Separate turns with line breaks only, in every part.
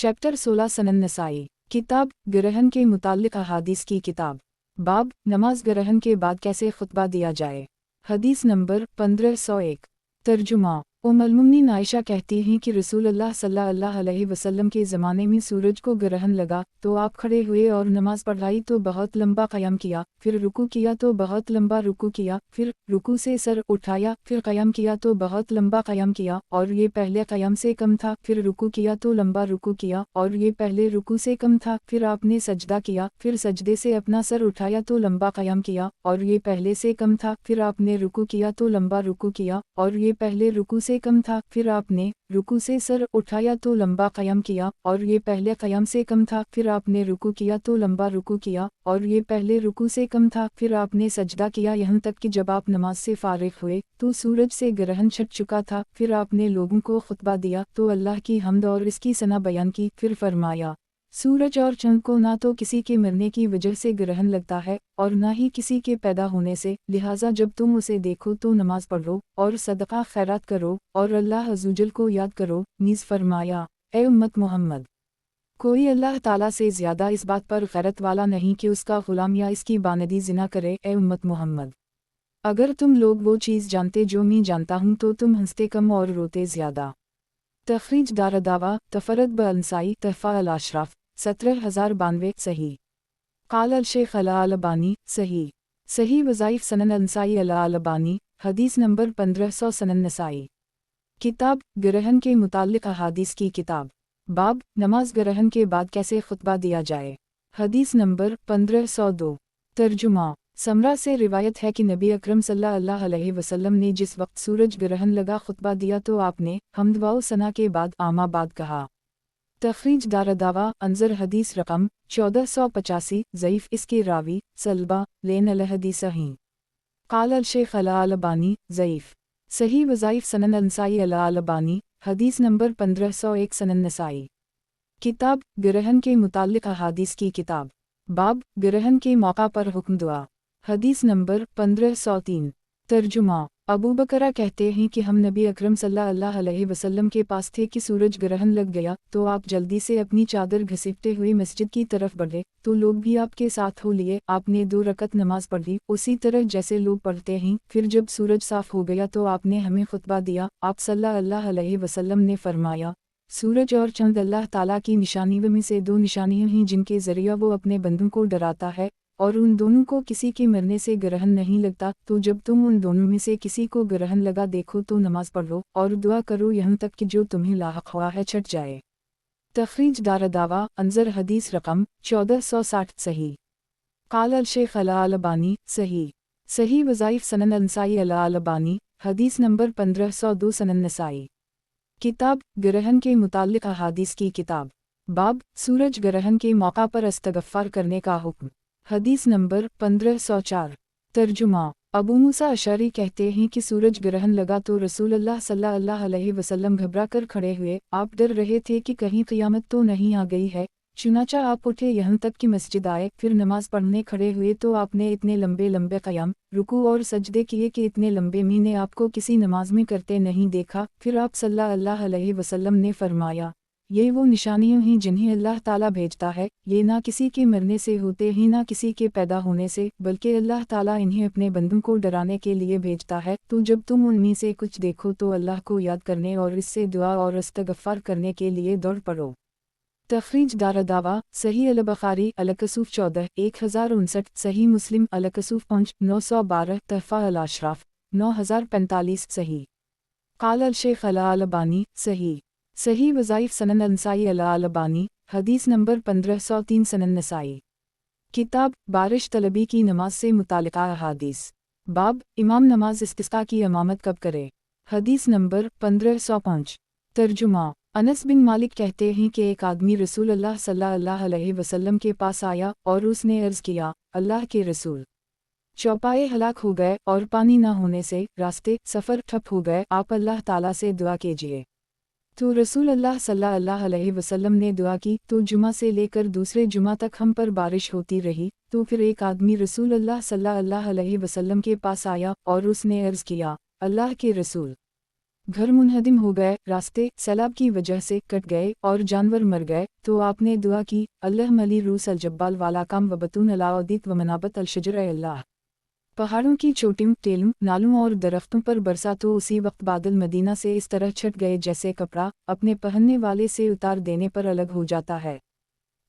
Chapter 16 सनन नसाई किताब ग्रहण के मुताल्लिक़ अहादीस की किताब। बाब नमाज ग्रहण के बाद कैसे खुतबा दिया जाए। हदीस नंबर 1501। तर्जुमा उम्मुल-मोमिनीन आयशा कहती हैं कि रसूलुल्लाह सल्लल्लाहु अलैहि वसल्लम के ज़माने में सूरज को ग्रहण लगा तो आप खड़े हुए और नमाज पढ़ाई तो बहुत लंबा क़याम किया, फिर रुकू किया तो बहुत लंबा रुकू किया, फिर रुकू से सर उठाया, फिर क़याम किया तो बहुत लंबा क़याम किया और ये पहले क़याम से कम था, फिर रुकू किया तो लंबा रुकू किया और ये पहले रुकू से कम था, फिर आपने सजदा किया, फिर सजदे से अपना सर उठाया तो लंबा क़याम किया और ये पहले से कम था, फिर आपने रुकू किया तो लंबा रुकू किया और ये पहले रुकू से कम था, फिर आपने रुकू से सर उठाया तो लंबा क़याम किया और ये पहले क़याम से कम था, फिर आपने रुकू किया तो लंबा रुकू किया और ये पहले रुकू से कम था, फिर आपने सजदा किया, यहाँ तक कि जब आप नमाज से फारिग हुए तो सूरज से ग्रहण छट चुका था। फिर आपने लोगों को खुतबा दिया तो अल्लाह की हम्द और इसकी सना बयान की, फिर फरमाया सूरज और चंद को ना तो किसी के मरने की वजह से ग्रहण लगता है और ना ही किसी के पैदा होने से, लिहाजा जब तुम उसे देखो तो नमाज पढ़ो और सदका खैरात करो और अल्लाह अज़्ज़वजल को याद करो। नीज़ फरमाया, ए उम्मत मोहम्मद, कोई अल्लाह ताला से ज़्यादा इस बात पर गैरत वाला नहीं कि उसका ग़ुलाम या इसकी बानदी ज़िना करे। ए उम्मत मोहम्मद, अगर तुम लोग वो चीज़ जानते जो मैं जानता हूँ तो तुम हंसते कम और रोते ज़्यादा। तखरीज दारदावा तफरद ब-अंसाई तहफ़ा अल-अशराफ 17092 सही। क़ाल अल-शेख अल-अलबानी सही। सही वज़ाइफ़ सनन अंसाई अल-अलबानी हदीस नंबर 1500 सनन नसाई किताब ग्रहण के मुताल्लिक़ अहादीस की किताब। बाब नमाज ग्रहण के बाद कैसे खुतबा दिया जाए। हदीस नंबर 1502। तर्जुमा समरा से रिवायत है कि नबी अकरम सल्लल्लाहु अलैहि वसल्लम ने जिस वक्त सूरज ग्रहण लगा खुतबा दिया तो आपने हम्द व सना के बाद आमा बाद कहा। तखरीज दारदावा अंजर हदीस रकम 1485 ज़ईफ़ इसके रावी सलबा लेन अल-हदीस सही। क़ाल अल-शेख अल-अलबानी ज़ईफ़। सही वज़ाइफ़ सनन अंसाई अल-अलबानी हदीस नंबर 1501 सनन नसाई किताब ग्रहण के मुताल्लिक़ अहादीस की किताब। बाब ग्रहण के मौका पर हुक्म दुआ। हदीस नंबर 1503। तर्जुमा अबू बकरा कहते हैं कि हम नबी अकरम सल्लल्लाहु अलैहि वसल्लम के पास थे कि सूरज ग्रहण लग गया तो आप जल्दी से अपनी चादर घसीटते हुए मस्जिद की तरफ बढ़े तो लोग भी आपके साथ हो लिए। आपने 2 रकत नमाज पढ़ी उसी तरह जैसे लोग पढ़ते हैं। फिर जब सूरज साफ हो गया तो आपने हमें खुतबा दिया। आप सल्लल्लाहु अलैहि वसल्लम ने फरमाया, सूरज और चंद अल्लाह ताला की निशानियों में से 2 निशानियां हैं जिनके ज़रिया वो अपने बंदों को डराता है और उन दोनों को किसी के मरने से ग्रहण नहीं लगता। तो जब तुम उन दोनों में से किसी को ग्रहण लगा देखो तो नमाज पढ़ो और दुआ करो यहाँ तक कि जो तुम्हें लाहक हुआ है छट जाए। तखरीज दारदावा अंजर हदीस रकम 1460 सही। क़ाल अल-शेख अल-अलबानी सही। सही वज़ाइफ़ सनन अंसाई अल-अलबानी हदीस नंबर 1502 सनन नसाई किताब ग्रहण के मुताल्लिक़ अहादीस की किताब। बाब सूरज ग्रहण के मौका पर इस्तग़फ़ार करने का हुक्म। हदीस नंबर 1504। तर्जुमा अबू मूसा अशअरी कहते हैं कि सूरज ग्रहण लगा तो रसूलुल्लाह सल्लल्लाहु अलैहि वसल्लम घबरा कर खड़े हुए। आप डर रहे थे कि कहीं क़यामत तो नहीं आ गई है। चुनाचा आप उठे यहाँ तक कि मस्जिद आए, फिर नमाज पढ़ने खड़े हुए तो आपने इतने लंबे लंबे क़याम रुकू और सजदे किए कि इतने लंबे मैंने आपको किसी नमाज में करते नहीं देखा। फिर आप सल्लल्लाहु अलैहि वसल्लम ने फरमाया, ये वो निशानियाँ हैं जिन्हें अल्लाह ताला भेजता है। ये ना किसी के मरने से होते हैं ना किसी के पैदा होने से, बल्कि अल्लाह ताला इन्हें अपने बंदों को डराने के लिए भेजता है। तो जब तुम उनमें से कुछ देखो तो अल्लाह को याद करने और इससे दुआ और इस्तग़फ़ार करने के लिए दौड़ पड़ो। तखरीज दारदावा सही अल-बुखारी अल-कसूफ 14 1059 सही मुस्लिम अल-कसूफ 5 912 तहफ़ा अल-अशराफ 9045 सही। क़ाल अल-शेख अल-अलबानी सही। सही वज़ाइफ़ सनन अंसाई अल-अलबानी हदीस नंबर 1503 सनन नसाई किताब बारिश तलबी की नमाज से मुताल्लिक़ अहादीस। बाब इमाम नमाज इस्तिस्क़ा की इमामत कब करे। हदीस नंबर 1505। तर्जुमा अनस बिन मालिक कहते हैं कि एक आदमी रसूलुल्लाह सल्लल्लाहु अलैहि वसल्लम के पास आया और उसने अर्ज़ किया, अल्लाह के रसूल, चौपाए हलाक हो गए और पानी न होने से रास्ते सफ़र ठप हो गए, आप अल्लाह ताला से दुआ कीजिए। तो रसूलुल्लाह सल्लल्लाहु अलैहि वसल्लम ने दुआ की तो जुमा से लेकर दूसरे जुमा तक हम पर बारिश होती रही। तो फिर एक आदमी रसूलुल्लाह सल्लल्लाहु अलैहि वसल्लम के पास आया और उसने अर्ज़ किया, अल्लाह के रसूल, घर मुनहदिम हो गए, रास्ते सैलाब की वजह से कट गए और जानवर मर गए, तो आपने दुआ की, अल्लाह मली रूस अल-जब्बाल वाला काम वबतून अलाउद्दीत व मनाबत अल-शजर अल्लाह। पहाड़ों की चोटियों, टेलों, नालों और दरख्तों पर बरसा तो उसी वक्त बादल मदीना से इस तरह छट गए जैसे कपड़ा अपने पहनने वाले से उतार देने पर अलग हो जाता है।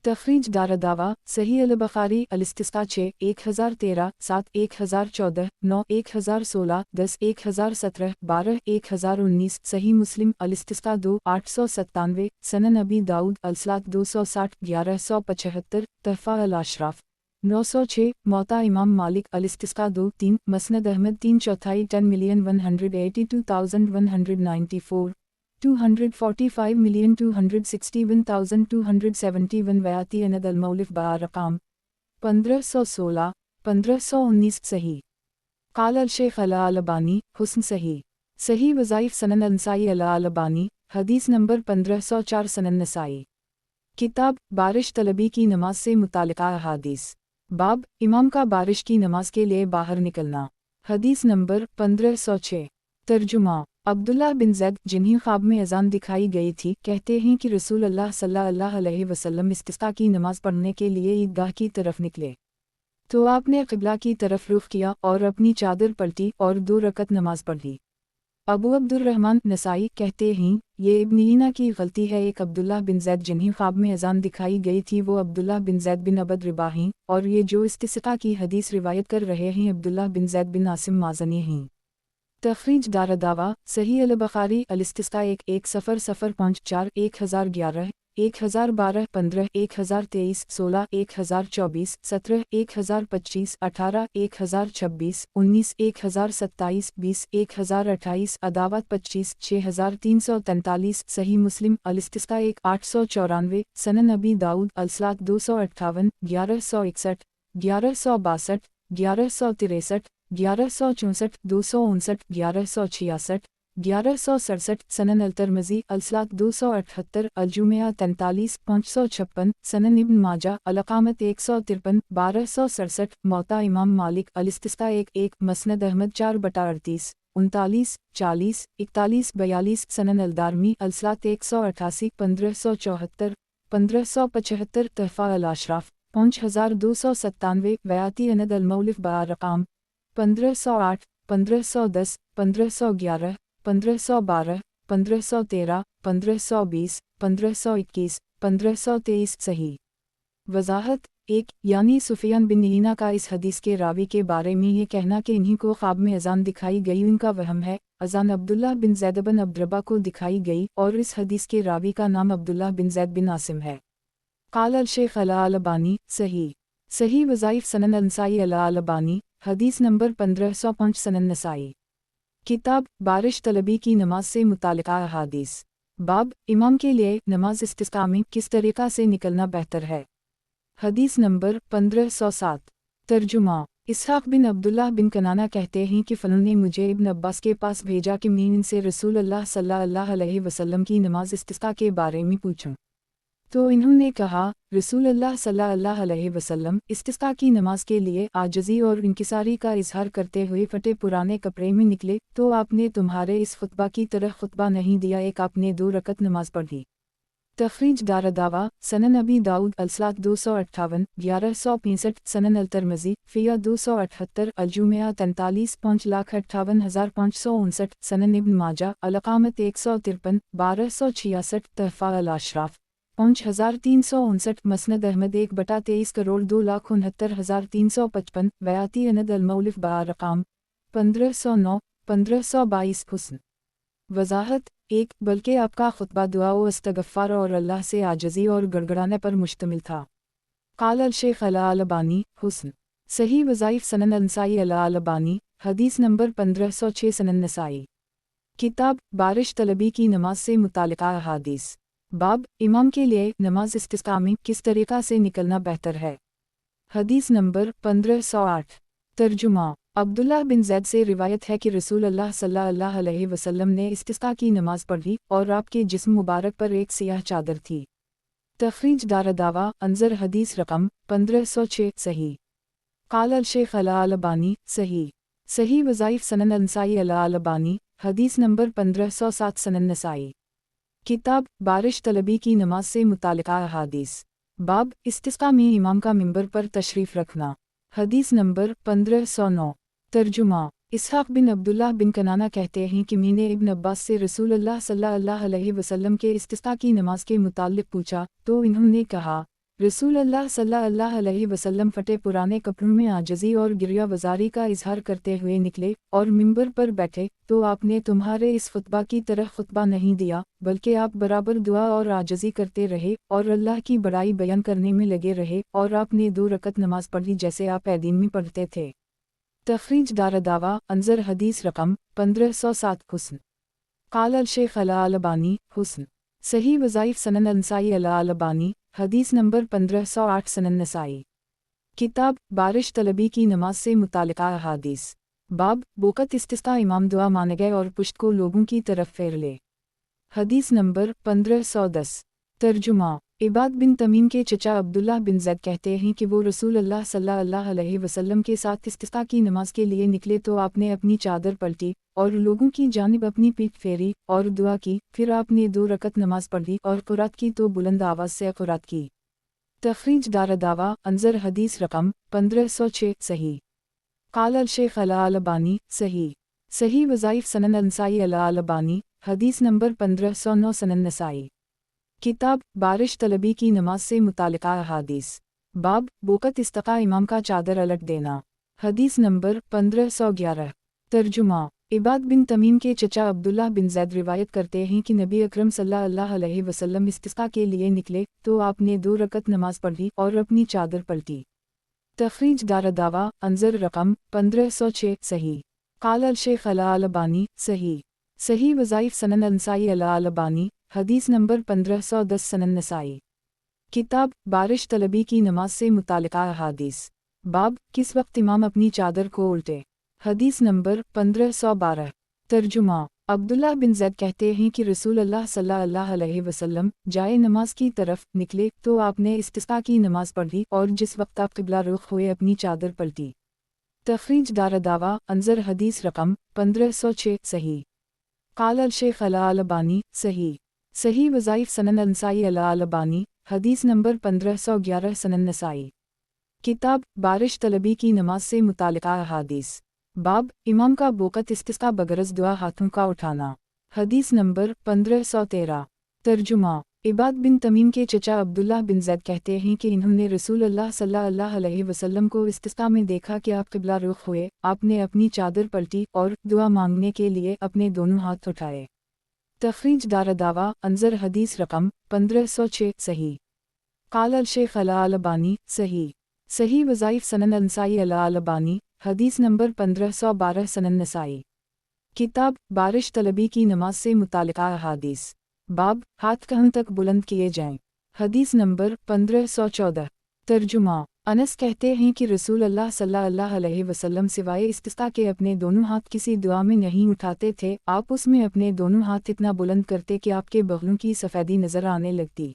तखरीज दारदावा सही अल-बुखारी अल-इस्तिस्का 6 1013 7 1014 9 1016 10 1017 12 1019 सही मुस्लिम अल-इस्तिस्का 2 897 सनन अबी दाऊद अल-सलात 260 1175 तहफा अल-अशराफ 906 मौता इमाम मालिक अल-इस्तिस्का 2 3 मसनद अहमद 3 चौथाई 10,182,194 245,261,271 वयाती अनद अल-मौलिफ बारकाम 1516 1519 सही। काल अल-शेख अल-अलबानी हुस्न सही। सही वज़ाइफ सनन अल-नसाई अल-अलबानी हदीस नंबर 1504 सनन नसाई। किताब बारिश तलबी की नमाज से मुतालिका अहादीस। बाब इमाम का बारिश की नमाज के लिए बाहर निकलना। हदीस नंबर 1506। तर्जुमा अब्दुल्लाह बिन ज़ैद जिन्हें ख्वाब में अजान दिखाई गई थी कहते हैं कि रसूल अल्लाह सल्लल्लाहु अलैहि वसल्लम इस्तिस्का की नमाज पढ़ने के लिए ईदगाह की तरफ निकले, तो आपने क़िबला की तरफ रुख किया और अपनी चादर पलटी और 2 रकत नमाज पढ़ी। अबू अब्दुर्रहमान नसाई कहते हैं ये इब्न हीना की गलती है। एक अब्दुल्लाह बिन ज़ैद जिन्हें ख्वाब में अजान दिखाई गई थी वो अब्दुल्लाह बिन ज़ैद बिन अबद रिबाही, और ये जो इस्तिस्का की हदीस रिवायत कर रहे हैं अब्दुल्लाह बिन ज़ैद बिन आसिम माज़नी हैं। तखरीज दारदावा सही अल-बुखारी अल-इस्तिस्का 1 सफ़र 5 4 1011 1012 15 1023 16 1024 17 1025 18 1026 19 1027 20 1028 अदावत 25 6343 सही मुस्लिम अल-इस्तिस्का 1 894 सनन अबी दाऊद अल-सलात 258 1161 1162 1163 1164 259 1166 1167 सनन अल-तिर्मिज़ी अल-सलात 278 अल-जुमिया 43 556 सनन इब्न माजा अल-अक़ामत 153 1267 मौता इमाम मालिक अल-इस्तिस्का 1 मसनद अहमद 4/38 39 40 41 42 सनन अल-दारमी अल-सलात 188 1574 1575 तहफ़ा अल-अशराफ 5297 वयाती अनद अल-मौलिफ बारकाम 1508 1510 1511 1512 1513 1520 1521 1523 सही। वज़ाहत 1 यानी सुफियान बिन हीना का इस हदीस के रावी के बारे में ये कहना कि इन्हीं को ख्वाब में अजान दिखाई गई उनका वहम है। अजान अब्दुल्लाह बिन ज़ैद बिन अब्दरबा को दिखाई गई और इस हदीस के रावी का नाम अब्दुल्लाह बिन ज़ैद बिन आसिम है। काल अल-शेख अल-अलबानी सही। सही वज़ाइफ सनन अल-नसाई अल-अलबानी हदीस नंबर 1505 सनन नसाई। किताब बारिश तलबी की नमाज से मुतालिका अहादीस। बाब इमाम के लिए नमाज इस्तिस्का में किस तरीक़ा से निकलना बेहतर है। हदीस नंबर 1507। तर्जुमा इसहाक़ बिन अब्दुल्लाह बिन कनाना कहते हैं कि फ़लन ने मुझे इब्न अब्बास के पास भेजा कि मैं इनसे रसूल अल्लाह सल्लल्लाहु अलैहि वसल्लम की नमाज इस्तिस्का के बारे में पूछूं, तो इन्होंने कहा रसूल अल्लाह सल्लल्लाहु अलैहि वसल्लम इस्तिस्का की नमाज के लिए आजज़ी और इंकिसारी का इजहार करते हुए फटे पुराने कपड़े में निकले, तो आपने तुम्हारे इस खुतबा की तरह खुतबा नहीं दिया, एक आपने 2 रकत नमाज पढ़ी। तखरीज दारदावा सनन अबी दाऊद अल-सलात 258 1165 सनन अल-तिर्मिज़ी फ़िया 278 अल-जुमिया 43 5,58,559 सनन इब्न माजा अल-अक़ामत 153 1266 तहफ़ा अल-अशराफ 5359 मसनद अहमद 1/23 करोड़ 2,69,355 वयाती अनद अल-मौलिफ बारकाम 1509 1522 हुस्न। वज़ाहत 1 बल्कि आपका खुतबा दुआ व इस्तग़फ़ार और अल्लाह से आजज़ी और गड़गड़ाने पर मुश्तमिल था। काल अल-शेख अल-अलबानी हुस्न। सही वज़ाइफ सनन अल-नसाई अल-अलबानी हदीस नंबर 1506 सनन नसाई। किताब बारिश तलबी की नमाज से मुतालिका अहादीस। बाब इमाम के लिए नमाज इस्तिस्का में किस तरीक़ा से निकलना बेहतर है। हदीस नंबर 1508। तर्जुमा अब्दुल्लाह बिन ज़ैद से रिवायत है कि रसूल अल्लाह सल्लल्लाहु अलैहि वसल्लम ने इस्तिस्का की नमाज पढ़ी और आपके जिस्म मुबारक पर एक सियाह चादर थी। तखरीज दारदावा अंजर हदीस रकम 1506 सही। काल अल-शेख अल-अलबानी सही। صحیح وظائف سنن انسائی البانی، حدیث نمبر 1507 سنن نسائی۔ کتاب بارش طلبی کی نماز سے متعلقہ احادیث، باب استسقاء میں امام کا منبر پر تشریف رکھنا، حدیث نمبر 1509۔ ترجمہ: اسحاق بن عبداللہ بن کنانہ کہتے ہیں کہ میں نے ابن عباس سے رسول اللہ صلی اللہ علیہ وسلم کے استسقاء کی نماز کے متعلق پوچھا تو انہوں نے کہا، رسول اللہ صلی اللہ علیہ وسلم پھٹے پرانے کپڑوں میں عاجزی اور گریہ وزاری کا اظہار کرتے ہوئے نکلے اور منبر پر بیٹھے تو آپ نے تمہارے اس خطبہ کی طرح خطبہ نہیں دیا، بلکہ آپ برابر دعا اور عاجزی کرتے رہے اور اللہ کی بڑائی بیان کرنے میں لگے رہے، اور آپ نے 2 رکعت نماز پڑھی جیسے آپ دین میں پڑھتے تھے۔ تخریج دارالدعوہ انظر حدیث رقم 1507 حسن۔ قال الشیخ الالبانی حسن۔ صحیح وظائف سنن انسائی الالبانی، حدیث نمبر 1508 سنن نسائی۔ کتاب بارش طلبی کی نماز سے متعلقہ احادیث، باب بوقت استسقاء امام دعا مان گئے اور پشت کو لوگوں کی طرف پھیر لے، حدیث نمبر 1510۔ ترجمہ: عباد بن تمیم کے چچا عبداللہ بن زید کہتے ہیں کہ وہ رسول اللہ صلی اللہ علیہ وسلم کے ساتھ استسقاء کی نماز کے لیے نکلے تو آپ نے اپنی چادر پلٹی اور لوگوں کی جانب اپنی پیٹھ پھیری اور دعا کی، پھر آپ نے 2 رکعت نماز پڑھی اور قرات کی تو بلند آواز سے قرات کی۔ تخریج دارالدعوہ انظر حدیث رقم 1506 صحیح۔ قال الشیخ الالبانی صحیح۔ صحیح وظائف سنن انسائی الالبانی، حدیث نمبر 1509 سنن نسائی۔ کتاب بارش طلبی کی نماز سے متعلقہ احادیث، باب بوقت استسقاء امام کا چادر الٹ دینا، حدیث نمبر 1511۔ ترجمہ: عباد بن تمیم کے چچا عبداللہ بن زید روایت کرتے ہیں کہ نبی اکرم صلی اللہ علیہ وسلم استسقاء کے لیے نکلے تو آپ نے 2 رکعت نماز پڑھی اور اپنی چادر پلٹی۔ تخریج دارالدعوہ انظر رقم 1506 صحیح۔ قال الشیخ الالبانی صحیح۔ صحیح وظائف سنن انسائی الالبانی، حدیث نمبر 1510 سنن نسائی۔ کتاب بارش طلبی کی نماز سے متعلقہ احادیث، باب کس وقت امام اپنی چادر کو الٹے، حدیث نمبر 1512۔ ترجمہ: عبداللہ بن زید کہتے ہیں کہ رسول اللہ صلی اللہ علیہ وسلم جائے نماز کی طرف نکلے تو آپ نے استسقاء کی نماز پڑھی اور جس وقت آپ قبلہ رخ ہوئے اپنی چادر پلٹی۔ تخریج دارالدعوہ انظر حدیث رقم 1506 صحیح۔ قال الشیخ الالبانی صحیح۔ صحیح وظائف سنن انسائی الالبانی، حدیث نمبر 1511 سنن نسائی۔ کتاب بارش طلبی کی نماز سے متعلقہ احادیث، باب امام کا بوقت استسقاء بغرض دعا ہاتھوں کا اٹھانا، حدیث نمبر 1513۔ ترجمہ: عباد بن تمیم کے چچا عبداللہ بن زید کہتے ہیں کہ انہوں نے رسول اللہ صلی اللہ علیہ وسلم کو استسقاء میں دیکھا کہ آپ قبلہ رخ ہوئے، آپ نے اپنی چادر پلٹی اور دعا مانگنے کے لیے اپنے دونوں ہاتھ اٹھائے۔ تخریج دارالدعوہ انظر حدیث رقم 1506 صحیح۔ قال الشیخ الالبانی صحیح۔ صحیح وظائف سنن انسائی الالبانی، حدیث نمبر 1512 سنن نسائی۔ کتاب بارش طلبی کی نماز سے متعلقہ احادیث، باب ہاتھ کہاں تک بلند کیے جائیں، حدیث نمبر 1514۔ ترجمہ: انس کہتے ہیں کہ رسول اللہ صلی اللہ علیہ وسلم سوائے استسقاء کے اپنے دونوں ہاتھ کسی دعا میں نہیں اٹھاتے تھے، آپ اس میں اپنے دونوں ہاتھ اتنا بلند کرتے کہ آپ کے بغلوں کی سفیدی نظر آنے لگتی۔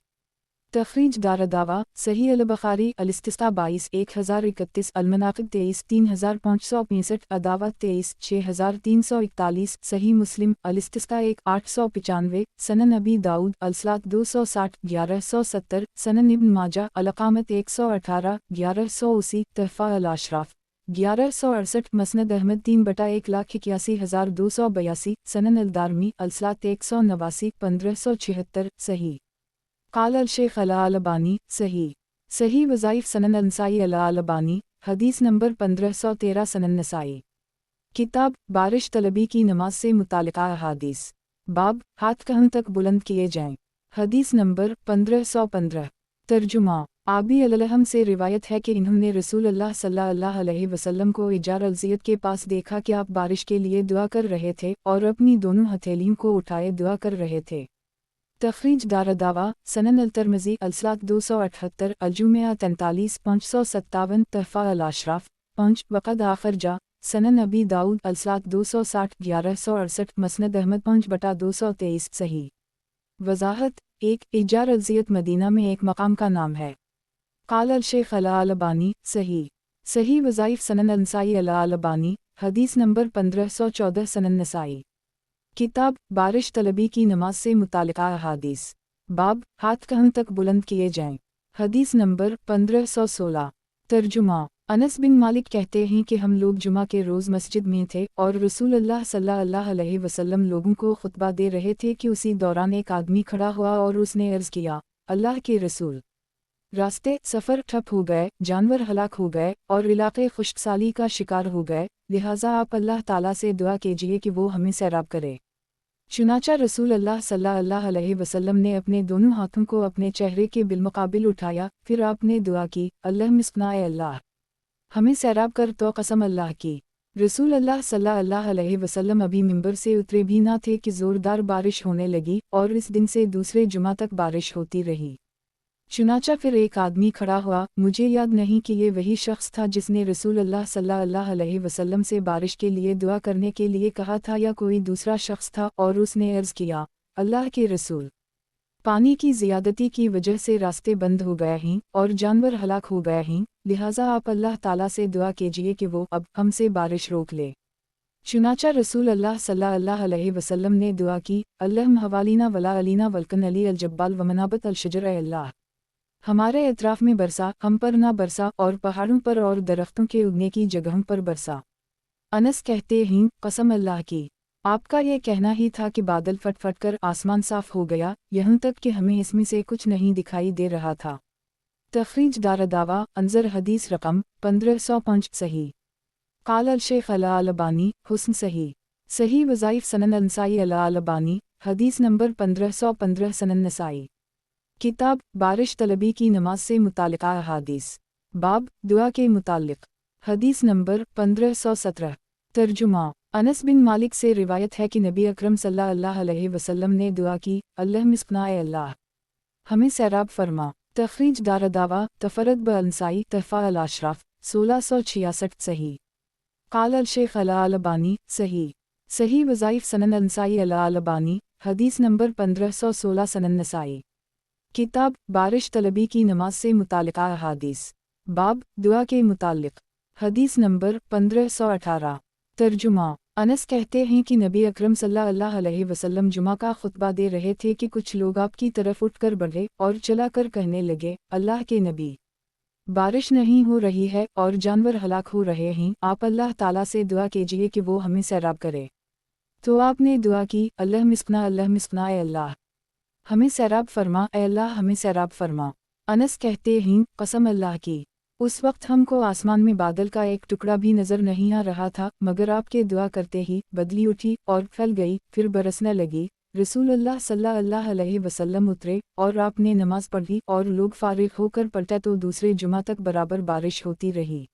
تخریج دارالدعوہ صحیح البخاری الاستسقاء 22 1031 المناقب 23 3565 عداوت 23 6341 صحیح مسلم الاستسقاء 1 895 سنن ابی داؤد الصلاۃ 260 1170 سنن ابن ماجہ الاقامت 118 1180 تحفہ الاشراف 1168 مسند احمد 3/1,81,282 سنن الدارمی الصلاۃ 189 1576 صحیح۔ قال الشیخ الالبانی صحیح۔ صحیح وظائف سنن انسائی الالبانی، حدیث نمبر 1513 سنن نسائی۔ کتاب بارش طلبی کی نماز سے متعلقہ احادیث، باب ہاتھ کہاں تک بلند کیے جائیں، حدیث نمبر 1515۔ ترجمہ: آبی الالحم سے روایت ہے کہ انہوں نے رسول اللہ صلی اللہ علیہ وسلم کو اجار الزیت کے پاس دیکھا کہ آپ بارش کے لیے دعا کر رہے تھے اور اپنی دونوں ہتھیلیوں کو اٹھائے دعا کر رہے تھے۔ تخریج دارالدعوہ سنن الترمذی الصلاۃ 278 الجمعہ 43 557 تحفہ الاشراف 5 وقد آخرجہ سنن ابی داؤد الصلاۃ 260 1168 مسند احمد 5/223 صحیح۔ وضاحت: 1 اجار الزیت مدینہ میں ایک مقام کا نام ہے۔ قال الشیخ الالبانی صحیح۔ صحیح وظائف سنن انسائی الالبانی، حدیث نمبر 1514 سنن نسائی۔ کتاب بارش طلبی کی نماز سے متعلقہ احادیث۔ باب ہاتھ کہاں تک بلند کیے جائیں۔ حدیث نمبر 1516۔ ترجمہ۔ انس بن مالک کہتے ہیں کہ ہم لوگ جمعہ کے روز مسجد میں تھے اور رسول اللہ صلی اللہ علیہ وسلم لوگوں کو خطبہ دے رہے تھے کہ اسی دوران ایک آدمی کھڑا ہوا اور اس نے عرض کیا، اللہ کے رسول، راستے سفر ٹھپ ہو گئے، جانور ہلاک ہو گئے اور علاقے خشک سالی کا شکار ہو گئے، لہٰذا آپ اللہ تعالیٰ سے دعا کیجئے کہ وہ ہمیں سیراب کرے۔ چنانچہ رسول اللہ صلی اللہ علیہ وسلم نے اپنے دونوں ہاتھوں کو اپنے چہرے کے بالمقابل اٹھایا، پھر آپ نے دعا کی، اللہ مسکنا اے اللہ، ہمیں سیراب کر، تو قسم اللہ کی۔ رسول اللہ صلی اللہ علیہ وسلم ابھی ممبر سے اترے بھی نہ تھے کہ زوردار بارش ہونے لگی اور اس دن سے دوسرے جمعہ تک بارش ہوتی رہی۔ چنانچہ پھر ایک آدمی کھڑا ہوا، مجھے یاد نہیں کہ یہ وہی شخص تھا جس نے رسول اللہ صلی اللہ علیہ وسلم سے بارش کے لیے دعا کرنے کے لیے کہا تھا یا کوئی دوسرا شخص تھا، اور اس نے عرض کیا، اللہ کے رسول، پانی کی زیادتی کی وجہ سے راستے بند ہو گئے ہیں اور جانور ہلاک ہو گئے ہیں، لہٰذا آپ اللہ تعالیٰ سے دعا کیجئے کہ وہ اب ہم سے بارش روک لے۔ چنانچہ رسول اللہ صلی اللہ علیہ وسلم نے دعا کی، اللہم حوالینا ولا علینا ولکن علی الجبال ومنابت الشجر، اے اللہ، ہمارے اطراف میں برسا، ہم پر نہ برسا، اور پہاڑوں پر اور درختوں کے اگنے کی جگہوں پر برسا۔ انس کہتے ہیں، قسم اللہ کی، آپ کا یہ کہنا ہی تھا کہ بادل پھٹ پھٹ کر آسمان صاف ہو گیا، یہاں تک کہ ہمیں اس میں سے کچھ نہیں دکھائی دے رہا تھا۔ تخریج دارالدعوہ انظر حدیث رقم 1505 صحیح۔ قال الشیخ الالبانی حسن صحیح۔ صحیح وظائف سنن النسائی الالبانی حدیث نمبر 1515 سنن نسائی۔ کتاب بارش طلبی کی نماز سے متعلقہ احادیث۔ باب دعا کے متعلق۔ حدیث نمبر 1517۔ ترجمہ۔ انس بن مالک سے روایت ہے کہ نبی اکرم صلی اللہ علیہ وسلم نے دعا کی، اللہ مسکنا اے اللہ، ہمیں سیراب فرما۔ تخریج دارالدعوہ تفرد بالنسائی تحفہ الاشراف 1666 صحیح۔ قال الشیخ الالبانی صحیح۔ صحیح وظائف سنن النسائی الالبانی حدیث نمبر 1516 سنن نسائی۔ کتاب بارش طلبی کی نماز سے متعلقہ احادیث۔ باب دعا کے متعلق۔ حدیث نمبر 1518۔ ترجمہ۔ انس کہتے ہیں کہ نبی اکرم صلی اللہ علیہ وسلم جمعہ کا خطبہ دے رہے تھے کہ کچھ لوگ آپ کی طرف اٹھ کر بڑھے اور چلا کر کہنے لگے، اللہ کے نبی، بارش نہیں ہو رہی ہے اور جانور ہلاک ہو رہے ہیں، آپ اللہ تعالیٰ سے دعا کیجئے کہ وہ ہمیں سیراب کرے۔ تو آپ نے دعا کی، اللہ مسکنا اے اللہ، ہمیں سیراب فرما، اے اللہ ہمیں سیراب فرما۔ انس کہتے ہیں، قسم اللہ کی، اس وقت ہم کو آسمان میں بادل کا ایک ٹکڑا بھی نظر نہیں آ رہا تھا، مگر آپ کے دعا کرتے ہی بدلی اٹھی اور پھیل گئی، پھر برسنے لگی۔ رسول اللہ صلی اللہ علیہ وسلم اترے اور آپ نے نماز پڑھی اور لوگ فارغ ہو کر پلٹے تو دوسرے جمعہ تک برابر بارش ہوتی رہی۔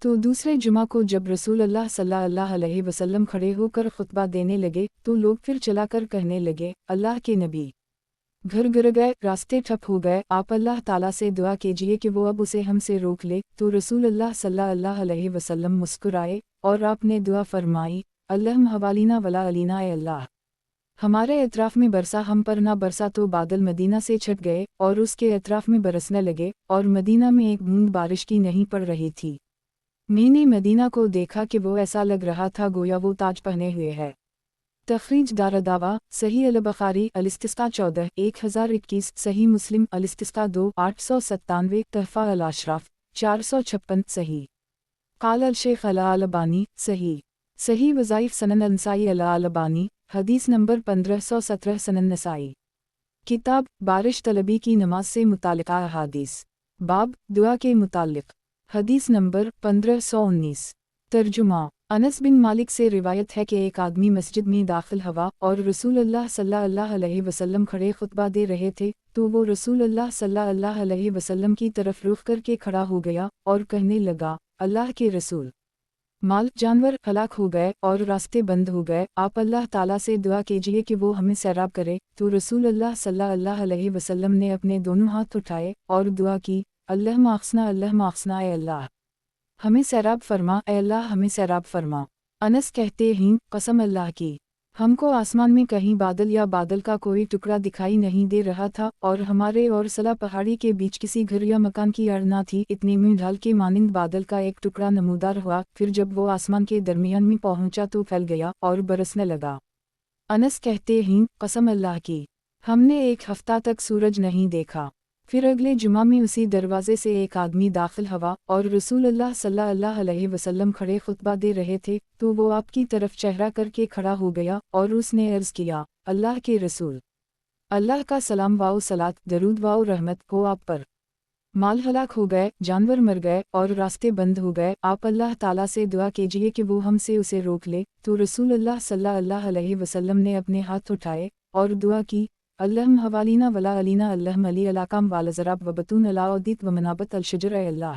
تو دوسرے جمعہ کو جب رسول اللہ صلی اللہ علیہ وسلم کھڑے ہو کر خطبہ دینے لگے تو لوگ پھر چلا کر کہنے لگے، اللہ کے نبی، گھر گر گئے، راستے ٹھپ ہو گئے، آپ اللہ تعالیٰ سے دعا کیجئے کہ وہ اب اسے ہم سے روک لے۔ تو رسول اللہ صلی اللہ علیہ وسلم مسکرائے اور آپ نے دعا فرمائی، اللہم حوالینا ولا علینا، اے اللہ، ہمارے اطراف میں برسا، ہم پر نہ برسا۔ تو بادل مدینہ سے چھٹ گئے اور اس کے اطراف میں برسنے لگے، اور مدینہ میں ایک بوند بارش کی نہیں پڑ رہی تھی۔ میں نے مدینہ کو دیکھا کہ وہ ایسا لگ رہا تھا گویا وہ تاج پہنے ہوئے ہے۔ تخریج دارالدعوہ صحیح البخاری الاستسقاء 14 1021 صحیح مسلم الاستسقاء 2 897 تحفہ الاشراف 456 صحیح۔ قال الشیخ الالبانی صحیح۔ صحیح وظائف سنن النسائی الالبانی حدیث نمبر 1517 سنن نسائی۔ کتاب بارش طلبی کی نماز سے متعلقہ احادیث۔ باب دعا کے متعلق۔ حدیث نمبر 1519۔ ترجمہ۔ انس بن مالک سے روایت ہے کہ ایک آدمی مسجد میں داخل ہوا اور رسول اللہ صلی اللہ علیہ وسلم کھڑے خطبہ دے رہے تھے، تو وہ رسول اللہ صلی اللہ علیہ وسلم کی طرف رخ کر کے کھڑا ہو گیا اور کہنے لگا، اللہ کے رسول، مال جانور ہلاک ہو گئے اور راستے بند ہو گئے، آپ اللہ تعالیٰ سے دعا کیجئے کہ وہ ہمیں سیراب کرے۔ تو رسول اللہ صلی اللہ علیہ وسلم نے اپنے دونوں ہاتھ اٹھائے اور دعا کی، اللہ ماخسنا اے اللہ، ہمیں سیراب فرما، اے اللہ ہمیں سیراب فرما۔ انس کہتے ہیں، قسم اللہ کی، हमको आसमान में कहीं बादल या बादल का कोई टुकड़ा दिखाई नहीं दे रहा था और हमारे और सला पहाड़ी के बीच किसी घर या मकान की आड़ न थी। इतने में ढाल के मानिंद बादल का एक टुकड़ा नमूदार हुआ, फिर जब वो आसमान के दरमियान में पहुंचा तो फैल गया और बरसने लगा। अनस कहते हैं, कसम अल्लाह की, हमने एक हफ्ता तक सूरज नहीं देखा। फिर अगले जुमा में उसी दरवाजे से एक आदमी दाखिल हुआ और रसूल अल्लाह सल्लल्लाहु अलैहि वसल्लम खड़े खुतबा दे रहे थे, तो वो आपकी तरफ चेहरा करके खड़ा हो गया और उसने अर्ज़ किया, अल्लाह के रसूल, अल्लाह का सलाम वाओ सलात दरूद वाओ रहमत हो आप पर। माल हलाक हो गए, जानवर मर गए और रास्ते बंद हो गए, आप अल्लाह ताला से दुआ कीजिए कि वो हमसे उसे रोक ले। तो रसूल अल्लाह सल्लल्लाहु अलैहि वसल्लम ने अपने हाथ उठाए और दुआ की, अल्लाहम हवालीना वला अलीना अल्लाहम अली अलाकाम वालजराब वबतून अलाउद्दीत व मनाबत अलशजर ए अल्लाह,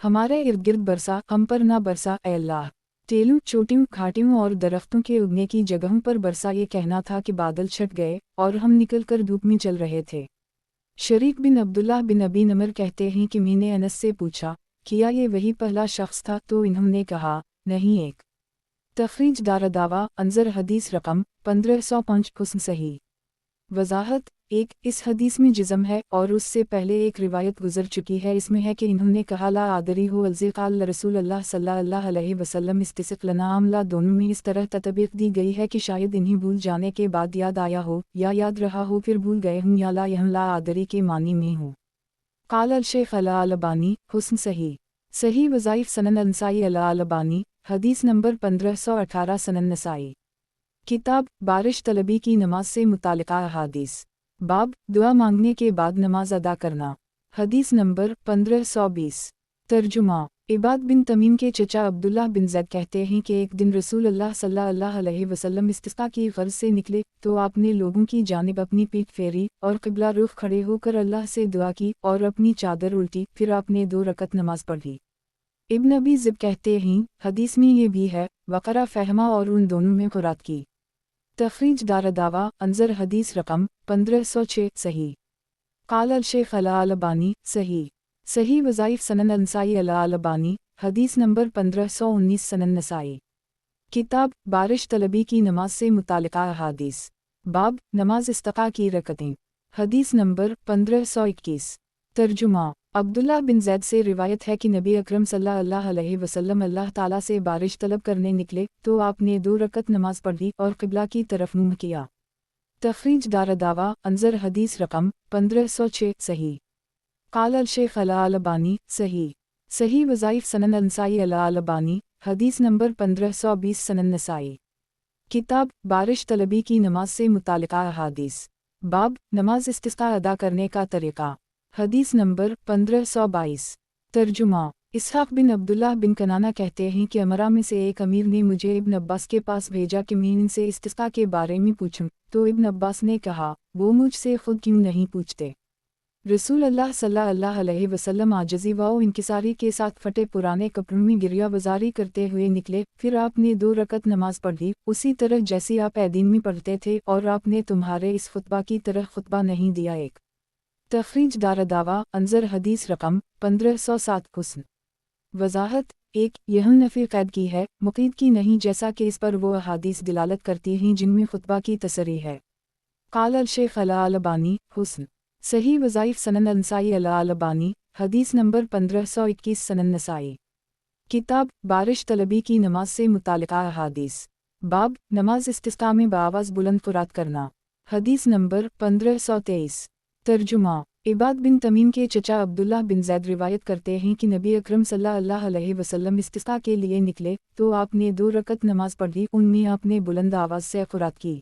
हमारे इर्द गिर्द बरसा, हम पर ना बरसा ए अल्लाह। टेलों, चोटियों, घाटियों और दरख्तों के उगने की जगहों पर बरसा। ये कहना था कि बादल छट गए और हम निकल कर धूप में चल रहे थे। शरीक बिन अब्दुल्लाह बिन अबी नमर कहते हैं कि मैंने अनस से पूछा, किया ये वही पहला शख्स था? तो इन्होंने कहा, नहीं। एक तखरीज दारदावा अंजर हदीस रकम 1505 हुस्न सही। वजाहत एक, इस हदीस में जिज़म है और उससे पहले एक रिवायत गुजर चुकी है। इसमें है कि इन्होंने कहा, ला आदरी हो अलज़िक़ाल रसूल अल्लाह सल्लल्लाहु अलैहि वसल्लम इस्तिस्क़ लना आमला। दोनों में इस तरह ततबीक़ दी गई है कि शायद इन्हीं भूल जाने के बाद याद आया हो या याद रहा हो फिर भूल गए हूँ, या ला यहं ला आदरी के मानी में हूँ। क़ाल अल शेख अल अलबानी हुस्न सही। सही वज़ाइफ़ सनन अंसाई अल अलबानी हदीस नंबर 1518 सनन नसाई। किताब बारिश तलबी की नमाज से मुतालिका अहादीस। बाब दुआ मांगने के बाद नमाज अदा करना। हदीस नंबर 1520। तर्जुमा इबाद बिन तमीम के चचा अब्दुल्लाह बिन ज़ैद कहते हैं कि एक दिन रसूल अल्लाह सल्लल्लाहु अलैहि वसल्लम इस्तिस्क़ा की ग़र्ज़ से निकले, तो आपने लोगों की जानिब अपनी पीठ फेरी और क़िबला रुख खड़े होकर अल्लाह से दुआ की और अपनी चादर उल्टी। फिर आपने 2 रकत नमाज पढ़ी। इब्न अबी ज़िब कहते हैं, हदीस में ये भी है, वक़रा फ़हमा और उन दोनों में क़ुरात की। तखरीज दारदावा अंजर हदीस रकम 1506 सही। क़ाल अल शेख अल अलबानी सही। सही वज़ाइफ़ सनन अंसाई अल अलबानी हदीस नंबर 1519 सनन नसाई। किताब बारिश तलबी की नमाज से मुतालिका अहादीस। बाब नमाज इस्तिक़ा की रकतें। हदीस नंबर 1521। तर्जुमा अब्दुल्लाह बिन ज़ैद से रिवायत है कि नबी अकरम सल्लल्लाहु अलैहि वसल्लम अल्लाह ताला से बारिश तलब करने निकले, तो आपने 2 रकत नमाज पढ़ी और क़िबला की तरफ मुँह किया। तखरीज दारदावा अंजर हदीस रकम 1506 सही। क़ाल अल शेख अल अलबानी सही। सही वज़ाइफ़ सनन अंसाई अल अलबानी हदीस नंबर 1520 सनन नसाई। किताब बारिश तलबी की नमाज से मुतालिका अहादीस। बाब नमाज इस्तिस्क़ा अदा करने का तरीक़ा। हदीस नंबर 1522। तर्जुमा इसहाक़ बिन अब्दुल्लाह बिन कनाना कहते हैं कि अमरा में से एक अमीर ने मुझे इब्न अब्बास के पास भेजा कि मैं इनसे इस्तिस्क़ा के बारे में पूछूं। तो इब्न अब्बास ने कहा, वो मुझसे खुद क्यों नहीं पूछते? रसूल अल्लाह सल्लल्लाहु अलैहि वसल्लम आजिज़ी व इंकिसारी के साथ फटे पुराने कपड़ों में गिरिया वज़ारी करते हुए निकले। फिर आपने 2 रकत नमाज पढ़ी, उसी तरह जैसी आप ए दिन में पढ़ते थे, और आपने तुम्हारे इस खुतबा की तरह खुतबा नहीं दिया। एक तखरीज दारदावा अंजर हदीस रकम 1507 हुस्न। वजाहत एक यह नफ़ी क़ैद की है, मुक़ीद की नहीं, जैसा कि इस पर वो अहादीस दिलालत करती हैं जिनमें खुतबा की तसरी है। क़ाल अल शेख अल अलबानी हुस्न सही वज़ाइफ़ सनन अंसाई अल अलबानी हदीस नंबर 1521 सनन नसाई। किताब बारिश तलबी की नमाज से मुतालिका अहादीस। बाब नमाज इस्तिस्क़ा में बाआवाज़ बुलंद क़ुरात करना। हदीस नंबर 1523। तर्जुमा इबाद बिन तमीम के चचा अब्दुल्लाह बिन ज़ैद रिवायत करते हैं कि नबी अकरम सल्लल्लाहु अलैहि वसल्लम इस्तिस्क़ा के लिए निकले, तो आपने 2 रकत नमाज पढ़ी। उनमें आपने बुलंद आवाज़ से क़ुरात की।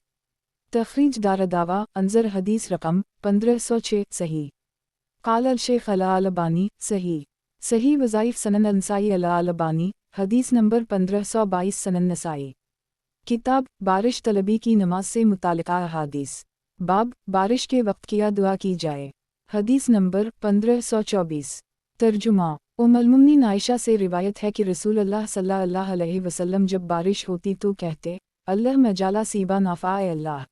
तखरीज दारदावा अंजर हदीस रकम 1506 सही। क़ाल अल शेख अल अलबानी सही। सही वज़ाइफ़ सनन अंसाई अल अलबानी हदीस नंबर 1522 सनन नसाई। किताब बारिश तलबी की नमाज से मुतालिका अहादीस। बाब बारिश के वक्त किया दुआ की जाए। हदीस नंबर 1524। तर्जुमा उम्मुल मुमिनीन आयशा से रिवायत है कि रसूल अल्लाह सल्लल्लाहु अलैहि वसल्लम जब बारिश होती तो कहते, अल्लाह मजाला सीबा नाफ़ा ए अल्लाह,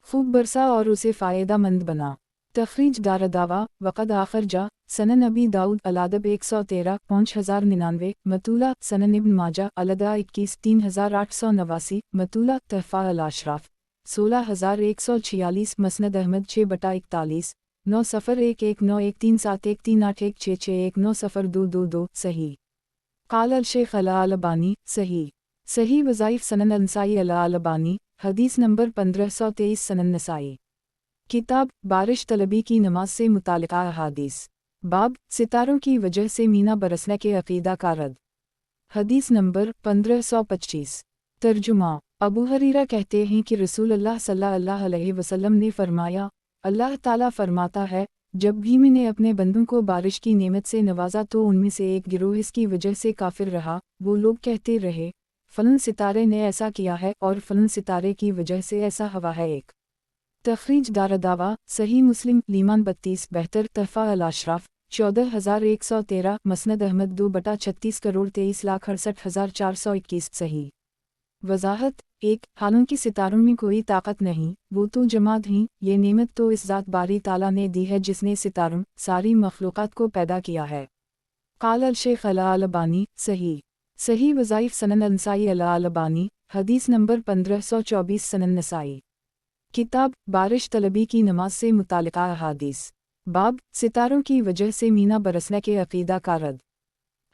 खूब बरसा और उसे फ़ायदा मंद बना। तखरीज दारदावा वक़द आखर जा सनन अबी दाऊद अलादब 113 5099, मतूला सनन इब्न माजा अलदा 21 3889, मतूला तहफ़ा अल अशराफ 16146, मसनद अहमद 6/41, 9 सफ़र 11913713816619 सफ़र 222, सही। क़ाल अल शेख अल अलबानी, सही। सही वज़ाइफ सनन नसाई अल अलबानी, हदीस नंबर 1523 सनन नसाई। किताब बारिश तलबी की नमाज से मुताल्लिक़ा अहादीस। बाब सितारों की वजह से मीना बरसने के अक़ीदा का रद्द। हदीस नंबर 1525। तर्जुमा अबू हरीरा कहते हैं कि रसूल अल्लाह सल्लल्लाहु अलैहि वसल्लम ने फरमाया, अल्लाह ताला फरमाता है, जब भी मैंने अपने बंदों को बारिश की नेमत से नवाजा तो उनमें से एक गिरोह इसकी वजह से काफिर रहा। वो लोग कहते रहे, फलन सितारे ने ऐसा किया है और फलन सितारे की वजह से ऐसा हुआ है। एक तखरीज दारदावा सही मुस्लिम लीमान 32 बेहतर तहफ़ा अल अशराफ 14113, मसनद अहमद 2/36 करोड़ 23,68,421, सही। वजाहत 1 हालांकि सितारों में कोई ताकत नहीं, वो तो जमात हैं, ये नेमत तो इस ज़ात बारी ताला ने दी है जिसने सितारों सारी मखलूक़ात को पैदा किया है। क़ाल अल शेख अल अलबानी, सही। सही वज़ाइफ सनन नसाई अल अलबानी, हदीस नंबर 1524 सनन नसाई। किताब बारिश तलबी की नमाज से मुताल्लिक़ा अहादीस। बाब सितारों की वजह से मीना बरसने के अक़ीदा का रद्द।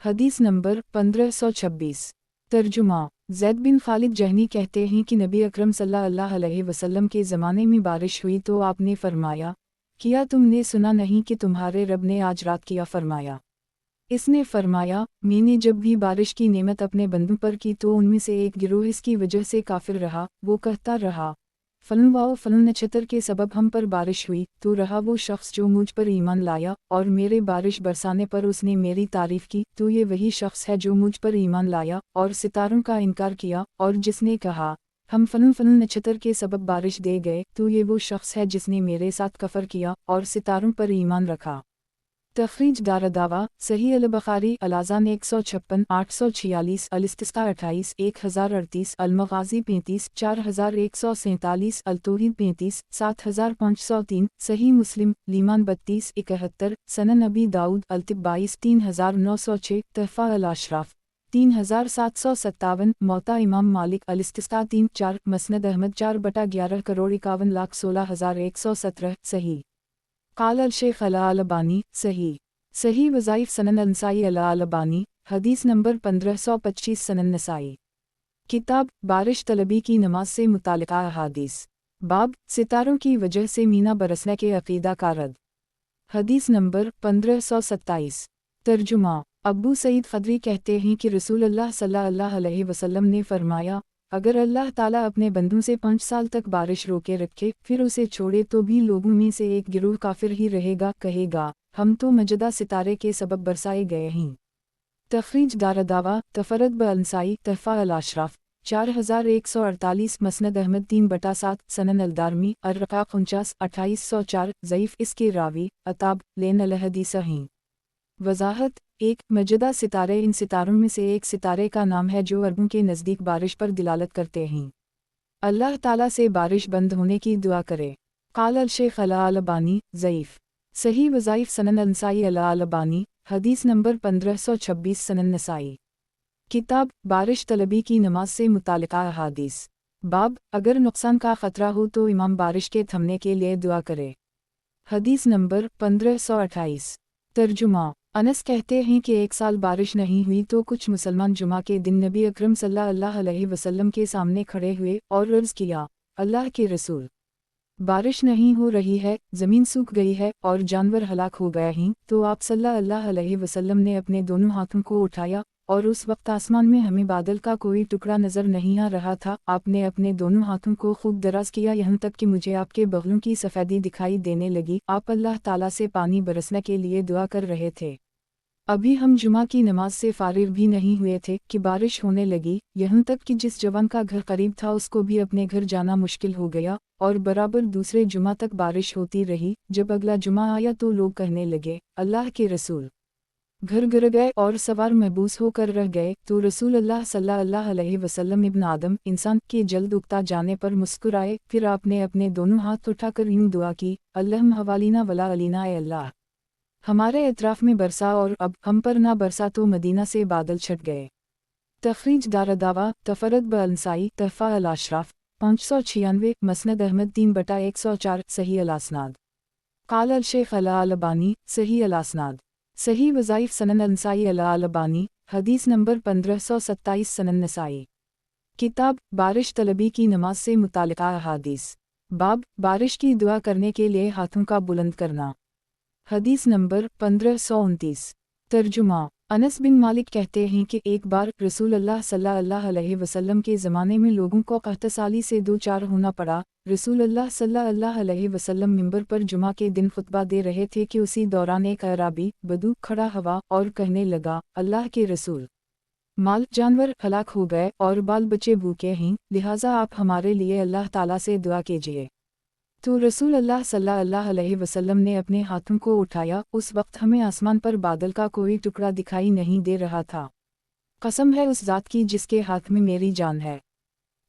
हदीस नंबर 1526। तर्जुमा ज़ैद बिन खालिद जहनी कहते हैं कि नबी अकरम सल्लल्लाहु अलैहि वसल्लम के ज़माने में बारिश हुई तो आपने फरमाया, किया तुमने सुना नहीं कि तुम्हारे रब ने आज रात किया फरमाया। इसने फरमाया, मैंने जब भी बारिश की नेमत अपने बंदों पर की तो उनमें से एक गिरोह इसकी वजह से काफिर रहा। वो कहता रहा, फलन वाओ फलन नक्षत्र के सबब हम पर बारिश हुई, तो रहा वो शख्स जो मुझ पर ईमान लाया और मेरे बारिश बरसाने पर उसने मेरी तारीफ की, तो ये वही शख्स है जो मुझ पर ईमान लाया और सितारों का इनकार किया, और जिसने कहा हम फलन फलन नक्षत्र के सबब बारिश दे गए, तो ये वो शख्स है जिसने मेरे साथ कफर किया और सितारों पर ईमान रखा। तखरीज दारदावा सही अल बुखारी अल-अज़ान 156 846 अल-इस्तिस्का 28 1038 अल-मग़ाज़ी 35 4147 अल-तौहीद 35 7503 सही मुस्लिम लीमान 32 71 सनन अबी दाऊद अल-तिब 22 3906 तहफ़ा अल-अशराफ 3757 मौता इमाम मालिक अल-इस्तिस्का 3-4 मसनद अहमद 4/11 करोड़ 51,16,117, सही। क़ाल अल शेख अल अलबानी, सही। सही वज़ाइफ सनन नसाई अल अलबानी, हदीस नंबर 1525 सनन नसाई। किताब बारिश तलबी की नमाज से मुताल्लिक़ा अहादीस। बाब सितारों की वजह से मीना बरसने के अक़ीदा का रद्द। हदीस नंबर 1527। तर्जुमा अबू सईद ख़दरी कहते हैं कि रसूल अल्लाह सल्लल्लाहु अलैहि वसल्लम ने फरमाया, अगर अल्लाह ताला अपने बंदों से 5 साल तक बारिश रोके रखे फिर उसे छोड़े तो भी लोगों में से एक गिरोह काफिर ही रहेगा, कहेगा हम तो मजदा सितारे के सबब बरसाए गए हैं। तखरीज दारदावा तफरद ब अंसाई तहफ़ा अल अशराफ 4148 मसनद अहमद 3/7 सनन अलदारमी अर्रक़ाक़ 49 2804 ज़ईफ़ इसके रावी अताब लेन अल हदीस हैं। वजाहत 1 मजदा सितारे इन सितारों में से एक सितारे का नाम है जो अरबों के नज़दीक बारिश पर दिलालत करते हैं। अल्लाह ताला से बारिश बंद होने की दुआ करे। क़ाल अल शेख अल अलबानी, ज़ईफ़। सही वज़ाइफ सनन नसाई अल अलबानी, हदीस नंबर 1526 सनन नसाई। किताब बारिश तलबी की नमाज से मुताल्लिक़ा अहादीस। बाब अगर नुकसान का ख़तरा हो तो इमाम बारिश के थमने के लिए दुआ करे। हदीस नंबर 1528। तर्जुमा अनस कहते हैं कि एक साल बारिश नहीं हुई तो कुछ मुसलमान जुमा के दिन नबी अकरम सल्लल्लाहु अलैहि वसल्लम के सामने खड़े हुए और अर्ज़ किया, अल्लाह के रसूल, बारिश नहीं हो रही है, ज़मीन सूख गई है और जानवर हलाक हो गए हैं। तो आप सल्लल्लाहु अलैहि वसल्लम ने अपने दोनों हाथों को उठाया और उस वक्त आसमान में हमें बादल का कोई टुकड़ा नज़र नहीं आ रहा था। आपने अपने दोनों हाथों को खूब दराज किया यहाँ तक कि मुझे आपके बगलों की सफ़ेदी दिखाई देने लगी। आप अल्लाह ताला से पानी बरसने के लिए दुआ कर रहे थे। अभी हम जुमा की नमाज से फारिग भी नहीं हुए थे कि बारिश होने लगी, यहाँ तक कि जिस जवान का घर करीब था उसको भी अपने घर जाना मुश्किल हो गया और बराबर दूसरे जुमा तक बारिश होती रही। जब अगला जुमा आया तो लोग कहने लगे, अल्लाह के रसूल, घर गिर गए और सवार महबूस होकर रह गए। तो रसूल अल्लाह सल्लल्लाहु अलैहि वसल्लम इब्न आदम इंसान के जल्द उगता जाने पर मुस्कुराए। फिर आपने अपने दोनों हाथ उठाकर यूं दुआ की, अल्लाहुम्मा हवालिना वला अलीना, ए अल्लाह ہمارے اطراف میں برسا اور اب ہم پر نہ برسا تو مدینہ سے بادل چھٹ گئے۔ تخریج دارالدعوہ تفرد بانسائی تحفہ الاشراف 596 مسند احمد 3/104 صحیح الاسناد۔ قال الشیخ الالبانی صحیح الاسناد۔ صحیح وظائف سنن انسائی الالبانی حدیث نمبر 1527 سنن نسائی۔ کتاب بارش طلبی کی نماز سے متعلقہ احادیث۔ باب بارش کی دعا کرنے کے لیے ہاتھوں کا بلند کرنا۔ حدیث نمبر 1529۔ ترجمہ انس بن مالک کہتے ہیں کہ ایک بار رسول اللہ صلی اللہ علیہ وسلم کے زمانے میں لوگوں کو قحط سالی سے دوچار ہونا پڑا۔ رسول اللہ صلی اللہ علیہ وسلم منبر پر جمعہ کے دن خطبہ دے رہے تھے کہ اسی دوران ایک اعرابی بدو کھڑا ہوا اور کہنے لگا، اللہ کے رسول، مال جانور ہلاک ہو گئے اور بال بچے بھوکے ہیں، لہٰذا آپ ہمارے لیے اللہ تعالیٰ سے دعا کیجیے۔ تو رسول اللہ صلی اللہ علیہ وسلم نے اپنے ہاتھوں کو اٹھایا، اس وقت ہمیں آسمان پر بادل کا کوئی ٹکڑا دکھائی نہیں دے رہا تھا۔ قسم ہے اس ذات کی جس کے ہاتھ میں میری جان ہے،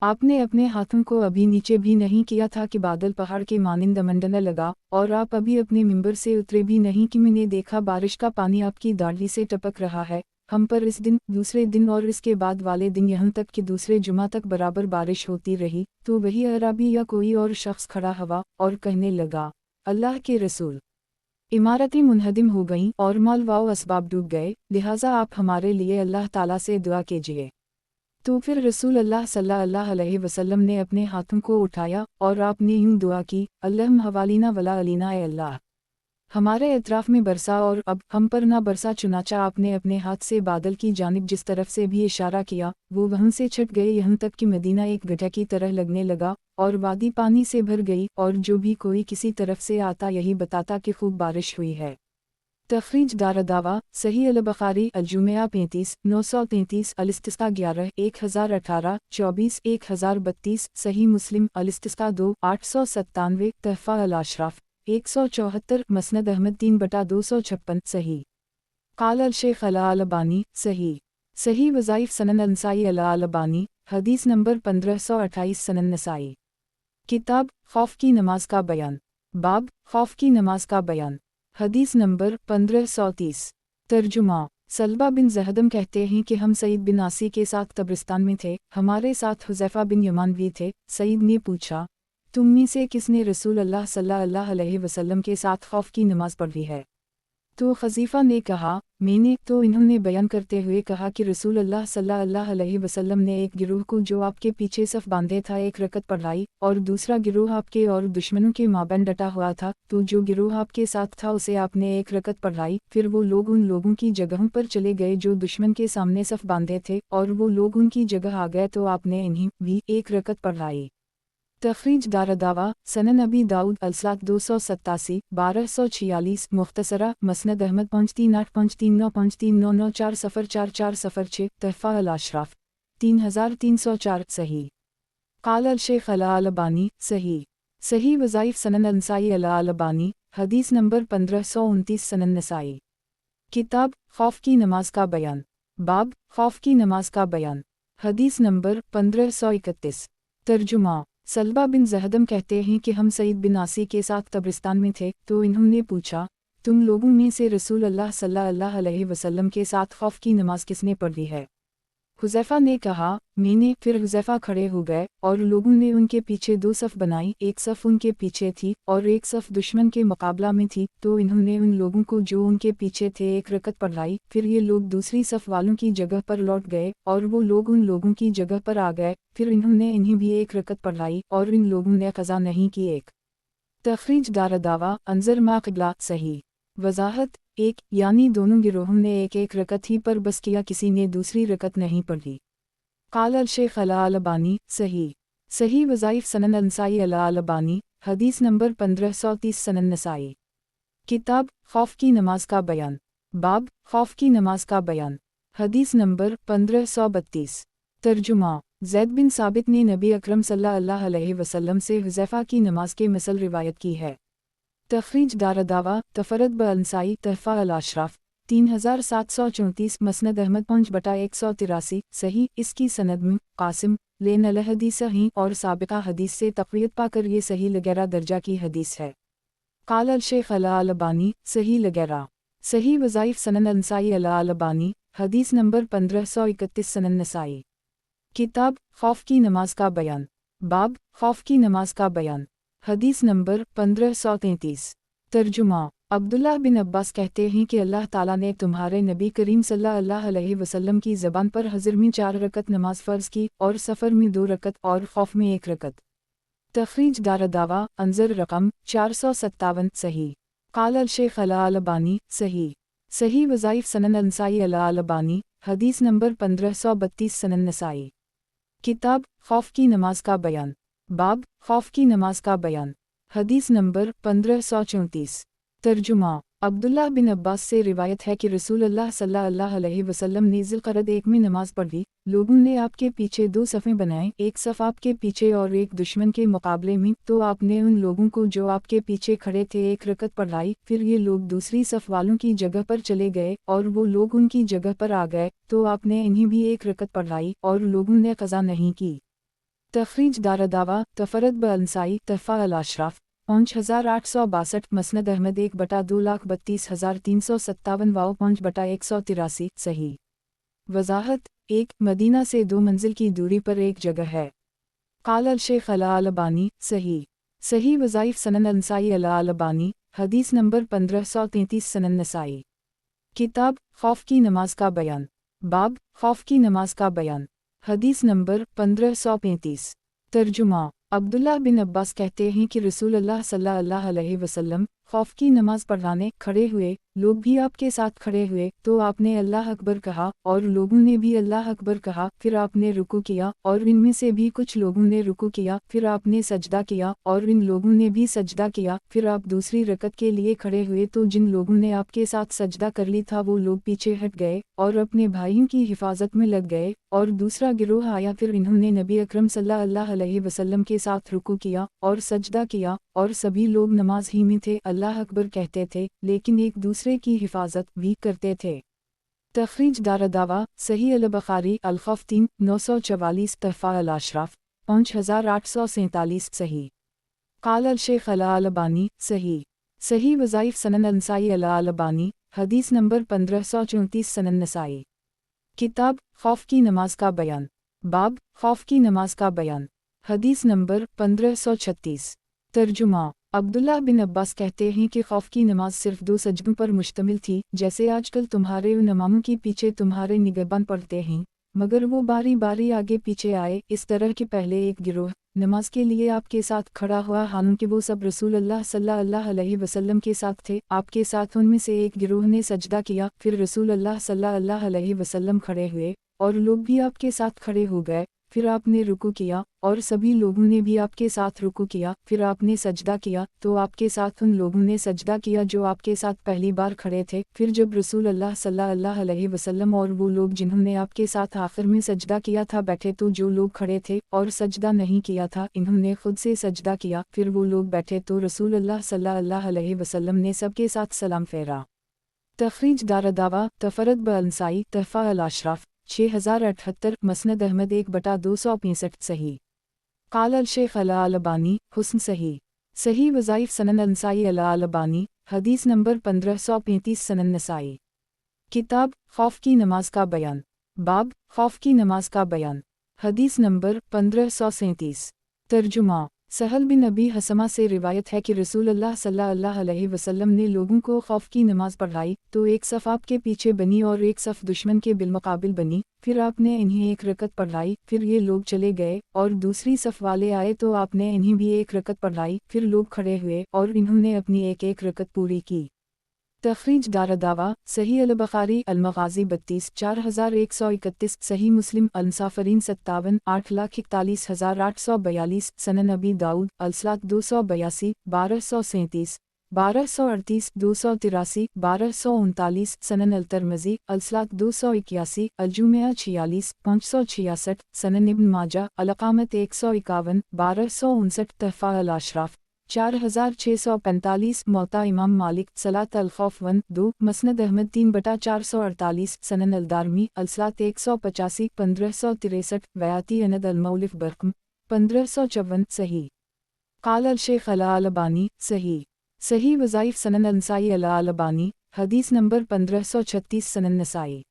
آپ نے اپنے ہاتھوں کو ابھی نیچے بھی نہیں کیا تھا کہ بادل پہاڑ کے مانند منڈنے لگا، اور آپ ابھی اپنے ممبر سے اترے بھی نہیں کہ میں نے دیکھا بارش کا پانی آپ کی داڑھی سے ٹپک رہا ہے۔ ہم پر اس دن، دوسرے دن اور اس کے بعد والے دن یہاں تک کہ دوسرے جمعہ تک برابر بارش ہوتی رہی۔ تو وہی عربی یا کوئی اور شخص کھڑا ہوا اور کہنے لگا، اللہ کے رسول، عمارتیں منہدم ہو گئیں اور مال و اسباب ڈوب گئے، لہٰذا آپ ہمارے لیے اللہ تعالیٰ سے دعا کیجیے۔ تو پھر رسول اللہ صلی اللہ علیہ وسلم نے اپنے ہاتھوں کو اٹھایا اور آپ نے یوں دعا کی، اللہم حوالینا ولا علینا، اے اللہ ہمارے اطراف میں برسا اور اب ہم پر نہ برسا۔ چنانچہ آپ نے اپنے ہاتھ سے بادل کی جانب جس طرف سے بھی اشارہ کیا، وہ وہاں سے چھٹ گئے یہاں تک کہ مدینہ ایک گڈھے کی طرح لگنے لگا اور وادی پانی سے بھر گئی، اور جو بھی کوئی کسی طرف سے آتا یہی بتاتا کہ خوب بارش ہوئی ہے۔ تخریج دارالدعوہ صحیح البخاری الجمعہ 35 933 الاستسقاء 11 1018 24 1032 صحیح مسلم الاستسقاء 2 897 تحفہ الاشراف 174 مسند احمد 3/256 صحیح۔ قال الشیخ الالبانی صحیح وظائف سنن انسائی الالبانی حدیث نمبر 1528 سنن نسائی۔ کتاب خوف کی نماز کا بیان۔ باب خوف کی نماز کا بیان۔ حدیث نمبر 1530۔ ترجمہ سلبہ بن زہدم کہتے ہیں کہ ہم سعید بن عاصی کے ساتھ قبرستان میں تھے، ہمارے ساتھ حذیفہ بن یمان بھی تھے۔ سعید نے پوچھا، تم میں سے کس نے رسول اللہ صلی اللہ علیہ وسلم کے ساتھ خوف کی نماز پڑھی ہے؟ تو حذیفہ نے کہا، میں نے۔ تو انہوں نے بیان کرتے ہوئے کہا کہ رسول اللہ صلی اللہ علیہ وسلم نے ایک گروہ کو جو آپ کے پیچھے صف باندھے تھا ایک رکعت پڑھائی، اور دوسرا گروہ آپ کے اور دشمنوں کے مابین ڈٹا ہوا تھا، تو جو گروہ آپ کے ساتھ تھا اسے آپ نے ایک رکعت پڑھائی۔ پھر وہ لوگ ان لوگوں کی جگہوں پر چلے گئے جو دشمن کے سامنے صف باندھے تھے، اور وہ لوگ ان کی جگہ آ گئے تو آپ نے انہیں بھی ایک رکعت پڑھائی۔ تخریج دارالدعوہ سنن ابی داؤد الصلاۃ 287 1246 مختصرہ مسند احمد 538 539 53994 04406 تحفہ الاشراف 3304 صحیح۔ قال الشیخ الالبانی صحیح وظائف سنن انسائی الالبانی حدیث نمبر 1529 سنن نسائی۔ کتاب خوف کی نماز کا بیان۔ باب خوف کی نماز کا بیان۔ حدیث نمبر 1531۔ ترجمہ سلبہ بن زہدم کہتے ہیں کہ ہم سعید بن عاصی کے ساتھ قبرستان میں تھے، تو انہوں نے پوچھا، تم لوگوں میں سے رسول اللہ صلی اللہ علیہ وسلم کے ساتھ خوف کی نماز کس نے پڑھی ہے؟ حذیفہ نے کہا، میں نے۔ پھر حذیفہ کھڑے ہو گئے اور لوگوں نے ان کے پیچھے دو صف بنائی، ایک صف ان کے پیچھے تھی اور ایک صف دشمن کے مقابلہ میں تھی، تو انہوں نے ان لوگوں کو جو ان کے پیچھے تھے ایک رکعت پڑھائی۔ پھر یہ لوگ دوسری صف والوں کی جگہ پر لوٹ گئے اور وہ لوگ ان لوگوں کی جگہ پر آ گئے، پھر انہوں نے انہیں بھی ایک رکعت پڑھائی اور ان لوگوں نے قضا نہیں کی ایک۔ تخریج دارالدعوہ انظر ما قبلہ صحیح۔ وضاحت ایک، یعنی دونوں گروہوں نے ایک ایک رکعت ہی پر بس کیا، کسی نے دوسری رکعت نہیں پڑھی۔ قال الشیخ الالبانی صحیح وظائف سنن انسائی الالبانی حدیث نمبر 1530 سنن نسائی۔ کتاب خوف کی نماز کا بیان۔ باب خوف کی نماز کا بیان۔ حدیث نمبر 1532۔ ترجمہ زید بن ثابت نے نبی اکرم صلی اللہ علیہ وسلم سے حذیفہ کی نماز کے مثل روایت کی ہے۔ تخریج دارالدعوہ تفرد بانسائی تحفہ الاشراف 3734 مسند احمد 5/183 صحیح۔ اس کی سند میں قاسم لین الحدیث ہیں اور سابقہ حدیث سے تقویت پا کر یہ صحیح لغیرہ درجہ کی حدیث ہے۔ قال الشیخ الالبانی صحیح لغیرہ۔ صحیح وظائف سنن انسائی البانی، حدیث نمبر 1531 سنن نسائی۔ کتاب خوف کی نماز کا بیان، باب خوف کی نماز کا بیان، حدیث نمبر 1533۔ ترجمہ۔ عبداللہ بن عباس کہتے ہیں کہ اللہ تعالیٰ نے تمہارے نبی کریم صلی اللہ علیہ وسلم کی زبان پر حضر میں 4 رکعت نماز فرض کی اور سفر میں 2 رکعت اور خوف میں 1 رکعت۔ تخریج دارالدعوہ انظر رقم 457 صحیح۔ قال الشیخ الالبانی صحیح۔ صحیح وظائف سنن انسائی الالبانی، حدیث نمبر 1532 سنن نسائی۔ کتاب خوف کی نماز کا بیان، باب خوف کی نماز کا بیان، حدیث نمبر 1534۔ ترجمہ۔ عبداللہ بن عباس سے روایت ہے کہ رسول اللہ صلی اللہ علیہ وسلم نے ذوالقعدہ 1 میں نماز پڑھی، لوگوں نے آپ کے پیچھے 2 صفیں بنائیں، ایک صف آپ کے پیچھے اور ایک دشمن کے مقابلے میں، تو آپ نے ان لوگوں کو جو آپ کے پیچھے کھڑے تھے 1 رکعت پڑھائی، پھر یہ لوگ دوسری صف والوں کی جگہ پر چلے گئے اور وہ لوگ ان کی جگہ پر آ گئے، تو آپ نے انہیں بھی 1 رکعت پڑھائی اور لوگوں نے قضا نہیں کی۔ تخریج دارالدعوہ تفرد بانسائی تحفہ الاشراف 5862 مسند احمد 1/232,357 واو 5/183 صحیح۔ وضاحت 1 مدینہ سے 2 منزل کی دوری پر ایک جگہ ہے۔ قال الشیخ الالبانی صحیح۔ صحیح وظائف سنن انسائی الالبانی، حدیث نمبر 1533 سنن نسائی۔ کتاب خوف کی نماز کا بیان، باب خوف کی نماز کا بیان، حدیث نمبر 1535۔ ترجمہ۔ عبداللہ بن عباس کہتے ہیں کہ رسول اللہ صلی اللہ علیہ وسلم خوف کی نماز پڑھانے کھڑے ہوئے، لوگ بھی آپ کے ساتھ کھڑے ہوئے، تو آپ نے اللہ اکبر کہا اور لوگوں نے بھی اللہ اکبر کہا، پھر آپ نے رکوع کیا اور ان میں سے بھی کچھ لوگوں نے رکوع کیا، پھر آپ نے سجدہ کیا اور ان لوگوں نے بھی سجدہ کیا، پھر آپ دوسری رکعت کے لیے کھڑے ہوئے تو جن لوگوں نے آپ کے ساتھ سجدہ کر لی تھا وہ لوگ پیچھے ہٹ گئے اور اپنے بھائیوں کی حفاظت میں لگ گئے، اور دوسرا گروہ آیا، پھر انہوں نے نبی اکرم صلی اللہ علیہ وسلم کے ساتھ رکوع کیا اور سجدہ کیا، اور سبھی لوگ نماز ہی میں تھے، اللہ اکبر کہتے تھے، لیکن ایک دوسرے کی حفاظت بھی کرتے تھے۔ تخریج دارالدعوہ صحیح البخاری الخوف 3944 تحفہ الاشراف 5847 صحیح۔ قال الشیخ الالبانی صحیح۔ صحیح وظائف سنن انسائی الالبانی، حدیث نمبر 1534 سنن نسائی۔ کتاب خوف کی نماز کا بیان، باب خوف کی نماز کا بیان، حدیث نمبر 1536۔ ترجمہ۔ عبداللہ بن عباس کہتے ہیں کہ خوف کی نماز صرف 2 سجدوں پر مشتمل تھی، جیسے آج کل تمہارے ان اماموں کی پیچھے تمہارے نگہبان پڑھتے ہیں، مگر وہ باری باری آگے پیچھے آئے، اس طرح کہ پہلے ایک گروہ نماز کے لیے آپ کے ساتھ کھڑا ہوا، حالانکہ وہ سب رسول اللہ صلی اللہ علیہ وسلم کے ساتھ تھے، آپ کے ساتھ ان میں سے ایک گروہ نے سجدہ کیا، پھر رسول اللہ صلی اللہ علیہ وسلم کھڑے ہوئے اور لوگ بھی آپ کے ساتھ کھڑے ہو گئے، پھر آپ نے رکوع کیا اور سبھی لوگوں نے بھی آپ کے ساتھ رکوع کیا، پھر آپ نے سجدہ کیا تو آپ کے ساتھ ان لوگوں نے سجدہ کیا جو آپ کے ساتھ پہلی بار کھڑے تھے، پھر جب رسول اللہ صلی اللہ علیہ وسلم اور وہ لوگ جنہوں نے آپ کے ساتھ آخر میں سجدہ کیا تھا بیٹھے تو جو لوگ کھڑے تھے اور سجدہ نہیں کیا تھا انہوں نے خود سے سجدہ کیا، پھر وہ لوگ بیٹھے تو رسول اللہ صلی اللہ علیہ وسلم نے سب کے ساتھ سلام پھیرا۔ تخریج دارالدعوہ تفرد بانسائی تحفہ الاشراف 6078 مسند احمد 1/265 صحیح۔ قال الشیخ الالبانی حسن صحیح۔ صحیح وظائف سنن انسائی الالبانی، حدیث نمبر 1535 سنن نسائی۔ کتاب خوف کی نماز کا بیان، باب خوف کی نماز کا بیان، حدیث نمبر 1537۔ ترجمہ۔ سہل بن ابی حسمہ سے روایت ہے کہ رسول اللہ صلی اللہ علیہ وسلم نے لوگوں کو خوف کی نماز پڑھائی، تو ایک صف آپ کے پیچھے بنی اور ایک صف دشمن کے بالمقابل بنی، پھر آپ نے انہیں 1 رکعت پڑھائی، پھر یہ لوگ چلے گئے اور دوسری صف والے آئے تو آپ نے انہیں بھی 1 رکعت پڑھائی، پھر لوگ کھڑے ہوئے اور انہوں نے اپنی ایک رکعت پوری کی۔ تخریج دارالدعوہ صحیح البخاری المغازی 32 4131 صحیح مسلم المسافرین 57 8,41,842 سنن ابی داؤد الصلاۃ 282 1237 1238 283 1239 سنن الترمذی الصلاۃ 281 الجمعہ 46 566 سنن ابن ماجہ الاقامت 151 1259 تحفہ الاشراف 4645 موطا امام مالک صلاۃ الخوف 1-2 مسند احمد 3/448 سنن الدارمی الصلاۃ 185 1563 ویاتی اند المولف برقم 1554 صحیح۔ قال الشیخ الالبانی صحیح۔ صحیح وظائف سنن انسائی الالبانی، حدیث نمبر 1536 سنن نسائی۔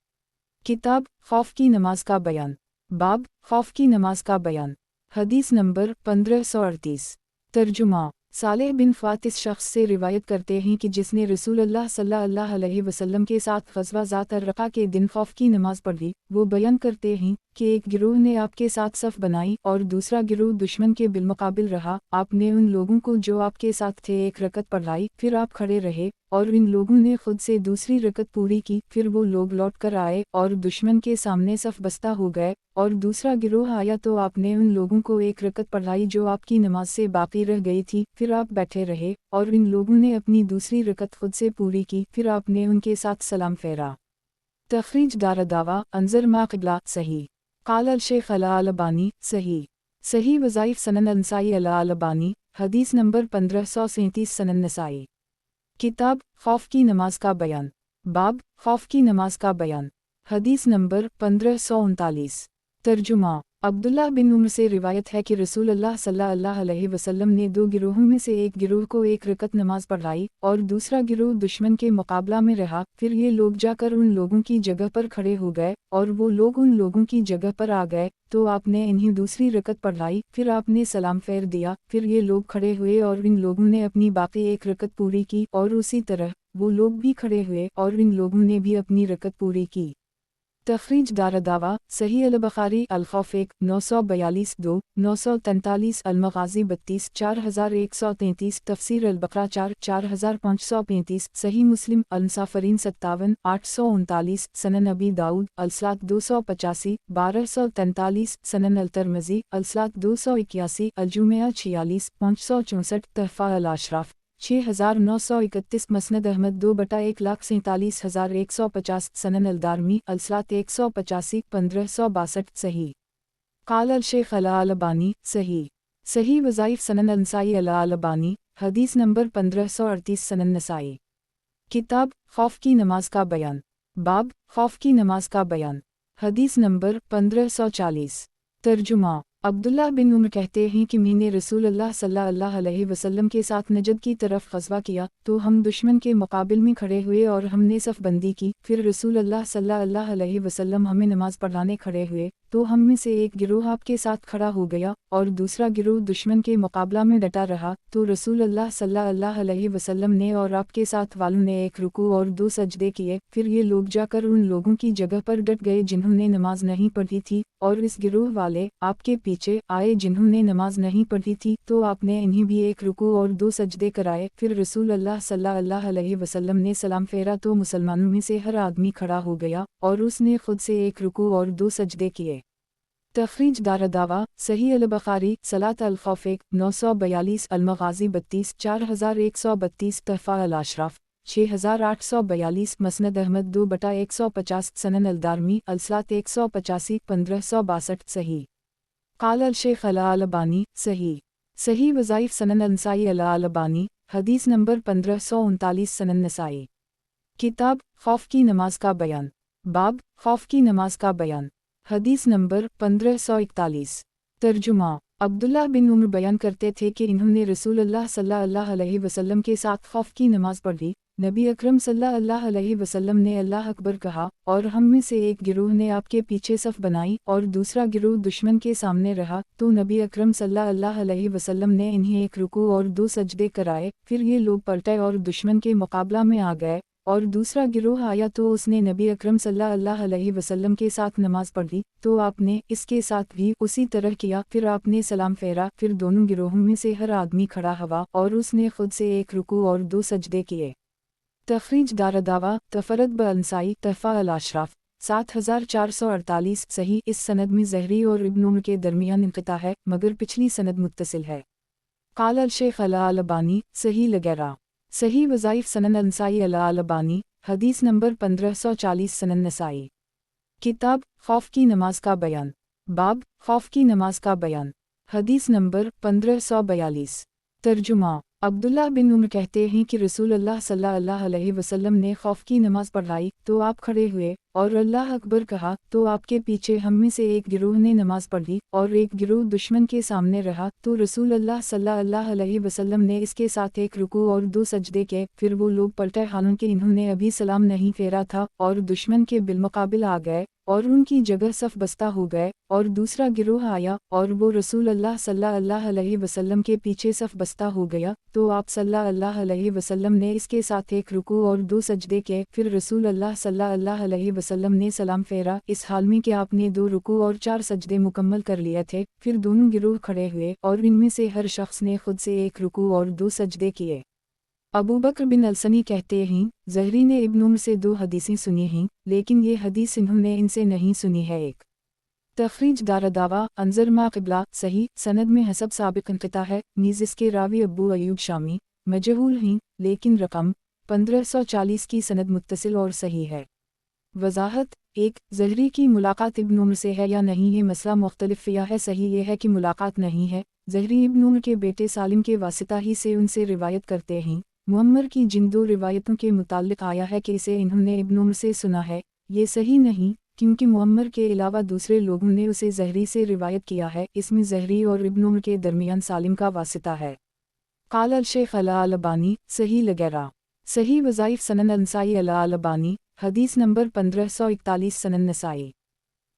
کتاب خوف کی نماز کا بیان، باب خوف کی نماز کا بیان، حدیث نمبر 1538۔ ترجمہ۔ صالح بن فات اس شخص سے روایت کرتے ہیں کہ جس نے رسول اللہ صلی اللہ علیہ وسلم کے ساتھ غزوہ ذات الرقا کے دن خوف کی نماز پڑھی۔ وہ بیان کرتے ہیں کہ ایک گروہ نے آپ کے ساتھ صف بنائی اور دوسرا گروہ دشمن کے بالمقابل رہا۔ آپ نے ان لوگوں کو جو آپ کے ساتھ تھے ایک رکعت پڑھائی، پھر آپ کھڑے رہے اور ان لوگوں نے خود سے دوسری رکعت پوری کی۔ پھر وہ لوگ لوٹ کر آئے اور دشمن کے سامنے صف بستہ ہو گئے، اور دوسرا گروہ آیا تو آپ نے ان لوگوں کو ایک رکعت پڑھائی جو آپ کی نماز سے باقی رہ گئی تھی۔ پھر آپ بیٹھے رہے اور ان لوگوں نے اپنی دوسری رکعت خود سے پوری کی، پھر آپ نے ان کے ساتھ سلام پھیرا۔ تخریج دارالدعوہ انظر ما قبلہ صحیح۔ قال الشیخ الالبانی صحیح۔ صحیح وظائف سنن النسائی الالبانی، حدیث نمبر 1537 سنن نسائی۔ کتاب خوف کی نماز کا بیان، باب خوف کی نماز کا بیان، حدیث نمبر 1539۔ ترجمہ۔ عبداللہ بن عمر سے روایت ہے کہ رسول اللہ صلی اللہ علیہ وسلم نے دو گروہوں میں سے ایک گروہ کو ایک رکعت نماز پڑھائی اور دوسرا گروہ دشمن کے مقابلہ میں رہا۔ پھر یہ لوگ جا کر ان لوگوں کی جگہ پر کھڑے ہو گئے اور وہ لوگ ان لوگوں کی جگہ پر آ گئے تو آپ نے انہیں دوسری رکعت پڑھائی، پھر آپ نے سلام پھیر دیا۔ پھر یہ لوگ کھڑے ہوئے اور ان لوگوں نے اپنی باقی ایک رکعت پوری کی، اور اسی طرح وہ لوگ بھی کھڑے ہوئے اور ان لوگوں نے بھی اپنی رکعت پوری کی۔ تخریج دارالدعوہ صحیح البخاری الخوف 1 942 2 943 المغازی 32 4133 تفسیر البقرہ 4 4535 صحیح مسلم المسافرین 57 839 سنن ابی داؤد الصلاۃ 285 1243 سنن الترمذی الصلاۃ 281 الجمعہ 46 564 تحفہ الاشراف 6931 مسند احمد 2/147,150 سنن الدارمی الصلاۃ 185 1562 صحیح۔ قال الشیخ الالبانی صحیح۔ صحیح وظائف سنن النسائی الالبانی، حدیث نمبر 1538 سنن نسائی۔ کتاب خوف کی نماز کا بیان، باب خوف کی نماز کا بیان، حدیث نمبر 1540۔ ترجمہ۔ عبداللہ بن عمر کہتے ہیں کہ میں نے رسول اللہ صلی اللہ علیہ وسلم کے ساتھ نجد کی طرف غزوہ کیا تو ہم دشمن کے مقابل میں کھڑے ہوئے اور ہم نے صف بندی کی۔ پھر رسول اللہ صلی اللہ علیہ وسلم ہمیں نماز پڑھانے کھڑے ہوئے تو ہم میں سے ایک گروہ آپ کے ساتھ کھڑا ہو گیا اور دوسرا گروہ دشمن کے مقابلہ میں ڈٹا رہا، تو رسول اللہ صلی اللہ علیہ وسلم نے اور آپ کے ساتھ والوں نے ایک رکوع اور دو سجدے کیے۔ پھر یہ لوگ جا کر ان لوگوں کی جگہ پر ڈٹ گئے جنہوں نے نماز نہیں پڑھی تھی، اور اس گروہ والے آپ کے پیچھے آئے جنہوں نے نماز نہیں پڑھی تھی، تو آپ نے انہیں بھی ایک رکوع اور دو سجدے کرائے۔ پھر رسول اللہ صلی اللہ علیہ وسلم نے سلام پھیرا تو مسلمانوں میں سے ہر آدمی کھڑا ہو گیا اور اس نے خود سے ایک رکوع اور دو سجدے کیے۔ تخریج دارالدعوہ صحیح البخاری صلاۃ الخوف 1 942 المغازی 32 4132 تحفہ الاشراف 6842 مسند احمد 2/150 سنن الدارمی الصلاۃ 185 1562 صحیح۔ قال الشیخ الالبانی صحیح۔ صحیح وظائف سنن النسائی الالبانی، حدیث نمبر 1539 سنن نسائی۔ کتاب خوف کی نماز کا بیان، باب خوف کی نماز کا بیان، حدیث نمبر 1541۔ ترجمہ۔ عبداللہ بن عمر بیان کرتے تھے کہ انہوں نے رسول اللہ صلی اللہ علیہ وسلم کے ساتھ خوف کی نماز پڑھی۔ نبی اکرم صلی اللہ علیہ وسلم نے اللہ اکبر کہا اور ہم میں سے ایک گروہ نے آپ کے پیچھے صف بنائی اور دوسرا گروہ دشمن کے سامنے رہا، تو نبی اکرم صلی اللہ علیہ وسلم نے انہیں ایک رکوع اور دو سجدے کرائے۔ پھر یہ لوگ پلٹے اور دشمن کے مقابلہ میں آ گئے، اور دوسرا گروہ آیا تو اس نے نبی اکرم صلی اللہ علیہ وسلم کے ساتھ نماز پڑھی تو آپ نے اس کے ساتھ بھی اسی طرح کیا۔ پھر آپ نے سلام پھیرا، پھر دونوں گروہوں میں سے ہر آدمی کھڑا ہوا اور اس نے خود سے ایک رکوع اور دو سجدے کیے۔ تخریج دارالدعوہ تفرد بالنسائی تحفہ الاشراف 7448 صحیح۔ اس سند میں زہری اور ابن عمر کے درمیان انقطاع ہے، مگر پچھلی سند متصل ہے۔ قال الشیخ الالبانی صحیح لغیرہ۔ صحیح وظائف سنن النسائی الالبانی، حدیث نمبر 1540 سنن نسائی۔ کتاب خوف کی نماز کا بیان، باب خوف کی نماز کا بیان، حدیث نمبر 1542۔ ترجمہ۔ عبداللہ بن عمر کہتے ہیں کہ رسول اللہ صلی اللہ علیہ وسلم نے خوف کی نماز پڑھائی تو آپ کھڑے ہوئے اور اللہ اکبر کہا تو آپ کے پیچھے ہم میں سے ایک گروہ نے نماز پڑھی اور ایک گروہ دشمن کے سامنے رہا تو رسول اللہ صلی اللہ علیہ وسلم نے اس کے ساتھ ایک رکوع اور 2 سجدے کیے، پھر وہ لوگ پلٹے حالانکہ انہوں نے ابھی سلام نہیں پھیرا تھا اور دشمن کے بالمقابل آ گئے اور ان کی جگہ صف بستہ ہو گئے، اور دوسرا گروہ آیا اور وہ رسول اللہ صلی اللہ علیہ وسلم کے پیچھے صف بستہ ہو گیا تو آپ صلی اللہ علیہ وسلم نے اس کے ساتھ ایک رکوع اور 2 سجدے کیے، پھر رسول اللہ صلی اللہ علیہ وسلم نے سلام پھیرا، اس حال میں کہ آپ نے 2 رکوع اور 4 سجدے مکمل کر لیے تھے، پھر دونوں گروہ کھڑے ہوئے اور ان میں سے ہر شخص نے خود سے ایک رکوع اور 2 سجدے کیے۔ ابو بکر بن السنی کہتے ہیں زہری نے ابن عمر سے 2 حدیثیں سنی ہیں لیکن یہ حدیث انہوں نے ان سے نہیں سنی ہے۔ ایک تخریج دارالدعویٰ انظر ما قبلہ صحیح سند میں حسب سابق انقطاع ہے، نیز اس کے راوی ابو ایوب شامی مجہول ہیں لیکن رقم 1540 کی سند متصل اور صحیح ہے۔ وضاحت 1 زہری کی ملاقات ابن عمر سے ہے یا نہیں یہ مسئلہ مختلف فیہ ہے، صحیح یہ ہے کہ ملاقات نہیں ہے۔ زہری ابن عمر کے بیٹے سالم کے واسطہ ہی سے ان سے روایت کرتے ہیں، معمر کی جن 2 روایتوں کے متعلق آیا ہے کہ اسے انہوں نے ابن عمر سے سنا ہے، یہ صحیح نہیں کیونکہ معمر کے علاوہ دوسرے لوگوں نے اسے زہری سے روایت کیا ہے، اس میں زہری اور ابن عمر کے درمیان سالم کا واسطہ ہے۔ قال الشیخ الالبانی صحیح لغیرہ صحیح وظائف سنن النسائی الالبانی حدیث نمبر 1541 سنن نسائی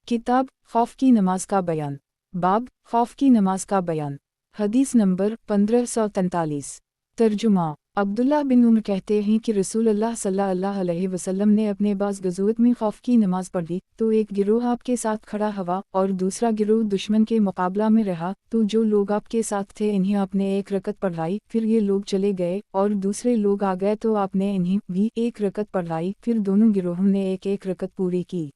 کتاب خوف کی نماز کا بیان باب خوف کی نماز کا بیان حدیث نمبر 1543 ترجمہ عبداللہ بن عمر کہتے ہیں کہ رسول اللہ صلی اللہ علیہ وسلم نے اپنے بعض غزوات میں خوف کی نماز پڑھی تو ایک گروہ آپ کے ساتھ کھڑا ہوا اور دوسرا گروہ دشمن کے مقابلہ میں رہا تو جو لوگ آپ کے ساتھ تھے انہیں آپ نے 1 رکعت پڑھائی، پھر یہ لوگ چلے گئے اور دوسرے لوگ آ گئے تو آپ نے انہیں بھی 1 رکعت پڑھائی، پھر دونوں گروہوں نے 1 رکعت پوری کی۔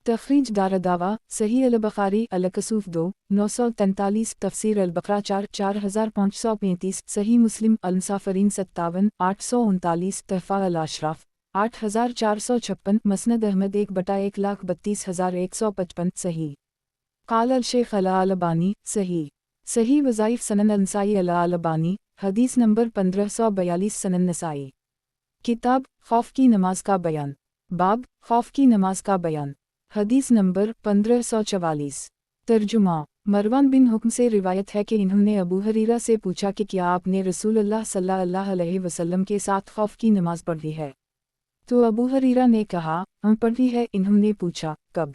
تخریج دارالدعویٰ صحیح البخاری الکسوف 2 943 تفسیر البقرہ 4 4535 صحیح مسلم المسافرین 57 839 تحفہ الاشراف 8456 مسند احمد 1/132,155 صحیح قال الشیخ الالبانی صحیح وظائف سنن النسائی الالبانی حدیث نمبر 1542 سنن نسائی کتاب خوف کی نماز کا بیان باب خوف کی نماز کا بیان حدیث نمبر 1544 ترجمہ مروان بن حکم سے روایت ہے کہ انہوں نے ابو ہریرہ سے پوچھا کہ کیا آپ نے رسول اللہ صلی اللہ علیہ وسلم کے ساتھ خوف کی نماز پڑھی ہے؟ تو ابو ہریرہ نے کہا ہم پڑھی ہے۔ انہوں نے پوچھا کب؟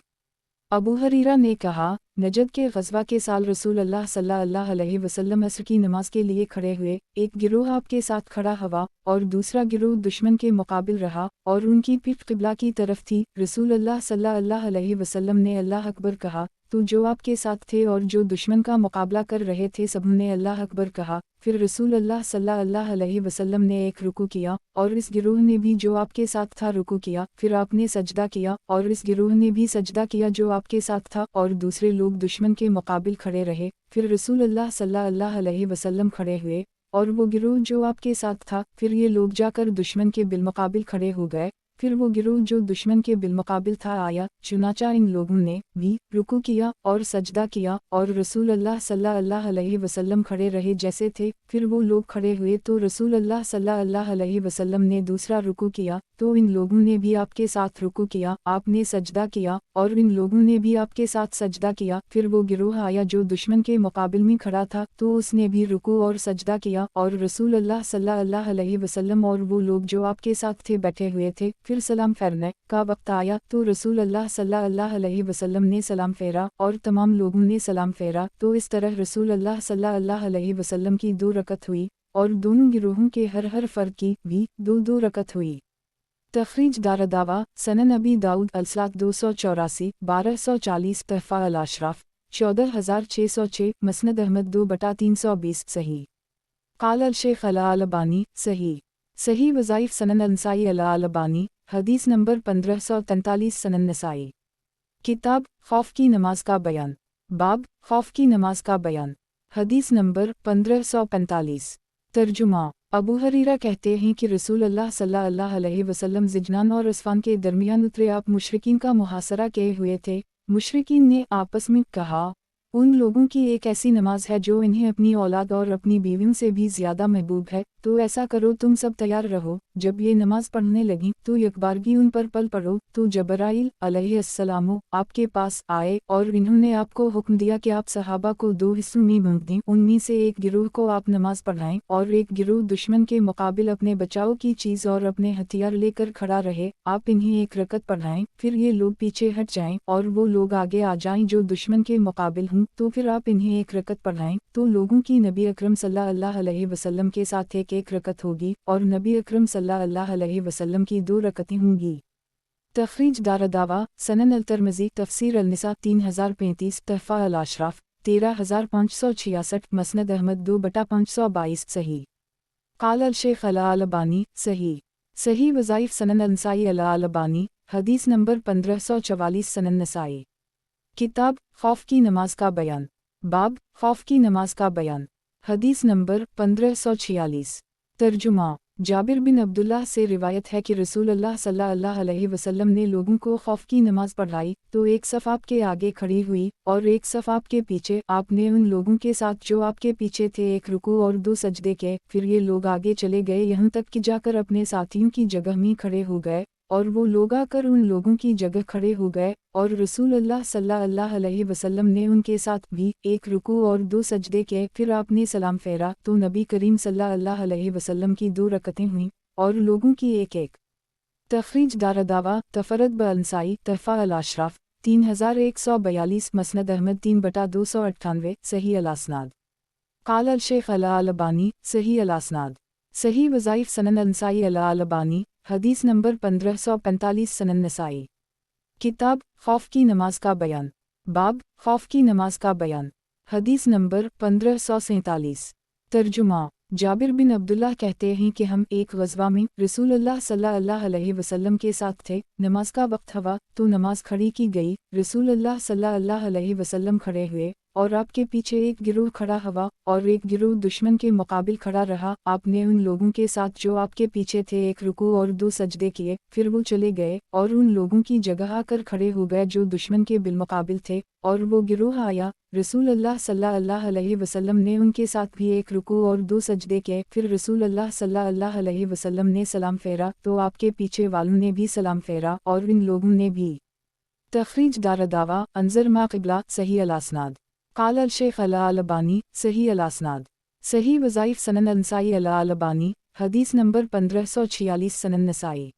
ابو ہریرہ نے کہا نجد کے غزوہ کے سال رسول اللہ صلی اللہ علیہ وسلم عصر کی نماز کے لیے کھڑے ہوئے، ایک گروہ آپ کے ساتھ کھڑا ہوا اور دوسرا گروہ دشمن کے مقابل رہا اور ان کی پیٹھ قبلہ کی طرف تھی۔ رسول اللہ صلی اللہ علیہ وسلم نے اللہ اکبر کہا تو جو آپ کے ساتھ تھے اور جو دشمن کا مقابلہ کر رہے تھے سب نے اللہ اکبر کہا، پھر رسول اللہ صلی اللہ علیہ وسلم نے 1 رکوع کیا اور اس گروہ نے بھی جو آپ کے ساتھ تھا رکوع کیا، پھر آپ نے سجدہ کیا اور اس گروہ نے بھی سجدہ کیا جو آپ کے ساتھ تھا اور دوسرے لوگ دشمن کے مقابل کھڑے رہے، پھر رسول اللہ صلی اللہ علیہ وسلم کھڑے ہوئے اور وہ گروہ جو آپ کے ساتھ تھا، پھر یہ لوگ جا کر دشمن کے بالمقابل کھڑے ہو گئے، پھر وہ گروہ جو دشمن کے بالمقابل تھا آیا، چنانچہ ان لوگوں نے بھی رکوع کیا اور سجدہ کیا اور رسول اللہ صلی اللہ علیہ وسلم کھڑے رہے جیسے تھے، پھر وہ لوگ کھڑے ہوئے تو رسول اللہ صلی اللہ علیہ وسلم نے دوسرا رکوع کیا تو ان لوگوں نے بھی آپ کے ساتھ رکوع کیا، آپ نے سجدہ کیا اور ان لوگوں نے بھی آپ کے ساتھ سجدہ کیا، پھر وہ گروہ آیا جو دشمن کے مقابل میں کھڑا تھا تو اس نے بھی رکوع اور سجدہ کیا اور رسول اللہ صلی اللہ علیہ وسلم اور وہ لوگ جو آپ کے ساتھ تھے بیٹھے ہوئے تھے، پھر سلام پھیرنے کا وقت آیا تو رسول اللہ صلی اللہ علیہ وسلم نے سلام پھیرا اور تمام لوگوں نے سلام پھیرا، تو اس طرح رسول اللہ صلی اللہ علیہ وسلم کی 2 رکعت ہوئی اور دونوں گروہوں کے ہر فرد کی بھی 2 رکعت ہوئی۔ تخریج دارالدعویٰ سنن ابی داؤد الصلاۃ 284 1240 تحفہ الاشراف 14606 مسند احمد 2/320 صحیح قال الشیخ الالبانی صحیح وظائف سنن النسائی الالبانی حدیث نمبر 1543 سنن نسائی کتاب خوف کی نماز کا بیان باب خوف کی نماز کا بیان حدیث نمبر 1545 ترجمہ ابو ہریرہ کہتے ہیں کہ رسول اللہ صلی اللہ علیہ وسلم زجنان اور عصفان کے درمیان اترے، آپ مشرکین کا محاصرہ کیے ہوئے تھے۔ مشرکین نے آپس میں کہا उन लोगों की एक ऐसी नमाज है जो इन्हें अपनी औलाद और अपनी बीवियों से भी ज़्यादा महबूब है, तो ऐसा करो तुम सब तैयार रहो। जब ये नमाज पढ़ने लगी तो यकबारगी उन पर पल पड़ो तो जबराइल अलैहिस्सलाम आपके पास आए और इन्होंने आपको हुक्म दिया कि आप सहाबा को दो हिस्सों में बांट दें, उनमें से एक गिरोह को आप नमाज पढ़ाएं और एक गिरोह दुश्मन के मुकाबिल अपने बचाव की चीज़ और अपने हथियार लेकर खड़ा रहे, आप इन्हें एक रकत पढ़ाएं, फिर ये लोग पीछे हट जाएं और वो लोग आगे आ जाएं जो दुश्मन के मुकाबिल हों, तो फिर आप इन्हें एक रकत पढ़ाएं। तो लोगों की नबी अकरम सल्लल्लाहु अलैहि वसल्लम के साथ एक रकत होगी और नबी अकरम सल्लल्लाहु अलैहि वसल्लम की दो रकतें होंगी। तखरीज दारदावा सनन अल-तिरमिज़ी तफसीर अल-निसा 3035 तहफ़ा अल-अशराफ 13566 मसनद अहमद 2/522 सही। क़ाल अल-शेख अल-अलबानी सही। सही वज़ाइफ सनन अल-नसाई अल-अलबानी हदीस नंबर 1544 सनन नसाई। किताब खौफ की नमाज का बयान। बाब खौफ की नमाज का बयान। हदीस नंबर 1546। तर्जुमा। जाबिर बिन अब्दुल्लाह से रिवायत है कि रसूलुल्लाह सल्लल्लाहु अलैहि वसल्लम ने लोगों को खौफ की नमाज पढ़ाई तो एक सफ़ आपके आगे खड़ी हुई और एक सफ़ आपके पीछे। आपने उन लोगों के साथ जो आपके पीछे थे एक रुकू और दो सजदे किए, फिर ये लोग आगे चले गए यहाँ तक कि जाकर अपने साथियों की जगह में खड़े हो गए और वो लोग आकर उन लोगों की जगह खड़े हो गए और रसूलुल्लाह सल्लल्लाहु अलैहि वसल्लम ने उनके साथ भी एक रुकू और दो सजदे किए, फिर आपने सलाम फेरा तो नबी करीम सल्लल्लाहु अलैहि वसल्लम की दो रकतें हुईं और लोगों की एक एक। तखरीज दारदावा तफरद ब-अनसाई तहफ़ा अल-अशराफ 3142 मसनद अहमद 3/298 सही अल-असनाद। क़ाल अल-शेख अल-अलबानी सही अल-असनाद। सही वज़ाइफ सनन अल-नसाई अल-अलबानी हदीस नंबर 1545 सनन नसाई। किताब खौफ की नमाज का बयान। बाब खौफ की नमाज का बयान। हदीस नंबर 1547। तर्जुमा। जाबिर बिन अब्दुल्लाह कहते हैं कि हम एक ग़ज़वा में रसूलुल्लाह सल्लल्लाहु अलैहि वसल्लम के साथ थे, नमाज का वक्त हुआ तो नमाज खड़ी की गई, रसूलुल्लाह सल्लल्लाहु अलैहि वसल्लम खड़े हुए और आपके पीछे एक गिरोह खड़ा हुआ और एक गिरोह दुश्मन के मुकाबिल खड़ा रहा। आपने उन लोगों के साथ जो आपके पीछे थे एक रुकू और दो सजदे किए, फिर वो चले गए और उन लोगों की जगह आकर खड़े हो गए जो दुश्मन के बिलमुकाबिल थे और वो गिरोह आया, रसूलुल्लाह सल्लल्लाहु अलैहि वसल्लम ने उनके साथ भी एक रुकू और दो सजदे किए, फिर रसूलुल्लाह सल्लल्लाहु अलैहि वसल्लम ने सलाम फेरा तो आपके पीछे वालों ने भी सलाम फेरा और इन लोगों ने भी। तखरीज दारदावा अंजर मा क़िबला सही अल-असनाद। क़ाल अल-शेख अल-अलबानी सही अल-असनाद। सही वज़ाइफ सनन अल-नसाई अल-अलबानी हदीस नंबर 1546 सनन नसाई।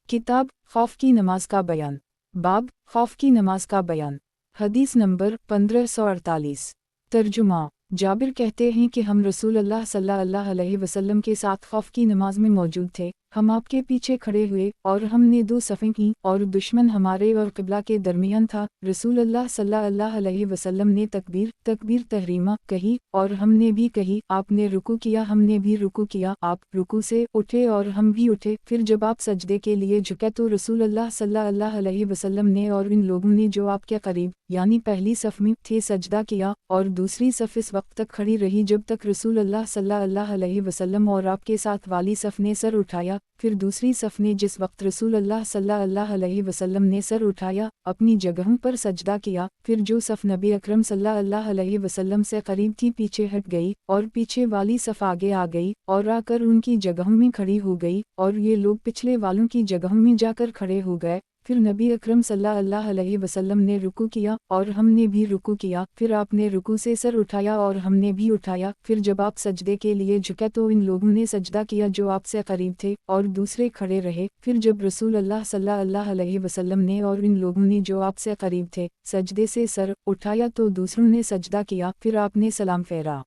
किताब खौफ की नमाज का बयान। बाब खौफ की नमाज का बयान। हदीस नंबर 1548। तर्जुमा। जाबिर कहते हैं कि हम रसूलुल्लाह सल्लल्लाहु अलैहि वसल्लम के साथ खौफ की नमाज में मौजूद थे, हम आपके पीछे खड़े हुए और हमने दो सफ़ें की और दुश्मन हमारे और क़िबला के दरमियान था। रसूलुल्लाह सल्लल्लाहु अलैहि वसल्लम ने तकबीर तकबीर तहरीमा कही और हमने भी कही, आपने रुकू किया हमने भी रुकू किया, आप रुकू से उठे और हम भी उठे, फिर जब आप सजदे के लिए झुके तो रसूलुल्लाह सल्लल्लाहु अलैहि वसल्लम ने और इन लोगों ने जो आपके करीब यानी पहली सफ़ में थे सजदा किया और दूसरी सफ़ इस वक्त तक खड़ी रही जब तक रसूलुल्लाह सल्लल्लाहु अलैहि वसल्लम और आपके साथ वाली सफ़ ने सर उठाया, फिर दूसरी सफ़ ने जिस वक्त रसूलुल्लाह सल्लल्लाहु अलैहि वसल्लम ने सर उठाया अपनी जगहों पर सजदा किया, फिर जो सफ़ नबी अकरम सल्लल्लाहु अलैहि वसल्लम से करीब थी पीछे हट गई और पीछे वाली सफ़ आगे आ गई और आकर उनकी जगहों में खड़ी हो गई और ये लोग पिछले वालों की जगहों में जाकर खड़े हो गए। फिर नबी अकरम सल्लल्लाहु अलैहि वसल्लम ने रुकू किया और हमने भी रुकू किया, फिर आपने रुकू से सर उठाया और हमने भी उठाया, फिर जब आप सजदे के लिए झुके तो इन लोगों ने सजदा किया जो आपसे करीब थे और दूसरे खड़े रहे, फिर जब रसूलुल्लाह सल्लल्लाहु अलैहि वसल्लम ने और इन लोगों ने जो आपसे करीब थे सजदे से सर उठाया तो दूसरों ने सजदा किया, फिर आपने सलाम फेरा।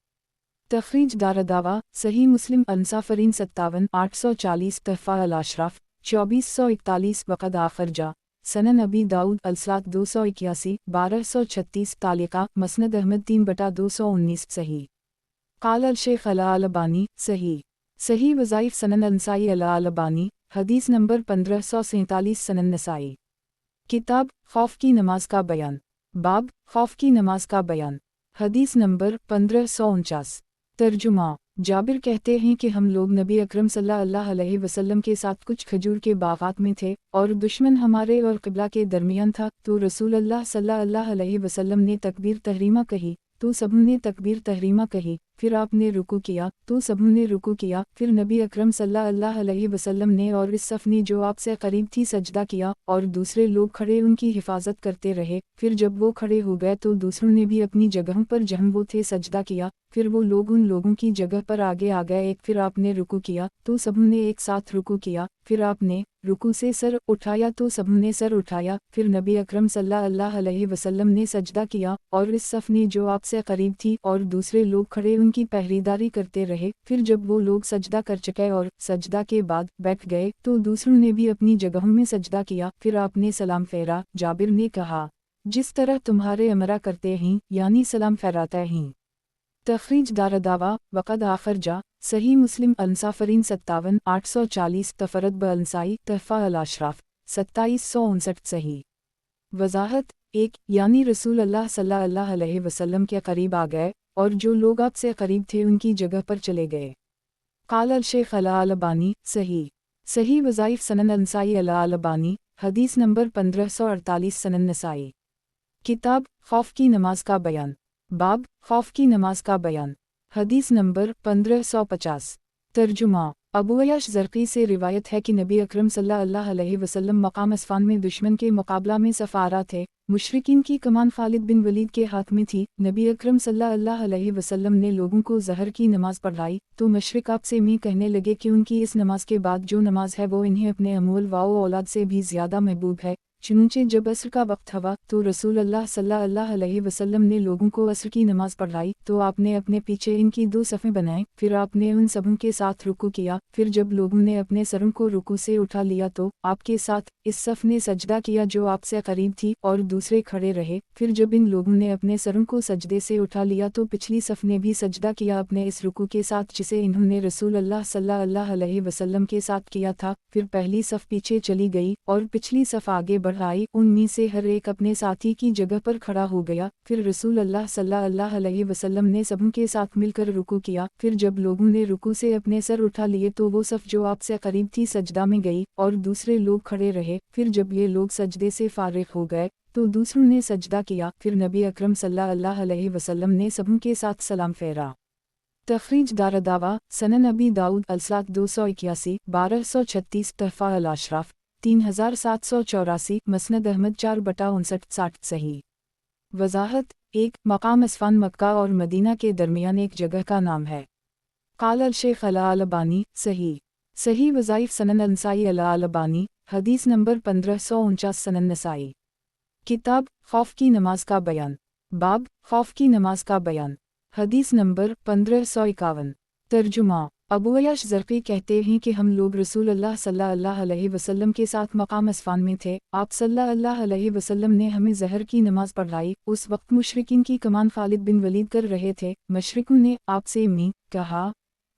तखरीज दारदावा सही मुस्लिम अंसाफरीन 57 840 तहफ़ा अल-अशराफ 2441 वक़द आखरजा सनन अबी दाऊद अलसात 281 1236 तालिका मसनद अहमद 3/219 सही। क़ाल अल-शेख अल-अलबानी सही। सही वज़ाइफ सनन अल-नसाई अल-अलबानी हदीस नंबर 1547 सनन नसाई। किताब खौफ की नमाज का बयान। बाब खौफ की नमाज का बयान। हदीस नंबर 1549। तर्जुमा। जाबिर कहते हैं कि हम लोग नबी अकरम सल्लल्लाहु अलैहि वसल्लम के साथ कुछ खजूर के बागात में थे और दुश्मन हमारे और क़िबला के दरमियान था, तो रसूलुल्लाह सल्लल्लाहु अलैहि वसल्लम ने तकबीर तहरीमा कही, तो सबने तकबीर तहरीमा कही, फिर आपने रुकू किया, तो सबने रुकू किया, फिर नबी अकरम सल्लल्लाहु अलैहि वसल्लम ने और इस सफ़ ने जो आपसे करीब थी सजदा किया, और दूसरे लोग खड़े उनकी हिफाजत करते रहे, फिर जब वो खड़े हो गए तो दूसरों ने भी अपनी जगहों पर जहाँ वो थे सजदा किया, फिर वो लोग उन लोगों की जगह पर आगे आ गए एक, फिर आपने रुकू किया, तो सबने एक साथ रुकू किया, फिर आपने रुकू से सर उठाया तो सबने सर उठाया, फिर नबी अकरम सल्लल्लाहु अलैहि वसल्लम ने सजदा किया, और इस सफ़ ने जो आपसे करीब थी और दूसरे लोग खड़े उनकी पहरेदारी करते रहे, फिर जब वो लोग सजदा कर चुके और सजदा के बाद बैठ गए तो दूसरों ने भी अपनी जगहों में सजदा किया, फिर आपने सलाम फेरा। जाबिर ने कहा, जिस तरह तुम्हारे अमरा करते हैं, यानी सलाम फेराते हैं। तखरीज दारदावा वक़द आखर जा सही मुस्लिम अंसाफरीन 57 840 तफरत ब अंसाई तहफ़ा अल अशराफ 2759 सही। वज़ाहत 1 यानी रसूल अल्लाह सल्लल्लाहु अलैहि वसल्लम के करीब आ गए और जो लोग आपसे करीब थे उनकी जगह पर चले गए। क़ाल अल शेख अल अलबानी सही। सही वज़ाइफ सनन अंसाई अल अलबानी हदीस नंबर 1548 सनन नसाई। किताब खौफ की नमाज का बयान, बाब खौफ की नमाज का बयान, हदीस नंबर 1550। तर्जुमा अबू अय्याश ज़रक़ी से रिवायत है कि नबी अकरम सल्लल्लाहु अलैहि वसल्लम मकाम अस्फ़ान में दुश्मन के मुकाबला में सफ़ारा थे। मुशरिकीन की कमान खालिद बिन वलीद के हाथ में थी। नबी अकरम सल्लल्लाहु अलैहि वसल्लम ने लोगों को ज़हर की नमाज पढ़ाई तो मुशरिक आपसे में कहने लगे कि उनकी इस नमाज के बाद जो नमाज है वो इन्हें अपने अमूल व औलाद से भी ज़्यादा महबूब है। चुनंचे जब असर का वक्त हुआ तो रसूल अल्लाह सल्लल्लाहु अलैहि वसल्लम ने लोगों को असर की नमाज पढ़ाई तो आपने अपने पीछे इनकी 2 सफ़ें बनाई, फिर आपने उन सबों के साथ रुकू किया, फिर जब लोगों ने अपने सरों को रुकू से उठा लिया तो आपके साथ इस सफ़ ने सजदा किया जो आपसे करीब थी और दूसरे खड़े रहे, फिर जब इन लोगों ने अपने सरों को सजदे से उठा लिया तो पिछली सफ़ ने भी सजदा किया अपने इस रुकू के साथ जिसे इन्होंने रसूल अल्लाह सल्लल्लाहु अलैहि वसल्लम के साथ किया था। फिर पहली सफ़ पीछे चली गई और पिछली सफ़ आगे बढ़ाई, उनमें से हर एक अपने साथी की जगह पर खड़ा हो गया। फिर रसूल अल्लाह सल्लल्लाहु अलैहि वसल्लम ने सबों के साथ मिलकर रुकू किया, फिर जब लोगों ने रुकू से अपने सर उठा लिए तो वो सफ़ जो आपसे करीब थी सजदा में गई और दूसरे लोग खड़े रहे। फिर जब ये लोग सजदे से फारिग हो गए तो दूसरों ने सजदा किया, फिर नबी अकरम सल्लल्लाहु अलैहि वसल्लम ने सबों के साथ सलाम फेरा। तखरीज दारदावा सनन अबी दाऊद अलसात 281 1236 तहफ़ा अल अशराफ 3784 मसनद अहमद 4/59 सही। वज़ाहत 1 मकाम अस्फ़ान मक्का और मदीना के दरमियान एक जगह का नाम है। क़ाल अल शेख अल अलबानी सही। सही वज़ाइफ सनन अंसाई अल अलबानी हदीस नंबर 1549 सनन नसाई। किताब खौफ की नमाज का बयान, बाब खौफ की नमाज का बयान, हदीस नंबर 1551। तर्जुमा अबू अय्याश ज़रक़ी कहते हैं कि हम लोग रसूल अल्लाह सल्लल्लाहु अलैहि वसल्लम के साथ मकाम अस्फ़ान में थे। आप सल्लल्लाहु अलैहि वसल्लम ने हमें ज़हर की नमाज पढ़ाई। उस वक्त मुशरिकीन की कमान खालिद बिन वलीद कर रहे थे। मुशरिकों ने आपसे में कहा,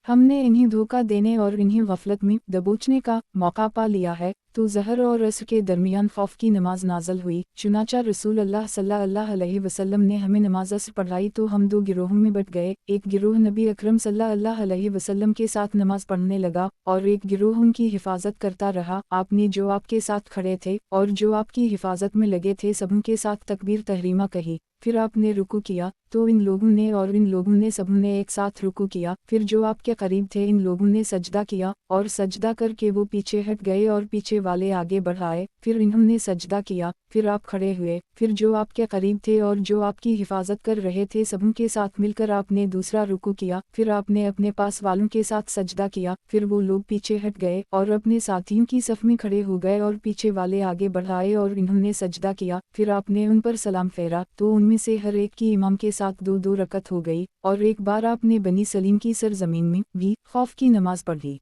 हमने इन्हें धोखा देने और इन्हें गफलत में दबोचने का मौका पा लिया है, तो ज़हर और असर के दरमियान खौफ की नमाज नाज़िल हुई। चुनाचा रसूल अल्लाह सल्लल्लाहु अलैहि वसल्लम ने हमें नमाज असर पढ़ाई तो हम 2 गिरोहों में बट गए। एक गिरोह नबी अकरम सल्लल्लाहु अलैहि वसल्लम के साथ नमाज पढ़ने लगा और एक गिरोह उनकी हिफाजत करता रहा। आपने जो आपके साथ खड़े थे और जो आपकी हिफाजत में लगे थे सबों के साथ तकबीर तहरीमा कही, फिर आपने रुकू किया तो इन लोगों ने और इन लोगों ने सबों ने एक साथ रुकू किया, फिर जो आपके करीब थे इन लोगों ने सजदा किया और सजदा करके वो पीछे हट गए और पीछे वाले आगे बढ़ाए, फिर इन्होंने सजदा किया, फिर आप खड़े हुए, फिर जो आपके करीब थे और जो आपकी हिफाजत कर रहे थे सबों के साथ मिलकर आपने दूसरा रुकू किया, फिर आपने अपने पास वालों के साथ सजदा किया, फिर वो लोग पीछे हट गए और अपने साथियों की सफ़ में खड़े हो गए और पीछे वाले आगे बढ़ाए और इन्होंने सजदा किया, फिर आपने उन पर सलाम फेरा तो उनमें से हर एक की इमाम के साथ 2-2 रकत हो गई और एक बार आपने बनी सलीम की सरजमीन में भी खौफ की नमाज पढ़ी।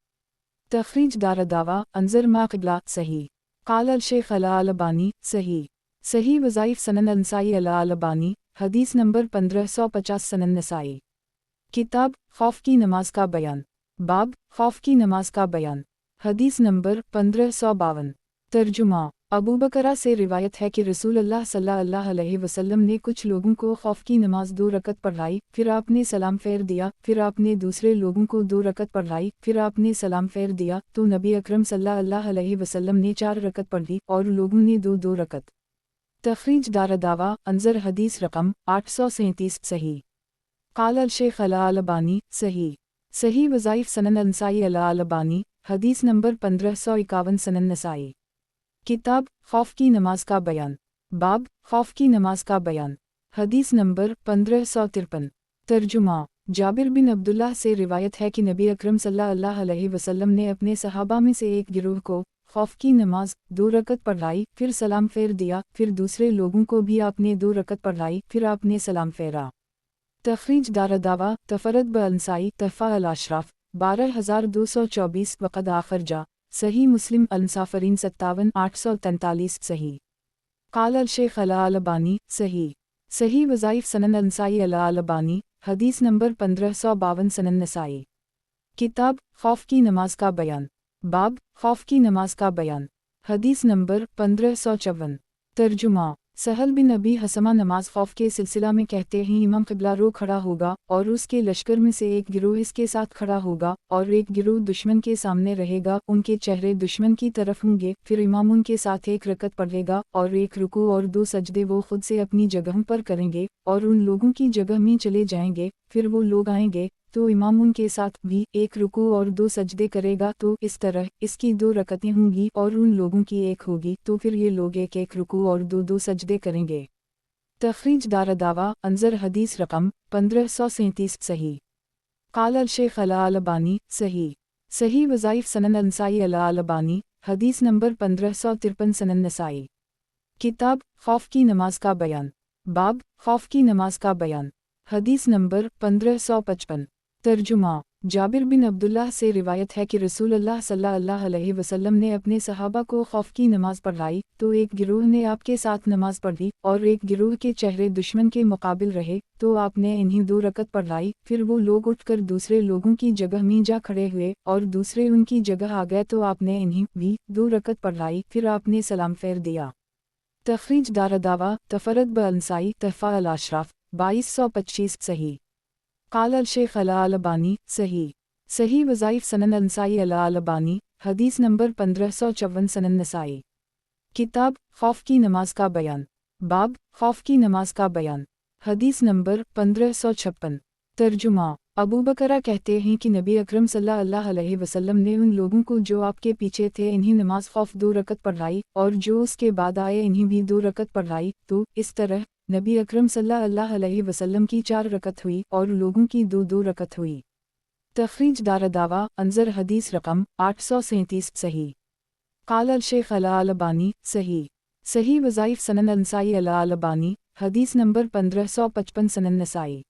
तखरीज दारदावा अंजर मा क़िबला सही। क़ाल अल शेख अल अलबानी सही। सही वज़ाइफ सनन अंसाई अल अलबानी हदीस नंबर 1550 सनन नसाई। किताब खौफ की नमाज का बयान, बाब खौफ की नमाज का बयान, हदीस नंबर 1552। तर्जुमा। अबू बकरा से रिवायत है कि रसूल अल्लाह सल्लल्लाहु अलैहि वसल्लम ने कुछ लोगों को खौफ की नमाज 2 रकत पढ़ाई, फिर आपने सलाम फेर दिया, फिर आपने दूसरे लोगों को 2 रकत पढ़ाई, फिर आपने सलाम फेर दिया, तो नबी अकरम सल्लल्लाहु अलैहि वसल्लम ने 4 रकत पढ़ी और लोगों ने 2 रकत। तखरीज दारदावा अंजर हदीस रकम 837 सही। काल अल शेख अला अलबानी सही। सही वज़ाइफ सनन अंसाई अला अलबानी हदीस नंबर 1551 सनन नसाई। किताब खौफ की नमाज का बयान। बाब खौफ की नमाज का बयान। हदीस नंबर 1553। तर्जुमा। जाबिर बिन अब्दुल्लाह से रिवायत है कि नबी अकरम सल्लल्लाहु अलैहि वसल्लम ने अपने सहाबा में से एक गिरोह को खौफ की नमाज 2 रकत पढ़ाई, फिर सलाम फेर दिया, फिर दूसरे लोगों को भी आपने 2 रकत पढ़ाई, फिर आपने सलाम फेरा। तखरीज दारदावा तफरद ब अंसाई तहफ़ा अल अशराफ 12224 वक़द आखर जा। सही मुस्लिम अल-मुसाफिरीन 57 843 सही। काल अल शेख अला अलबानी सही। सही वज़ाइफ सनन अंसाई अला अलबानी हदीस नंबर 1552 सनन नसाई। किताब खौफ की नमाज का बयान। बाब खौफ की नमाज का बयान। हदीस नंबर 1554। तर्जुमा। सहल बिन अबी हसमा नमाज खौफ के सिलसिला में कहते हैं इमाम क़िबला रो खड़ा होगा और उसके लश्कर में से एक गिरोह इसके साथ खड़ा होगा और एक गिरोह दुश्मन के सामने रहेगा, उनके चेहरे दुश्मन की तरफ होंगे, फिर इमाम उनके साथ 1 रकत पढ़ेगा और 1 रुकू और 2 सजदे वो खुद से अपनी जगहों पर करेंगे और उन लोगों की जगह में चले जाएंगे, फिर वो लोग आएंगे तो इमाम उनके साथ भी 1 रुकू और 2 सजदे करेगा, तो इस तरह इसकी 2 रकतें होंगी और उन लोगों की 1 होगी, तो फिर ये लोग 1 रुकू और 2 सजदे करेंगे। तखरीज दारदावा अंजर हदीस रकम 1537 सही। काल अल शेख अला अलबानी सही। सही वज़ाइफ सनन अंसाई अला अलबानी हदीस नंबर 1553 सनन नसाई। किताब खौफ की नमाज का बयान। बाब खौफ की नमाज का बयान। हदीस नंबर 1555। तर्जुमा। जाबिर बिन अब्दुल्लाह से रिवायत है कि रसूल अल्लाह सल्लल्लाहु अलैहि वसल्लम ने अपने सहाबा को खौफ की नमाज पढ़ाई, तो एक गिरोह ने आपके साथ नमाज पढ़ी और एक गिरोह के चेहरे दुश्मन के मुकाबिल रहे, तो आपने इन्हीं 2 रकत पढ़ाई, फिर वो लोग उठकर दूसरे लोगों की जगह में जा खड़े हुए और दूसरे उनकी जगह आ गए, तो आपने इन्हीं भी 2 रकत पढ़ाई, फिर आपने सलाम फेर दिया। तखरीज दारदावा तफरद ब अंसाई तहफ़ा अल अशराफ 2225 सही। काल अल शेख अला अलबानी सही। सही वज़ाइफ सनन अंसाई अला अलबानी हदीस नंबर 1554 सनन नसाई। किताब खौफ की नमाज का बयान। बाब खौफ की नमाज का बयान। हदीस नंबर 1556। तर्जुमा। अबू बकरा कहते हैं कि नबी अकरम सल्लल्लाहु अलैहि वसल्लम ने उन लोगों को जो आपके पीछे थे इन्हीं नमाज खौफ 2 रकत पढ़ाई और जो उसके बाद आए इन्हीं भी 2 रकत पढ़ाई, तो इस तरह नबी अकरम सल्लल्लाहु अलैहि वसल्लम की 4 रकत हुई और लोगों की 2 रकत हुई। तखरीज दारदावा अंजर हदीस रकम 837 सही। काल अल शेख अला अलबानी सही। सही वज़ाइफ सनन अंसाई अला अलबानी हदीस नंबर 1555 सनन नसाई।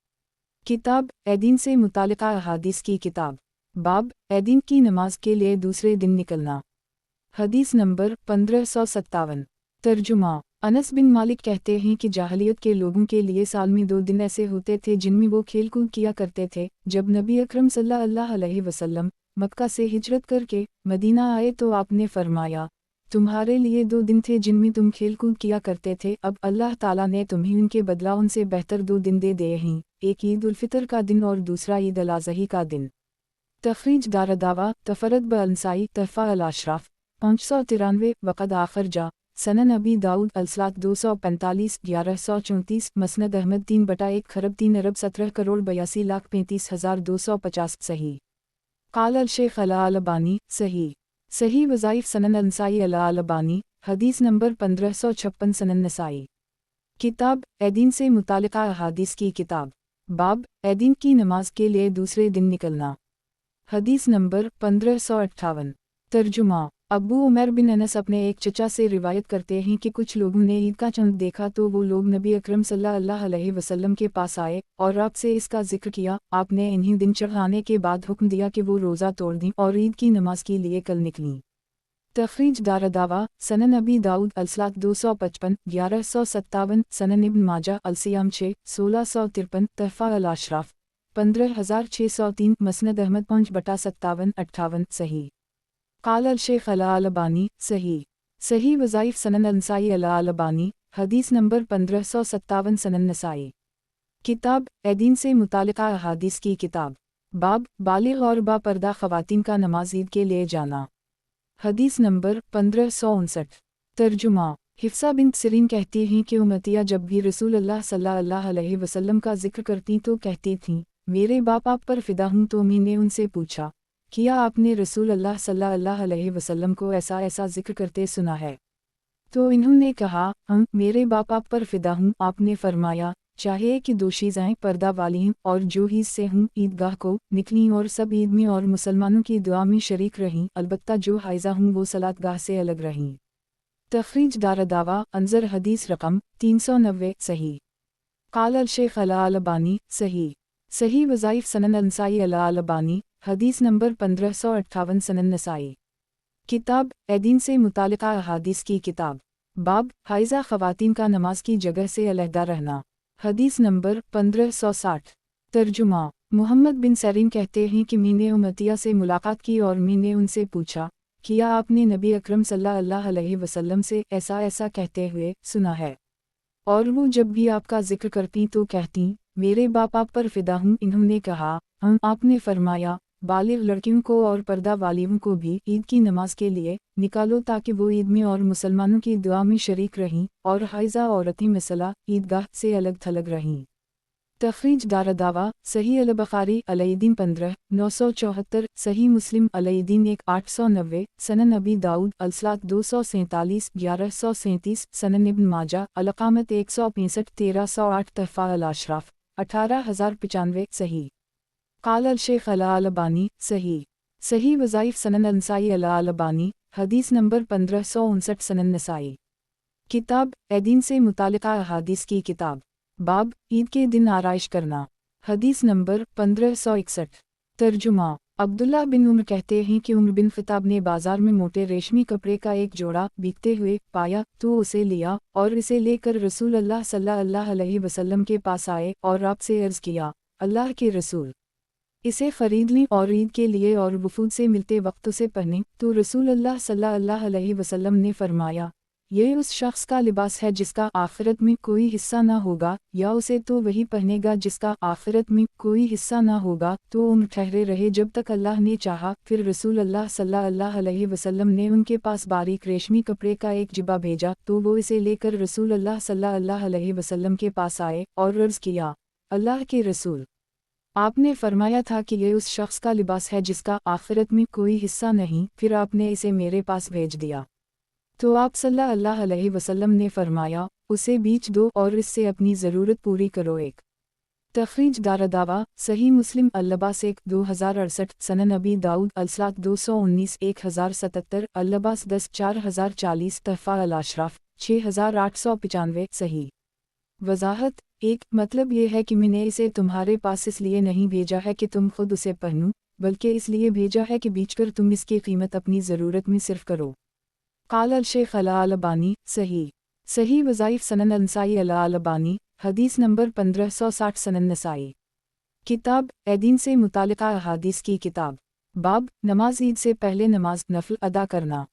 किताब ऐदीन से मुतालिका अहादीस की किताब। बाब ऐदीन की नमाज के लिए दूसरे दिन निकलना। हदीस नंबर 1557। तर्जुमा। अनस बिन मालिक कहते हैं कि जाहलियत के लोगों के लिए साल में 2 दिन ऐसे होते थे जिनमें वो खेल कूद किया करते थे। जब नबी अकरम सल्लल्लाहु अलैहि वसल्लम मक्का से हिजरत करके मदीना आए तो आपने फरमाया, तुम्हारे लिए 2 दिन थे जिनमें तुम खेल कूद किया करते थे, अब अल्लाह ताला ने तुम्हें उनके बदला उनसे बेहतर 2 दिन दे दिए हैं, एक ईद उल फितर का दिन और दूसरा ईद अल अज़ही का दिन। तखरीज दारदावा तफरद ब अंसाई तहफ़ा अल अशराफ 593 वक़द आखर जा। सनन अबी दाऊद अलसलात 245 1134 मसनद अहमद 3/1 खरब 3 अरब 17 करोड़ 82,35,250 सही। काल अल शेख अला अलबानी सही। सही वज़ाइफ सनन अंसाई अला अलबानी हदीस नंबर 1556 सनन नसाई। किताब ऐदीन से मुतालिका अहादीस की किताब। बाब ऐदीन की नमाज के लिए दूसरे दिन निकलना। हदीस नंबर 1558। तर्जुमा। अबू उमर बिन अनस अपने एक चचा से रिवायत करते हैं कि कुछ लोगों ने ईद का चंद देखा तो वो लोग नबी अकरम सल्लल्लाहु अलैहि वसल्लम के पास आए और आपसे इसका जिक्र किया। आपने इन्हीं दिन चढ़ाने के बाद हुक्म दिया कि वो रोज़ा तोड़ दें और ईद की नमाज के लिए कल निकलीं। तखरीज दारदावा सनन अबी दाऊद अलसलात 255 1157 सनन इब्न माजा अलसियाम 6 1653 तहफ़ा अल अशराफ 15603 मसनद अहमद 5/57 58 सही। काल अल शेख अला अलबानी सही। सही वज़ाइफ सनन अंसाई अला अलबानी, हदीस नंबर 1557 सनन नसाई। किताब एदीन से मुतालिका अहादीस की किताब। बाब बालिग़ और बापर्दा ख़वातीन का नमाज ईद के लिए जाना। हदीस नंबर 1559। तर्जुमा हिफ्सा बिन्त सिरीन कहती हैं कि उम्मतियाँ जब भी रसूल अल्लाह सल्लल्लाहु अलैहि वसल्लम का जिक्र करती तो कहती थीं, मेरे बाप आप पर फ़िदा हूँ। तो मैंने उनसे पूछा, किया आपने रसूल अल्लाह सल्लल्लाहु अलैहि वसल्लम को ऐसा ऐसा जिक्र करते सुना है? तो इन्होंने कहा, मेरे बाप आप पर फ़िदा हूँ। आपने फरमाया, चाहे कि दो चीज़ें पर्दा वाली हैं और जो ईद से हूँ ईदगाह को निकली और सब ईद में और मुसलमानों की दुआ में शरीक रहीं, अलबत्ता जो हाइज़ा हूँ वो सलातगाह से अलग रहीं। तखरीज दारदावा अंजर हदीस रकम 390 सही। काल अल शेख अला अलबानी सही। सही वज़ाइफ सनन अंसाई अला अलबानी, हदीस नंबर 1558 सनन नसाई। किताब एदीन से मुतालिका अहादीस की किताब। बाब हाइज़ा ख़वातीन का नमाज की जगह से अलहदा रहना। हदीस नंबर 1560। तर्जुमा मोहम्मद बिन सरीन कहते हैं कि मैंने उम्मतिया से मुलाकात की और मैंने उनसे पूछा, किया आपने नबी अकरम सल्लल्लाहु अलैहि वसल्लम से ऐसा ऐसा कहते हुए सुना है? और वो जब भी आपका जिक्र करती तो कहती, मेरे बाप आप पर फ़िदा हूँ। इन्होंने कहा, आपने फरमाया, बालिग़ लड़कियों को और पर्दा वालियों को भी ईद की नमाज के लिए निकालो ताकि वो ईद में और मुसलमानों की दुआ में शरीक रहें, और हाइज़ा औरतें मिसला ईदगाह से अलग थलग रहें। तखरीज दारदावा सही अल बुखारी अलैदीन 15 974, सही मुस्लिम अलैदीन 1 890, सनन अबी दाऊद अलसलात 247 1137, सनन इब्न माजा अलकामत 165 1308, तहफ़ा अल अशराफ 18095 सही। काल अल शेख अला अलबानी सही। सही वज़ाइफ सनन अंसाई अला अलबानी, हदीस नंबर 1559 सनन नसाई। किताब एदीन से मुतालिका अहादीस की किताब। बाब ईद के दिन आराइश करना। हदीस नंबर 1561। तर्जुमा अब्दुल्ला बिन उम्र कहते हैं कि उम्र बिन ख़िताब ने बाजार में मोटे रेशमी कपड़े का एक जोड़ा बिकते हुए पाया तो उसे लिया और इसे लेकर रसूल अल्लाह सल्लल्लाहु अलैहि वसल्लम के पास आए और आपसे अर्ज़ किया, अल्लाह के रसूल, इसे ख़रीद लें और ईद के लिए और वफूद से मिलते वक्त उसे पहने। तो रसूल अल्लाह सल्लल्लाहु अलैहि वसल्लम ने फरमाया, ये उस शख्स का लिबास है जिसका आखिरत में कोई हिस्सा ना होगा, या उसे तो वही पहनेगा जिसका आखिरत में कोई हिस्सा ना होगा। तो उम्र ठहरे रहे जब तक अल्लाह ने चाहा। फिर रसूल अल्लाह सल्लल्लाहु अलैहि वसल्लम ने उनके पास बारीक रेशमी कपड़े का एक जिबा भेजा तो वो इसे लेकर रसूल अल्लाह सल्लल्लाहु अलैहि वसल्लम के पास आए और अर्ज़ किया, अल्लाह के रसूल, आपने फरमाया था कि ये उस शख्स का लिबास है जिसका आखिरत में कोई हिस्सा नहीं। फिर आपने इसे मेरे पास भेज दिया। तो आप सल्लल्लाहु अलैहि वसल्लम ने फरमाया, उसे बेच दो और इससे अपनी ज़रूरत पूरी करो। एक तखरीज दारदावा सही मुस्लिम अल्लबास 1 2068, सनन अबी दाऊद अलसलात 219 1077, अल्लबास 10 4040, तहफ़ा अल अशराफ 6895 सही। वज़ाहत एक मतलब ये है कि मैंने इसे तुम्हारे पास इसलिए नहीं भेजा है कि तुम खुद उसे पहनो, बल्कि इसलिए भेजा है कि बेचकर तुम इसकी कीमत अपनी ज़रूरत में सिर्फ करो। काल अल शेख अला अलबानी सही। सही वज़ाइफ सनन अंसाई अला अलबानी, हदीस नंबर 1560 सनन नसाई। किताब एदीन से मुतालिका अहादीस की किताब। बाब नमाज ईद से पहले नमाज नफल अदा करना।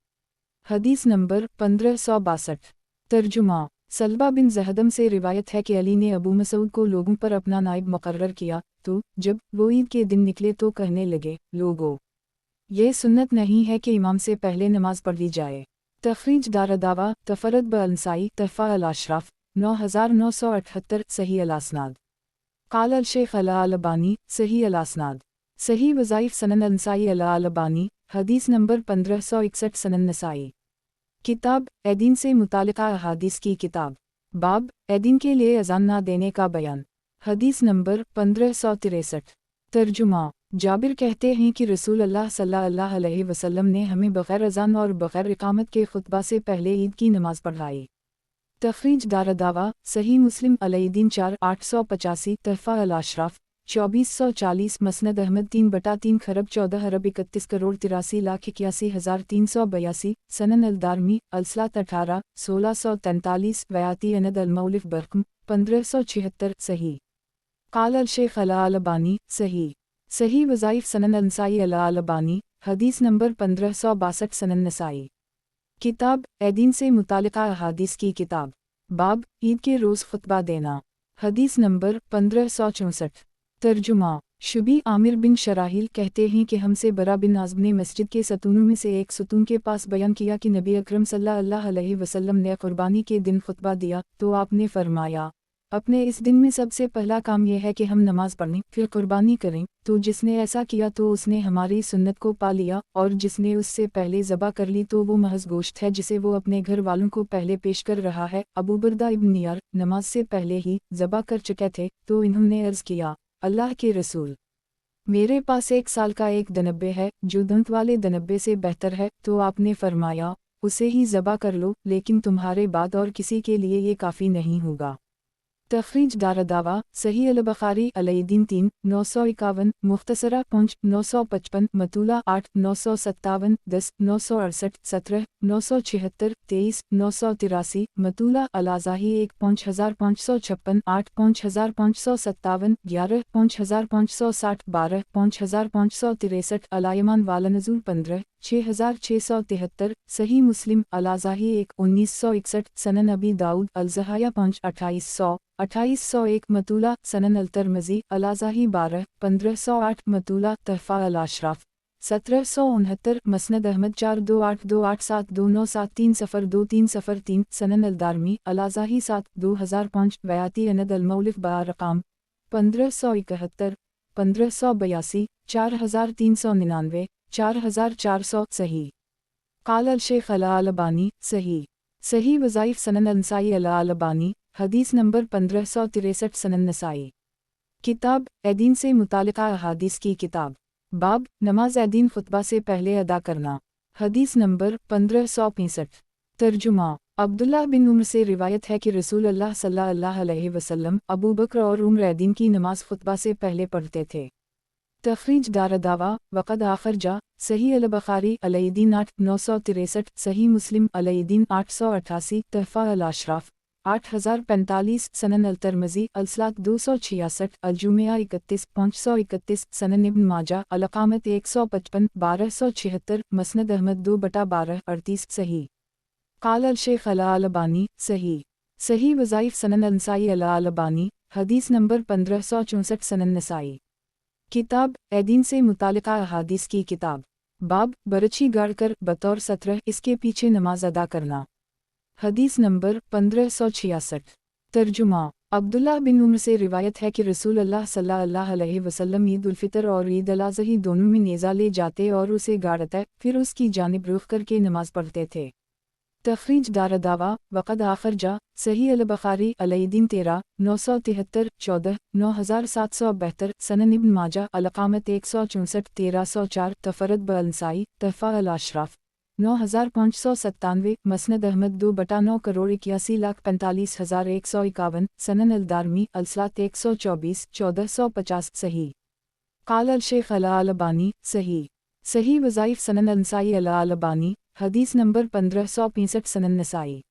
हदीस नंबर 1562। तर्जुमा सलबा बिन जहदम से रिवायत है कि अली ने अबू मसूद को लोगों पर अपना नाइब मुकर्रर किया तो जब वो ईद के दिन निकले तो कहने लगे, लोगों, ये सुन्नत नहीं है कि इमाम से पहले नमाज पढ़ ली जाए। तखरीज दारदावा तफरद ब अंसाई, तहफ़ा अल अशराफ 9978, सही अल असनाद। काल अल शेख अला अलबानी सही अल असनाद। सही वज़ाइफ सनन अंसाई अला अलबानी, हदीस नंबर 1561 सनन नसाई। किताब एदीन से मुतालिका अहादीस की किताब। बाब एदीन के लिए अज़ान ना देने का बयान। हदीस नंबर 1563। तर्जुमा जाबिर कहते हैं कि रसूल अल्लाह सल्लल्लाहु अलैहि वसल्लम ने हमें बग़ैर अज़ान और बग़ैर इकामत के खुतबा से पहले ईद की नमाज़ पढ़ाई। तखरीज दारदावा सही मुस्लिम अलैदीन 4 885, तहफ़ा अल अशराफ 2440, मसनद अहमद 3/3 खरब 14 अरब 31 करोड़ 83 लाख 81,382, सनन अल दारमी अलसलात 18 1643, वयाती अनद अल मौलिफ बरकम 1576 सही। काल अल शेख अला अलबानी सही। सही वज़ाइफ सनन अंसाई अला अलबानी, हदीस नंबर 1562 सनन नसाई। किताब ऐदीन से मुतालिका अहादीस की किताब। बाब ईद के रोज़ खुतबा देना। हदीस नंबर 1564। तर्जुमा। शुबी आमिर बिन शराहिल कहते हैं कि हमसे बरा बिन आज़म ने मस्जिद के सतूनों में से एक सतून के पास बयान किया कि नबी अकरम सल्लल्लाहु अलैहि वसल्लम ने कुर्बानी के दिन खुतबा दिया तो आपने फरमाया, अपने इस दिन में सबसे पहला काम यह है कि हम नमाज पढ़ें फिर कुर्बानी करें, तो जिसने ऐसा किया तो उसने हमारी सुन्नत को पा लिया, और जिसने उससे पहले ज़बा कर ली तो वो महज गोश्त है जिसे वो अपने घर वालों को पहले पेश कर रहा है। अबू बरदा इब्न नियार नमाज से पहले ही ज़बा कर चुके थे, तो इन्होंने अर्ज़ किया, अल्लाह के रसूल, मेरे पास 1 साल का एक दनब्बे है जो दंत वाले दनब्बे से बेहतर है, तो आपने फरमाया, उसे ही ज़बा कर लो, लेकिन तुम्हारे बाद और किसी के लिए ये काफ़ी नहीं होगा। तखरीज दारदावा सही अल-बुखारी अलैदीन 3 951 मुख्तसरा पुंज 955 मतूला 8 957 10 968 17 976 23 983 मतूला अलाज़ाही 1 5556 8 5557 11 5560 12 5563 अलायमान वाला नज़ूल 15 6673 सही मुस्लिम अलाज़ाही 1 1961 सनन अबी दाऊद अल-ज़हाया 5 2800 2801 मतूला सनन अल-तिरमिज़ी अलाज़ाही 12 1508 मतूला तहफ़ा अल-अशराफ 1769 मसनद अहमद 4 2828 2973 सफ़र 2303 सनन अल-दारमी अलाज़ाही 7 2005 बयाती अनद अल-मौलिफ़ बारक़ाम 1571 1582 4399 4400 सही। क़ाल अल-शेख़ अल-अलबानी सही। सही वज़ाइफ़ सनन अल-नसाई अल-अलबानी हदीस नंबर 1563 सनन नसाई। किताब ऐदीन से मुतालिका अहादीस की किताब। बाब नमाज ऐदीन खुतबा से पहले अदा करना। हदीस नंबर 1565। तर्जुमा। अब्दुल्लाह बिन उम्र से रिवायत है कि रसूल अल्लाह सल्लल्लाहु अलैहि वसल्लम अबू बकर और उम्र ऐदीन की नमाज खुतबा से पहले पढ़ते थे। तखरीज दारदावा वक़द आखरजा सही अल-बुखारी अलैदीन 8 963 सही मुस्लिम अलैदीन 888 तहफ़ा अल-अशराफ 8045 सनन अल-तिरमिज़ी अल-सलात 266 अल-जुमिया 31 531 सनन इब्न माजा अल-अक़ामत 155 1276 मसनद अहमद 2/12 38 सही। क़ाल अल-शेख़ अल-अलबानी सही। सही वज़ाइफ़ सनन अल-नसाई अल-अलबानी हदीस नंबर 1564 सनन नसाई। किताब ऐदीन से मुतालिका अहादीस की किताब। बाब बरछी गाड़ कर बतौर 17 इसके पीछे नमाज अदा करना। हदीस नंबर 1566। तर्जुमा। अब्दुल्लाह बिन उम्र से रिवायत है कि रसूल अल्लाह सल्लल्लाहु अलैहि वसल्लम ईद उल फितर और ईद अल अज़ही दोनों में नेज़ा ले जाते और उसे गाड़ते फिर उसकी जानिब रुख करके नमाज पढ़ते थे। तखरीज दारदावा वक़द आखरजा सही अल-बुखारी अलैदीन 13 973 14 9772 सनन इब्न माजा अल-अक़ामत 164 1304 तफ़रद ब-अल-नसाई तहफ़ा अल-अशराफ 9597 मसनद अहमद 2/9 करोड़ 81,45,151 सनन अल-दारमी अल-सलात 124 1450 सही। क़ाल अल-शेख़ अल-अलबानी सही। सही वज़ाइफ़ सनन अल-नसाई अल-अलबानी हदीस नंबर 1565 सनन नसाई।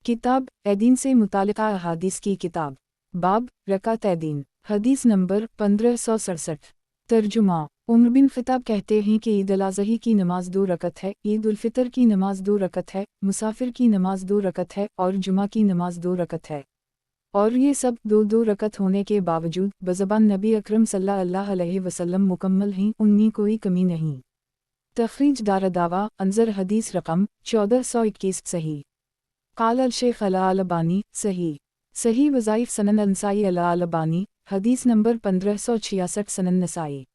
किताब ऐदीन से मुतालिका अहादीस की किताब। बाब रकात ऐदीन हदीस नंबर 1567। तर्जुमा। उमर बिन ख़िताब कहते हैं कि ईद अल अज़ही की नमाज 2 रकत है, ईद उल फितर की नमाज 2 रकत है, मुसाफिर की नमाज 2 रकत है और जुमा की नमाज 2 रकत है। और ये सब 2-2 रकत होने के बावजूद बज़बान नबी अकरम सल्लल्लाहु अलैहि वसल्लम मुकम्मल हैं, उनमें कोई कमी नहीं। तखरीज दारदावा अंजर हदीस रकम 1421 सही। क़ाल अल-शेख़ अल-अलबानी सही। सही वज़ाइफ़ सनन अल-नसाई अल-अलबानी हदीस नंबर 1566 सनन नसाई।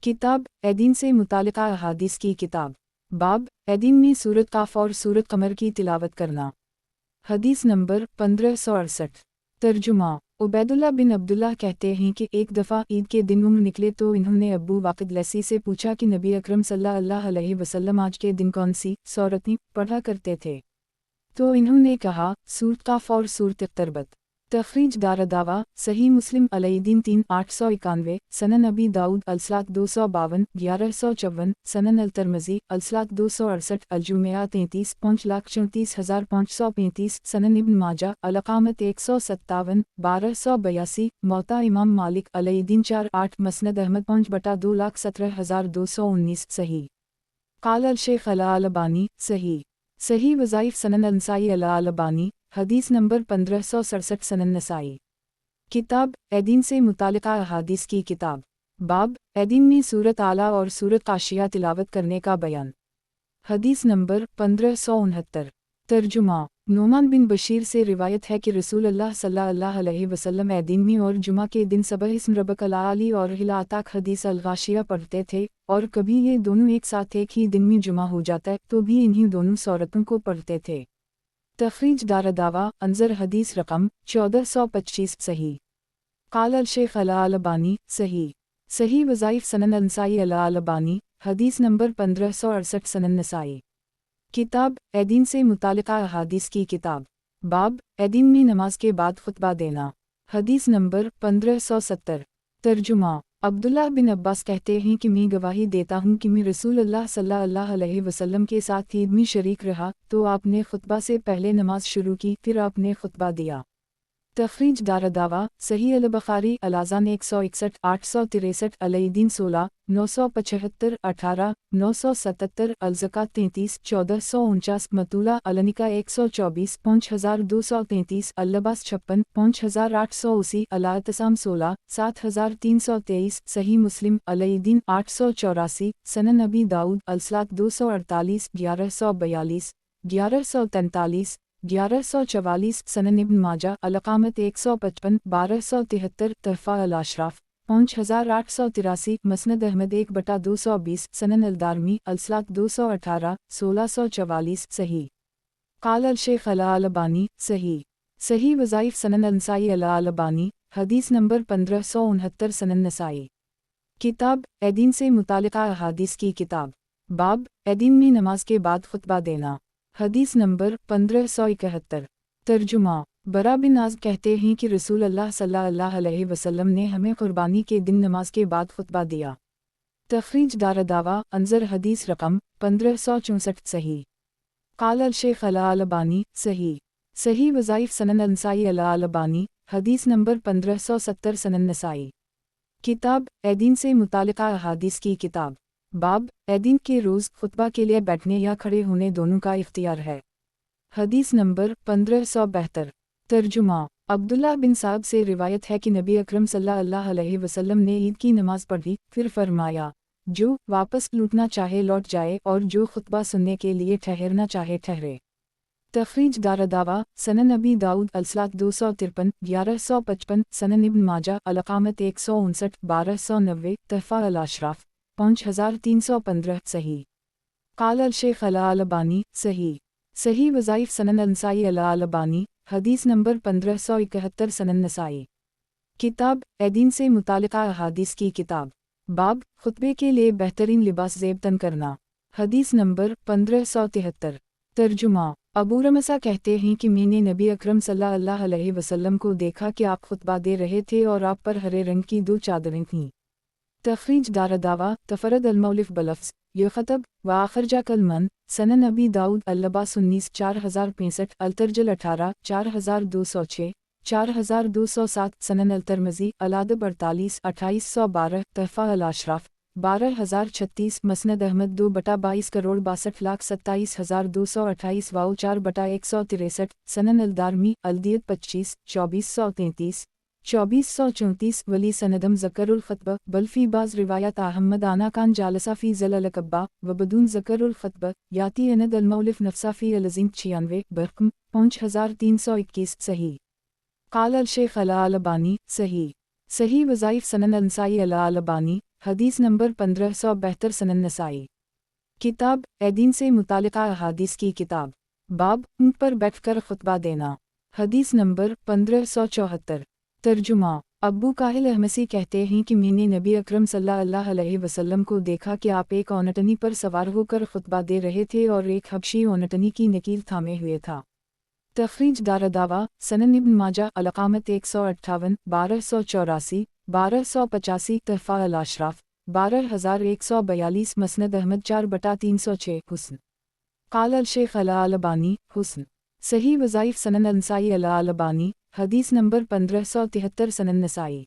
किताब ऐदीन से मुतालिका अहादीस की किताब। बाब ऐदीन में सूरत काफ़ और सूरत कमर की तिलावत करना। हदीस नंबर 1568। तर्जुमा। उबैदुल्लाह बिन अब्दुल्लाह कहते हैं कि एक दफ़ा ईद के दिन उम्र निकले तो इन्होंने अब्बू वाक़िद लैसी से पूछा कि नबी अकरम सल्लल्लाहु अलैहि वसल्लम आज के दिन कौन सी सूरतें पढ़ा करते थे, तो इन्होंने कहा सूरत काफ़ और सूरत इक़्तरबत। तखरीज दारदावा सही मुस्लिम अलैदीन 3 891 सनन अबी दाऊद अल-सलात 252 1154 सनन अल-तिरमिज़ी अल-सलात 268 अल-जुमिया 33 5,34,535 सनन इब्न माजा अल-अक़ामत 157 1282 मौता इमाम मालिक अलैदीन 4 8 मसनद अहमद 5/2,17,219 सही। क़ाल अल-शेख़ अल-अलबानी सही। सही वज़ाइफ सनन नसाई अल अलबानी, हदीस नंबर 1567 सनन नसाई। किताब एदीन से मुतालिका अहादीस की किताब। बाब एदीन में सूरत आला और सूरत काशिया तिलावत करने का बयान। हदीस नंबर 1569। तर्जुमा। नोमान बिन बशीर से रिवायत है कि रसूल अल्लाह सल्लल्लाहु अलैहि वसल्लम एदीन में और जुमा के दिन सबह इस्म रब्बकल आली और हिलाताक हदीस अल-गाशिया पढ़ते थे, और कभी ये दोनों एक साथ एक ही दिन में जुमा हो जाता तो भी इन्हीं दोनों सूरतों को पढ़ते थे। तखरीज दारदावा अंजर हदीस रकम 1425 सही। काल अल शेख अल अलबानी सही। सही वज़ाइफ सनन नसाई अल अलबानी, हदीस नंबर 1568 सनन नसाई। किताब एदीन से मुतालिका अहादीस की किताब। बाब एदीन में नमाज के बाद खुतबा देना। हदीस नंबर 1570। तर्जुमा। अब्दुल्लाह बिन अब्बास कहते हैं कि मैं गवाही देता हूँ कि मैं रसूल अल्लाह सल्लल्लाहु अलैहि वसल्लम के साथ ईद में शरीक रहा, तो आपने खुतबा से पहले नमाज शुरू की, फिर आपने खुतबा दिया। तखरीज दारदावा सही अल बुखारी अलाज़ान 161 863 अलईदीन 16 975 18 977 अलज़कात 33 1449 मतूला अलनिका 124 5233 अल्लबास 56 5880 अलातसाम 16 7323 सही मुस्लिम अलईदीन 884 सनन नबी दाऊद अलसलात 248 1142 1143 1144 सनन इब्न माजा अलकामत 155 1273 तहफ़ा अल अशराफ 5883 मसनद अहमद 1/220 सनन अलदारमी अलसलात 218 1644 सही। काल अल शेख अल अलबानी सही। सही वज़ाइफ सनन नसाई अल अलबानी, हदीस नंबर 1569 सनन नसाई। किताब एदीन से मुतालिका अहादीस की किताब। बाब एदीन में नमाज के बाद खुतबा देना। हदीस नंबर 1571। तर्जुमा। बरा बिन आज़ब कहते हैं कि रसूल अल्लाह सल्लल्लाहु अलैहि वसल्लम ने हमें कुर्बानी के दिन नमाज के बाद खुतबा दिया। तखरीज दारदावा अंजर हदीस रकम 1564 सही। काल अल शेख अल अलबानी सही। सही वज़ाइफ सनन नसाई अल अलबानी, हदीस नंबर 1570 सनन नसाई। किताब एदीन से मुतालिका अहादीस की किताब। बाब एदीन के रोज़ खुतबा के लिए बैठने या खड़े होने दोनों का इख्तियार है। हदीस नंबर 1572। तर्जुमा। अब्दुल्लाह बिन साब से रिवायत है कि नबी अकरम सल्लल्लाहु अलैहि वसल्लम ने ईद की नमाज पढ़ी, फिर फरमाया, जो वापस लौटना चाहे लौट जाए और जो खुतबा सुनने के लिए ठहरना चाहे ठहरे। तखरीज दारदावा सनन नबी दाऊद अलसलात 253 1155 सनन इब्न माजा अलकामत 159 1290 तहफ़ा अल अशराफ 5315 सही। काल अल शेख अल अलबानी सही। सही वज़ाइफ सनन नसाई अल अलबानी, हदीस नंबर 1571 सनन नसाई। किताब एदीन से मुतालिका अहादीस की किताब। बाब खुतबे के लिए बेहतरीन लिबास ज़ेब तन करना। हदीस नंबर 1573। तर्जुमा। अबू रमसा कहते हैं कि मैंने नबी अकरम सल्लल्लाहु अलैहि वसल्लम को देखा कि आप खुतबा दे रहे थे और आप पर हरे रंग की 2 चादरें थीं। तखरीज दारदावा तफरद अलमौलिफ बलफ्स ये खतब व आखरजा कलमन सनन नबी दाऊद अल्लबास 19 4065 अलतरजल 18 4206 4207 सनन अलतरमजी अलादब 48 2812 तहफ़ा अल अशराफ 12036 मसनद अहमद 2/22 करोड़ 62,27,228 वाओ 4/163 सनन अलदारमी अलदियत 25 2433 2434 वली सनदम ज़करुल ख़तब बल्फ़ी बाज़ रिवायत अहमद आना कान जालसा फ़ी ज़ललकब्बा व बदून ज़करुल ख़तब याती अनद अलमौलिफ नफ़सा फ़ी अलज़ीम 96 बरक़म 5321 सही। काल अल शेख अल अलबानी सही। सही वज़ाइफ सनन नसाई अल अलबानी, हदीस नंबर 1572 सनन नसाई। किताब एदीन से मुतालिका अहादीस की किताब। बाब ऊँट पर बैठकर खुतबा देना। हदीस नंबर 1574। तर्जुमा। अब्बू काहिल अहमसी कहते हैं कि मैंने नबी अकरम सल्लल्लाहु अलैहि वसल्लम को देखा कि आप एक ओनटनी पर सवार होकर खुतबा दे रहे थे और एक हबशी ओनटनी की नकील थामे हुए था। तखरीज दारदावा सनन इब्न माजा अलकामत 158 1284 1285 तहफ़ा अल अशराफ 12142 मसनद अहमद 4/306 हुस्न। काल अल शेख अल अलबानी हुस्न। सही वज़ाइफ सनन नसाई अल अलबानी, हदीस नंबर 1573 सनन नसाई।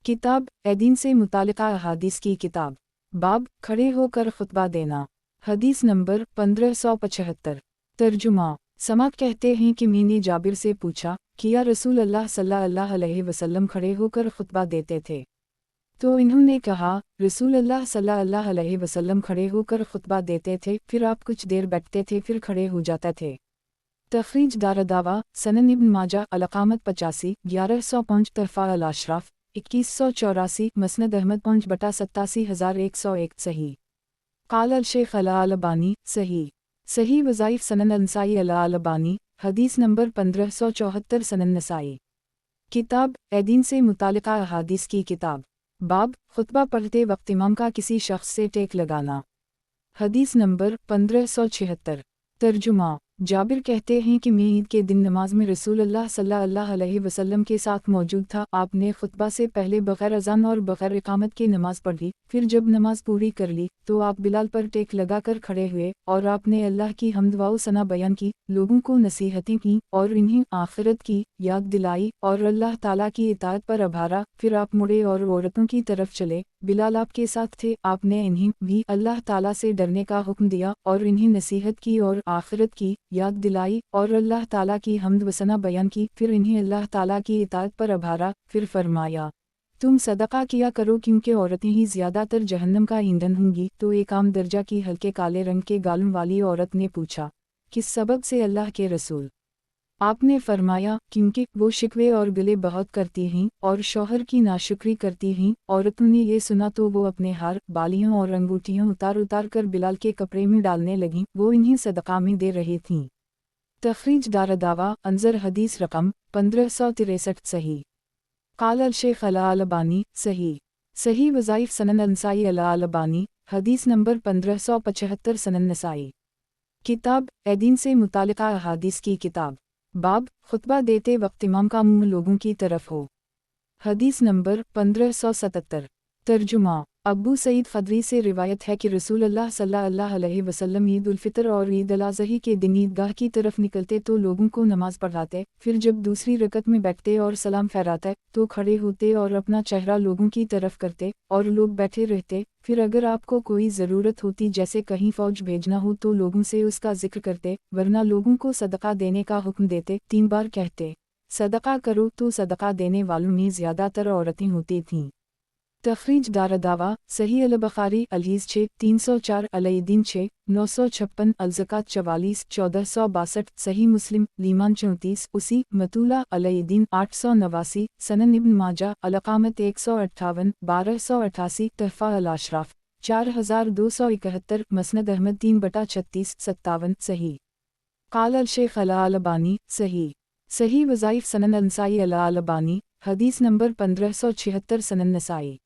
किताब एदीन से मुतालिका अहादीस की किताब। बाब खड़े होकर खुतबा देना। हदीस नंबर 1575। तर्जुमा। समाक कहते हैं कि मैंने जाबिर से पूछा कि या रसूल अल्लाह सल्लल्लाहु अलैहि वसल्लम खड़े होकर खुतबा देते थे, तो इन्होंने कहा रसूल अल्लाह सल्लल्लाहु अलैहि वसल्लम खड़े होकर खुतबा देते थे, फिर आप कुछ देर बैठते थे, फिर खड़े हो जाते थे। तखरीज दारदावा सनन इब्न माजा अलकामत 85 1105 तरफा अल अशराफ 2184 मसनद अहमद 5/87,101 सही। काल अल शेख अल अलबानी सही। सही वज़ाइफ सनन अंसाई अल अलबानी हदीस नंबर 1574 सनन नसाई। किताब ए-दीन से मुतालिका अहादीस की किताब। बाब खुतबा पढ़ते वक्त इमाम का किसी शख्स से टेक लगाना। हदीस नंबर 1576। तर्जुमा। जाबिर कहते हैं कि मैं ईद के दिन नमाज में रसूल अल्लाह सल्लल्लाहु अलैहि वसल्लम के साथ मौजूद था। आपने खुतबा से पहले बग़ैर अज़ान और बग़ैर इकामत के नमाज पढ़ी, फिर जब नमाज पूरी कर ली तो आप बिलाल पर टेक लगाकर खड़े हुए और आपने अल्लाह की हम्द व सना बयान की, लोगों को नसीहतें की और इन्हें आखिरत की याद दिलाई और अल्लाह ताला की इताअत पर अभारा। फिर आप मुड़े और औरतों की तरफ चले, बिलाल आपके साथ थे। आपने इन्हें भी अल्लाह ताला से डरने का हुक्म दिया और इन्हें नसीहत की और आखिरत की याद दिलाई और अल्लाह ताला की हम्द व सना बयान की। फिर इन्हें अल्लाह ताला की इताअत पर अभारा। फिर फरमाया तुम सदका किया करो क्योंकि औरतें ही ज़्यादातर जहन्नम का ईंधन होंगी। तो एक आम दर्जा की हल्के काले रंग के गालों वाली औरत ने पूछा किस सबब से अल्लाह के रसूल? आपने फरमाया क्योंकि वो शिकवे और गिले बहुत करती हैं और शौहर की नाशुक्री करती हैं। औरतों ने ये सुना तो वो अपने हार बालियों और अंगूठियाँ उतार उतार कर बिलाल के कपड़े में डालने लगीं, वो इन्हें सदका में दे रही थीं। तखरीज दारदावा अंजर हदीस रकम 1563 सही। काल अल शेख अल अलबानी सही। सही वज़ाइफ सनन अंसाई अल अलबानी हदीस नंबर 1575 सनन नसाई। किताब ए-दीन से मुतालिका अहादीस की किताब। बाब खुतबा देते वक्त इमाम का मुंह लोगों की तरफ हो। हदीस नंबर 1577। तर्जुमा। अबू सईद खदरी से रिवायत है कि रसूल अल्लाह सल्लल्लाहु अलैहि वसल्लम ईद उल फितर और ईद अल अज़ही के दिन ईदगाह की तरफ निकलते तो लोगों को नमाज पढ़ाते, फिर जब दूसरी रकत में बैठते और सलाम फहराते तो खड़े होते और अपना चेहरा लोगों की तरफ करते और लोग बैठे रहते। फिर अगर आपको कोई ज़रूरत होती जैसे कहीं फ़ौज भेजना हो तो लोगों से उसका जिक्र करते, वरना लोगों को सदका देने का हुक्म देते। 3 बार कहते सदका करो, तो सदका देने वालों में ज़्यादातर औरतें होती थीं। तखरीज दारदावा सही अल बुखारी अलहीज़ 6 304 अलईदीन 6 956 अलज़कात 44 1462 सही मुस्लिम लीमान 34 उसी मतूला अलईदीन 889 सनन इब्न माजा अलकामत 158 1288 तहफ़ा अल अशराफ 4271 मसनद अहमद 3/36 57 सही। काल अल शेख अल अलबानी सही। सही वज़ाइफ सनन अंसाई अल अलबानी हदीस नंबर 1576 सनन नसाई।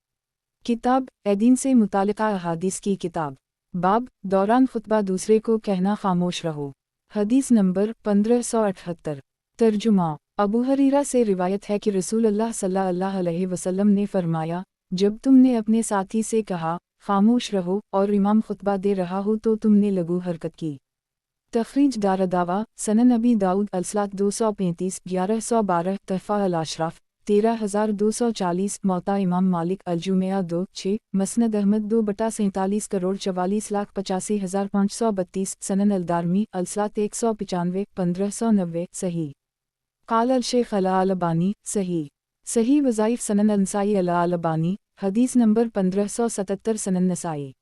किताब ए-दीन से मुतालिका अहादीस की किताब। बाब दौरान खुतबा दूसरे को कहना खामोश रहो। हदीस नंबर 1578। तर्जुमा। अबू हरीरा से रिवायत है कि रसूल अल्लाह सल्लल्लाहु अलैहि वसल्लम ने फरमाया जब तुमने अपने साथी से कहा खामोश रहो और इमाम खुतबा दे रहा हो तो तुमने लघु हरकत की। तखरीज दारदावा सनन अबी दाऊद अलसलात 235 1112 तहफ़ा अल अशराफ 13240 मौता इमाम मालिक अलजुमेआ 2-6 मसनद अहमद 2/47 करोड़ 44,85,532 सनन अलदारमी अलसलात 195 1590 सही। काल अल शेख अल अलबानी सही। सही वज़ाइफ सनन अंसाई अल अलबानी हदीस नंबर 1577 सनन नसाई।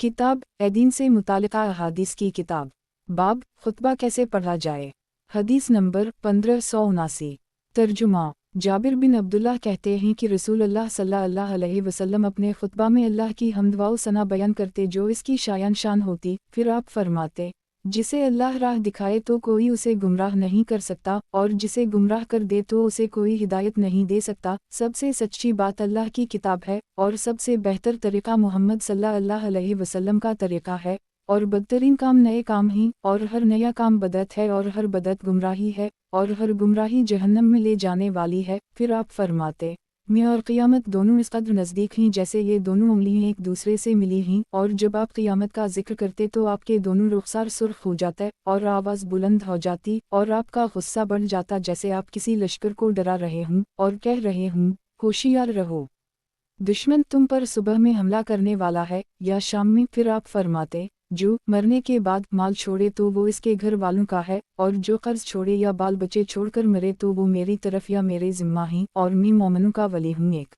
किताब ए-दीन से मुतालिका अहादीस की किताब। बाब खुतबा कैसे पढ़ा जाए। हदीस नंबर 1579। तर्जुमा। जाबिर बिन अब्दुल्लाह कहते हैं कि रसूल अल्लाह सल्लल्लाहु अलैहि वसल्लम अपने खुतबा में अल्लाह की हम्द व सना बयान करते जो इसकी शायान शान होती। फिर आप फरमाते जिसे अल्लाह राह दिखाए तो कोई उसे गुमराह नहीं कर सकता और जिसे गुमराह कर दे तो उसे कोई हिदायत नहीं दे सकता। सबसे सच्ची बात अल्लाह की किताब है और सबसे बेहतर तरीक़ा मोहम्मद सल्लल्लाहु अलैहि वसल्लम का तरीक़ा है और बदतरीन काम नए काम ही और हर नया काम बदअत है और हर बदअत गुमराही है और हर गुमराही जहन्नम में ले जाने वाली है। फिर आप फरमाते मैं और क़ियामत दोनों इस कदर नज़दीक हैं जैसे ये दोनों उंगलियां एक दूसरे से मिली हैं। और जब आप क़ियामत का जिक्र करते तो आपके दोनों रुखसार सुर्ख हो जाते और आवाज़ बुलंद हो जाती और आपका गुस्सा बढ़ जाता जैसे आप किसी लश्कर को डरा रहे हों और कह रहे हों होशियार रहो, दुश्मन तुम पर सुबह में हमला करने वाला है या शाम में। फिर आप फरमाते जो मरने के बाद माल छोड़े तो वो इसके घर वालों का है, और जो कर्ज छोड़े या बाल बच्चे छोड़कर मरे तो वो मेरी तरफ या मेरे ज़िम्मा ही, और मैं मोमिनों का वली हूँ। एक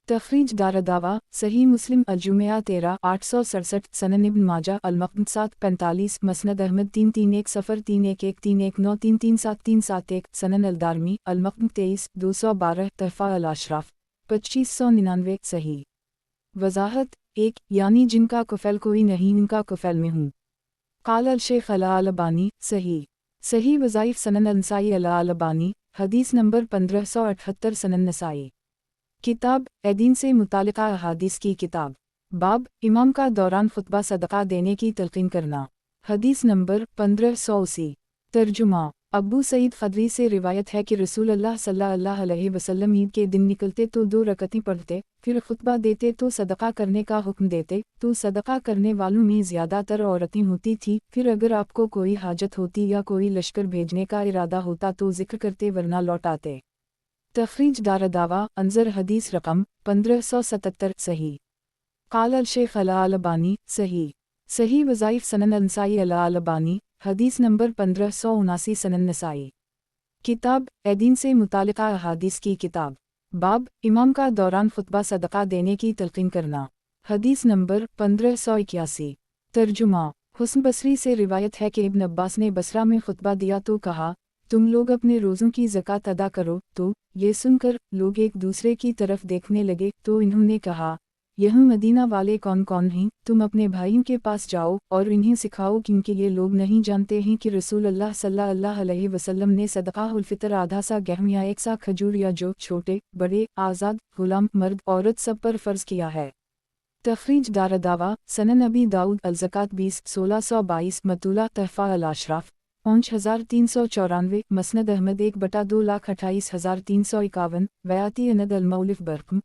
तखरीज दारदावा सही मुस्लिम अल-जुमिया 13 867 सनन इब्न माजा अल-मक़्दम 745 मसनद अहमद 331 सफ़र 311 319 337 सनन अल-दारमी अल-मक़्दम 23 212 तहफ़ा अल-अशराफ 2599 सही। वज़ाहत 1 यानी जिनका कुफ़ैल कोई नहीं उनका कुफ़ैल में हूँ। क़ाल अल-शेख़ अल-अलबानी सही। सही वज़ाइफ़ सनन अल-नसाई अल-अलबानी हदीस नंबर 1578 सनन नसाई। किताब दीन से मुतालिका अहादीस की किताब। बाब इमाम का दौरान खुतबा सदका देने की तलक़ीन करना। हदीस नंबर 1580। तर्जुमा अबू सईद ख़दरी से रिवायत है कि रसूल अल्लाह सल्लल्लाहु अलैहि वसल्लम ईद के दिन निकलते तो 2 रकअतें पढ़ते, फिर खुतबा देते तो सदका करने का हुक्म देते, तो सदका करने वालों में ज़्यादातर औरतें होती थीं। फिर अगर आपको कोई हाजत होती या कोई लश्कर भेजने का इरादा होता तो जिक्र करते वरना लौट आते। तखरीज दारदावा अंजर हदीस रकम 1577 सही। क़ाल अल-शेख़ अल-अलबानी सही। सही वज़ाइफ़ सनन अल-नसाई अल-अलबानी हदीस नंबर 1579 सनन नसाई। किताब दीन से मुतालिका अहादीस की किताब। बाब इमाम का दौरान खुतबा सदका देने की तलक़ीन करना। हदीस नंबर 1581। तर्जुमा हुस्न बसरी से रिवायत है कि इब्न अब्बास ने बसरा में खुतबा दिया तो कहा, तुम लोग अपने रोज़ों की ज़कात अदा करो। तो ये सुनकर लोग एक दूसरे की तरफ देखने लगे, तो इन्होंने कहा, यह मदीना वाले कौन कौन हैं? तुम अपने भाइयों के पास जाओ और इन्हें सिखाओ, क्योंकि ये लोग नहीं जानते हैं कि रसूल अल्लाह सल्लल्लाहु अलैहि वसल्लम ने सदक़ाहुल फ़ितर आधा सा गेहूं या 1 सा खजूर या जो छोटे बड़े आज़ाद गुलाम मर्द औरत सब पर फ़र्ज़ किया है। तखरीज दारदावा सनन अबी दाऊद अल-ज़कात 20 1622 मतूला तहफ़ा अल-अशराफ 5394 मसनद अहमद 1/2,28,351 वयाती अनद अल-मौलिफ बरकम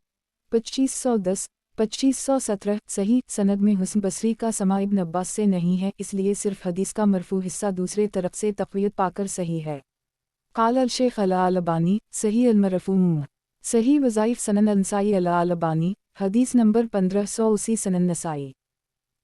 2510 2517 सही। सनद में हुस्न बसरी का समा इब्न अब्बास से नहीं है, इसलिए सिर्फ हदीस का मरफू हिस्सा दूसरे तरफ से तक़वियत पाकर सही है। क़ाल अल-शेख़ अल-अलबानी सही अल-मरफ़ूम। सही वज़ाइफ़ सनन अल-नसाई अल-अलबानी हदीस नंबर 1580 सनन नसाई।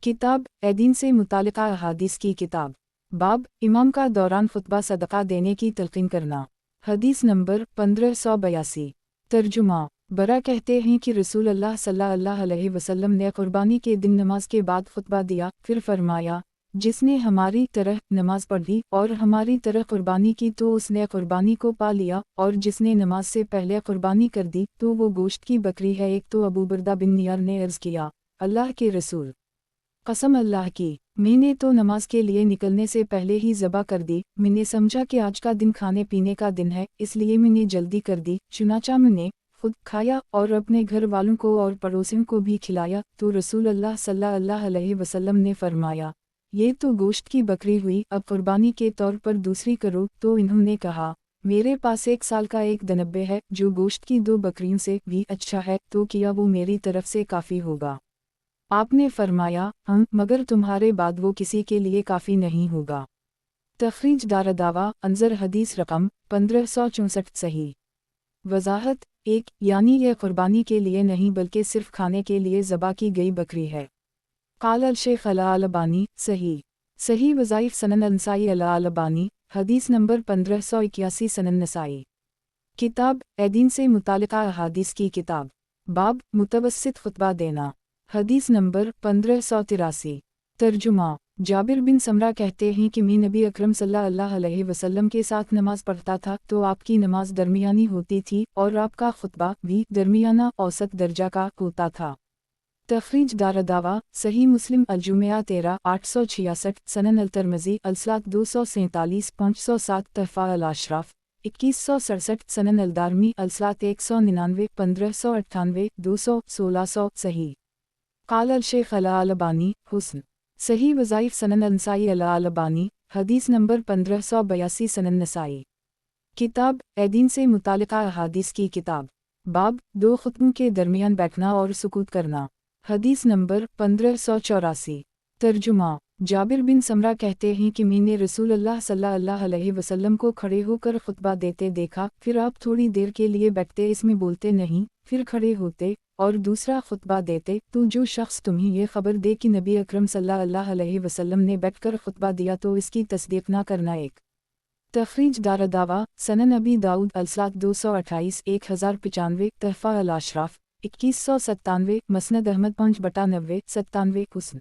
किताब दीन से मुतालिका अहादीस की किताब। बाब इमाम का दौरान खुतबा सदका देने की तलक़ीन करना। हदीस नंबर 1582। तर्जुमा बरा कहते हैं कि रसूल अल्लाह सल्लल्लाहु अलैहि वसल्लम ने कुर्बानी के दिन नमाज के बाद खुतबा दिया, फिर फरमाया, जिसने हमारी तरह नमाज पढ़ी और हमारी तरह कुर्बानी की तो उसने कुर्बानी को पा लिया, और जिसने नमाज से पहले कुर्बानी कर दी तो वो गोश्त की बकरी है। एक तो अबू बरदा बिन नियार ने अर्ज़ किया, अल्लाह के रसूल, कसम अल्लाह की, मैंने तो नमाज के लिए निकलने से पहले ही ज़बा कर दी। मैंने समझा कि आज का दिन खाने पीने का दिन है, इसलिए मैंने जल्दी कर दी। चुनाचा मैंने खुद खाया और अपने घर वालों को और पड़ोसियों को भी खिलाया। तो रसूल अल्लाह सल्लल्लाहु अलैहि वसल्लम ने फरमाया, ये तो गोश्त की बकरी हुई, अब कुर्बानी के तौर पर दूसरी करो। तो इन्होंने कहा, मेरे पास 1 साल का एक दनब्बे है जो गोश्त की 2 बकरियों से भी अच्छा है, तो किया वो मेरी तरफ से काफ़ी होगा। आपने फरमाया, मगर तुम्हारे बाद वो किसी के लिए काफ़ी नहीं होगा। तखरीज दारदावा अंजर हदीस रकम 1564 सही। वज़ाहत 1 यानी यह कुर्बानी के लिए नहीं बल्कि सिर्फ खाने के लिए ज़बा की गई बकरी है। क़ाल अल-शेख़ अल-अलबानी सही। सही वज़ाइफ़ सनन अल-नसाई अल-अलबानी हदीस नंबर 1581 सनन नसाई। किताब दीन से मुतालिका अहादीस की किताब। बाब मुतवस्सित खुतबा देना। हदीस नंबर 1583। तर्जुमा जाबिर बिन समरा कहते हैं कि मैं नबी अकरम सल्लल्लाहु अलैहि वसल्लम के साथ नमाज पढ़ता था तो आपकी नमाज दरमियानी होती थी और आपका खुतबा भी दरमियाना औसत दर्जा का होता था। तखरीज दारदावा सही मुस्लिम अल-जुमिया 13 866 सनन अल-तिरमिज़ी अल-सलात 247 507 तहफ़ा अल-अशराफ 2167 सनन अल-दारमी अल-सलात 199 1598 200 1600 सही। क़ाल अल-शेख़ अल-अलबानी हुस्न। सही वज़ाइफ़ सनन अल-नसाई अल-अलबानी हदीस नंबर 1582 सनन नसाई। किताब दीन से मुतालिका अहादीस की किताब। बाब 2 खुतबों के दरमियान बैठना और सुकूत करना। हदीस नंबर 1584। तर्जुमा जाबिर बिन समरा कहते हैं कि मैंने रसूल अल्लाह सल्लल्लाहु अलैहि वसल्लम को खड़े होकर खुतबा देते देखा, फिर आप थोड़ी देर के लिए बैठते, इसमें बोलते नहीं, फिर खड़े होते और दूसरा खुतबा देते। तो जो शख्स तुम्हें ये खबर दे कि नबी अकरम सल्लल्लाहु अलैहि वसल्लम ने बैठकर खुतबा दिया तो इसकी तस्दीक ना करना। एक तखरीज दारदावा सनन अबी दाऊद अलसात 228 1095 तहफ़ा अल अशराफ 2197 मसनद अहमद 5/90 97 हुस्न।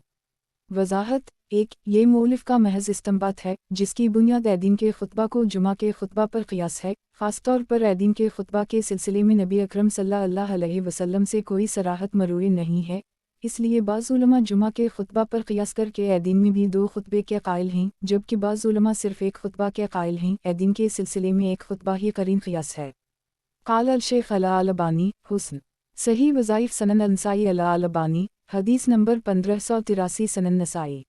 वजाहत एक ये मौलिफ का महज इस्तेंबात है जिसकी बुनियाद ऐदीन के खुतबा को जुमा के खुतबा पर क़ियास है। ख़ासतौर पर ऐदीन के खुतबा के सिलसिले में नबी अकरम सल्लल्लाहु अलैहि वसल्लम से कोई सराहत मरूई नहीं है, इसलिए बाज़ उलमा जुमा के खुतबा पर क़ियास करके ऐदीन में भी 2 खुतबे के कायल हैं, जबकि बाज़ उलमा सिर्फ़ एक खुतबा के कायल हैं। ऐदीन के सिलसिले में एक खुतबा ही करीन क़ियास है। क़ाल अल शेख अल अलबानी हुस्न सही वज़ाइफ सनन नसाई अल अलबानी हदीस नंबर 1583 सनन नसाई।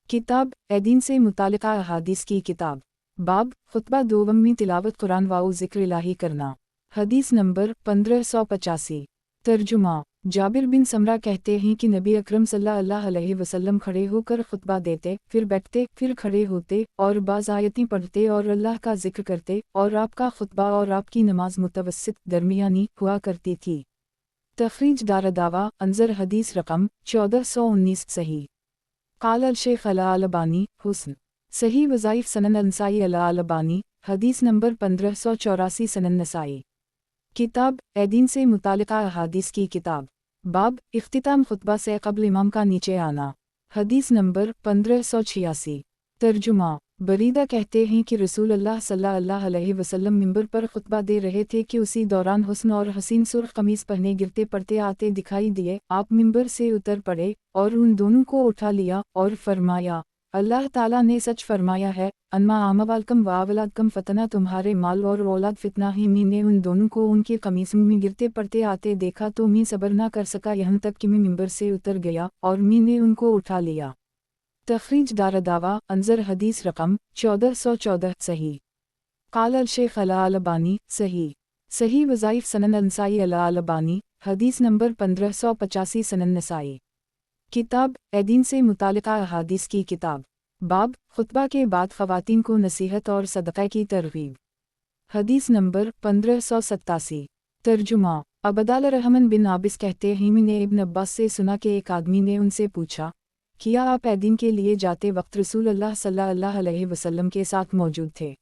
किताब ऐदीन से मुतालिका अहादीस की किताब। बाब खुतबा दोवम में तिलावत कुरान वाउ ज़िक्र इलाही करना। हदीस नंबर 1585। तर्जुमा जाबिर बिन समरा कहते हैं कि नबी अकरम सल्लल्लाहु अलैहि वसल्लम खड़े होकर खुतबा देते, फिर बैठते, फिर खड़े होते और बाज़ आयतें पढ़ते और अल्लाह का जिक्र करते, और आपका खुतबा और आपकी नमाज मुतवस्सित दरमियानी हुआ करती थी। तखरीज दारदावा अंजर हदीस रकम 1419 सही। क़ाल अल शेख अल अलबानी हुस्न सही वज़ाइफ सनन नसाई अल अलबानी हदीस नंबर 1584 सनन नसाई। किताब ऐदीन से मुतालिका अहादीस की किताब। बाब इख्तिताम खुतबा से क़ब्ल इमाम का नीचे आना। हदीस नंबर 1586। तर्जुमा बरीदा कहते हैं कि रसूल अल्लाह सल्लल्लाहु अलैहि वसल्लम मिंबर पर खुतबा दे रहे थे कि उसी दौरान हुस्न और हसीन सुर्ख कमीज़ पहने गिरते पड़ते आते दिखाई दिए। आप मिंबर से उतर पड़े और उन दोनों को उठा लिया और फरमाया, अल्लाह ताला ने सच फरमाया है, अन्मा आमवालकम वावलादकम फतना, तुम्हारे माल और औलाद फितना ही। मैंने उन दोनों को उनके कमीज़ में गिरते पड़ते आते देखा तो मैं सब्र ना कर सका, यहाँ तक कि मैं मिंबर से उतर गया और मैंने उनको उठा लिया। तखरीज दारदावा अंजर हदीस रकम 1414 सही। क़ाल अल शेख अल अलबानी सही। सही वज़ाइफ सनन नसाई अल अलबानी हदीस नंबर 1585 सनन नसाई। किताब ऐदीन से मुतालिका अहादीस की किताब। बाब खुतबा के बाद ख़वातीन को नसीहत और सदक़ा की तरग़ीब। हदीस नंबर 1587। तर्जुमा अबदाल रहमान बिन आबिस कहते हैं, मैंने इब्न अब्बास से सुना कि एक आदमी ने उनसे पूछा, क्या आप ऐदीन के लिए जाते वक्त रसूल अल्लाह सल्लल्लाहु अलैहि वसल्लम के साथ मौजूद थे?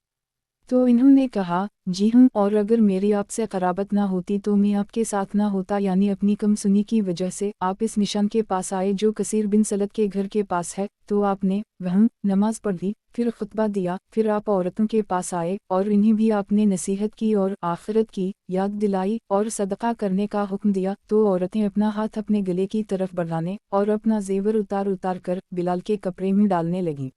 तो इन्होंने कहा, जी हूँ, और अगर मेरी आपसे क़राबत ना होती तो मैं आपके साथ ना होता, यानी अपनी कम सुनी की वजह से। आप इस निशान के पास आए जो कसीर बिन सलत के घर के पास है, तो आपने वहाँ नमाज पढ़ी, फिर खुतबा दिया, फिर आप औरतों के पास आए और इन्हें भी आपने नसीहत की और आखिरत की याद दिलाई और सदका करने का हुक्म दिया। तो औरतें अपना हाथ अपने गले की तरफ बढ़ाने और अपना जेवर उतार उतार कर बिलाल के कपड़े में डालने लगीं।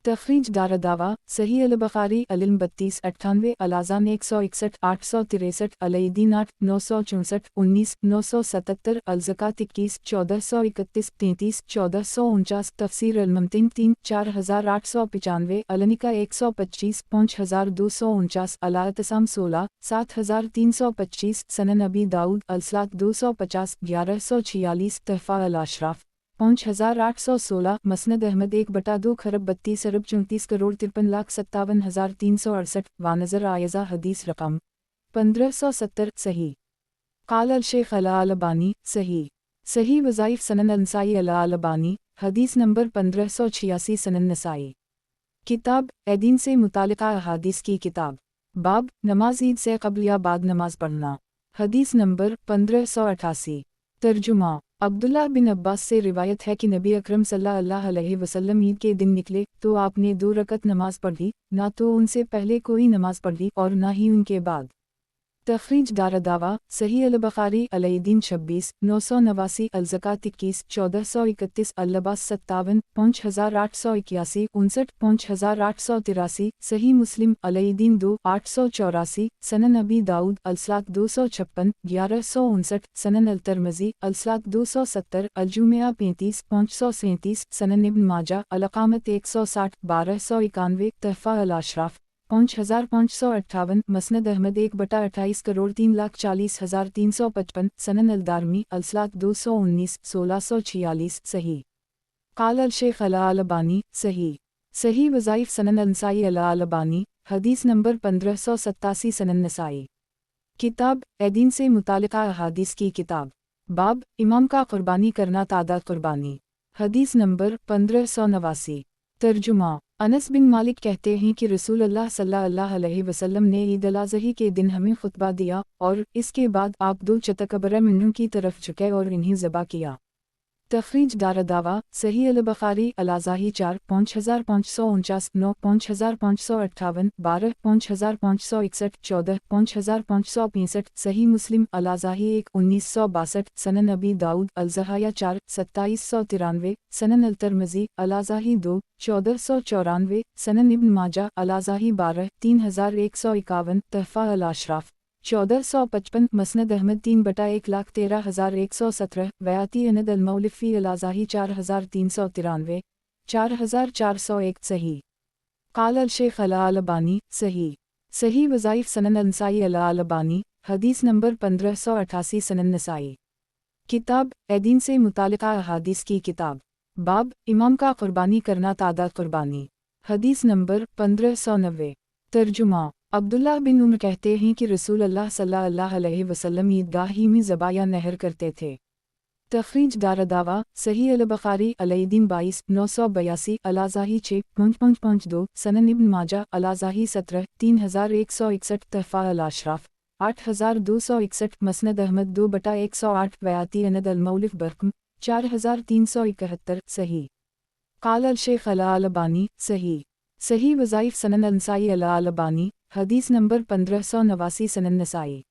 तखरीज दारदावा सही अल बुखारी अलिम 3298 अलाज़ान 161 863 अलईदीन 8 964 19 977 अलज़कात 21 1431 33 1449 तफसीर अलममतिन 3 4895 अलनिका 125 5249 अलातसाम 16 7325 सनन अबी दाऊद अलसलात 250 1146 तहफ़ा अल अशराफ 5816 मसनद अहमद 1/2 खरब 32 अरब 34 करोड़ 53,57,368 वानज़र आयज़ा हदीस रकम 1570 सही। क़ाल अल शेख अल अलबानी सही। सही वज़ाइफ सनन नसाई अल अलबानी हदीस नंबर 1586 सनन नसाई। किताब ऐदीन से मुतालिका अहादीस की किताब। बाब नमाज ईद से क़ब्ल या बाद नमाज पढ़ना। हदीस नंबर 1588। तर्जुमा अब्दुल्लाह बिन अब्बास से रिवायत है कि नबी अकरम सल्लल्लाहु अलैहि वसल्लम ईद के दिन निकले तो आपने 2 रकत नमाज पढ़ी, ना तो उनसे पहले कोई नमाज पढ़ी और ना ही उनके बाद। तखरीज दारदावा सही अल बुखारी अलईदीन 26 989 अलज़कात 21 1431 अल्लबास 57 5881 59 5883 सही मुस्लिम अलईदीन 2 884 सनन अबी दाऊद अलसलात 256 1159 सनन अल-तिरमिज़ी अलसलात 270 अलजुमिया 35 537 सनन इब्न माजा अलक़ामत 160 1291 तहफ़ा अल अशराफ 5558 मसनद अहमद 1/28 करोड़ 3,40,355 सनन अल-दारमी अलसलात 219 1646 सही। قال الشیخ الالبانی صحیح صحیح وظائف سنن نسائی الالبانی حدیث نمبر 1587 سنن نسائی کتاب دین سے متعلقہ احادیث کی کتاب باب امام کا قربانی کرنا تعداد قربانی حدیث نمبر 1589 ترجمہ انس بن مالک کہتے ہیں کہ رسول اللہ صلی اللہ علیہ وسلم نے عید الاضحی کے دن ہمیں خطبہ دیا اور اس کے بعد آپ دو چتکبر منوں کی طرف جھکے اور انہیں ذبح کیا۔ تخریج دارالدعویٰ صحیح البخاری الاضحی 4 5549 9 5558 12 5561 14 5565 صحیح مسلم الاضحی 1 1962 سنن ابی داؤد الضحایا 4 2793 سنن الترمذی الاضحی 2 1494 سنن ابن ماجہ الاضحی 12 3151 تحفہ الاشراف 1455 مسند احمد 3/1,13,117 ویاتی اند المولفی الاضحی 4393 4401 صحیح قال الشیخ الالبانی صحیح صحیح وظائف سنن نسائی الالبانی حدیث نمبر 1588 سنن نسائی کتاب دین سے متعلقہ احادیث کی کتاب باب امام کا قربانی کرنا تعداد قربانی حدیث نمبر 1590 ترجمہ عبداللہ بن عمر کہتے ہیں کہ رسول اللہ صلی اللہ علیہ وسلم عیدگاہ ہی میں ذبح یا نحر کرتے تھے۔ تخریج دارالدعویٰ صحیح البخاری الیدین 22 982 الاضحی 6 552 سنن ابن ماجہ الاضحی 17 3161 تحفہ الاشراف 8261 مسند احمد 2/108 ویاتی اند المولف برقم 4371 صحیح قال الشیخ الالبانی صحیح صحیح وظائف سنن نسائی الالبانی حدیث نمبر 1589 سنن نسائی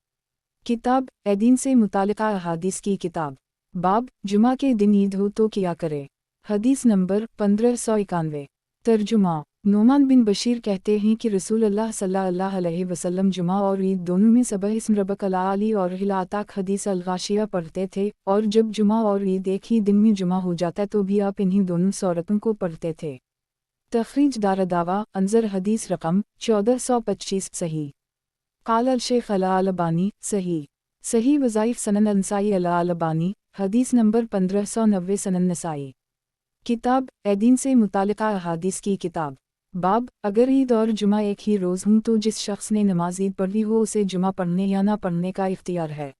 کتاب دین سے متعلقہ احادیث کی کتاب باب جمعہ کے دن عید ہو تو کیا کرے حدیث نمبر 1591 ترجمہ نعمان بن بشیر کہتے ہیں کہ رسول اللہ صلی اللہ علیہ وسلم جمعہ اور عید دونوں میں سبح اسم ربک العالی اور هل اتاک حدیث الغاشیہ پڑھتے تھے، اور جب جمعہ اور عید ایک ہی دن میں جمعہ ہو جاتا تو بھی آپ انہی دونوں سورتوں کو پڑھتے تھے۔ تخریج دارالدعویٰ انظر حدیث رقم 1425 صحیح قال الشیخ الالبانی صحیح صحیح وظائف سنن نسائی الالبانی حدیث نمبر 1590 سنن نسائی کتاب دین سے متعلقہ احادیث کی کتاب باب اگر عید اور جمعہ ایک ہی روز ہوں تو جس شخص نے نماز عید پڑھی ہو اسے جمعہ پڑھنے یا نہ پڑھنے کا اختیار ہے۔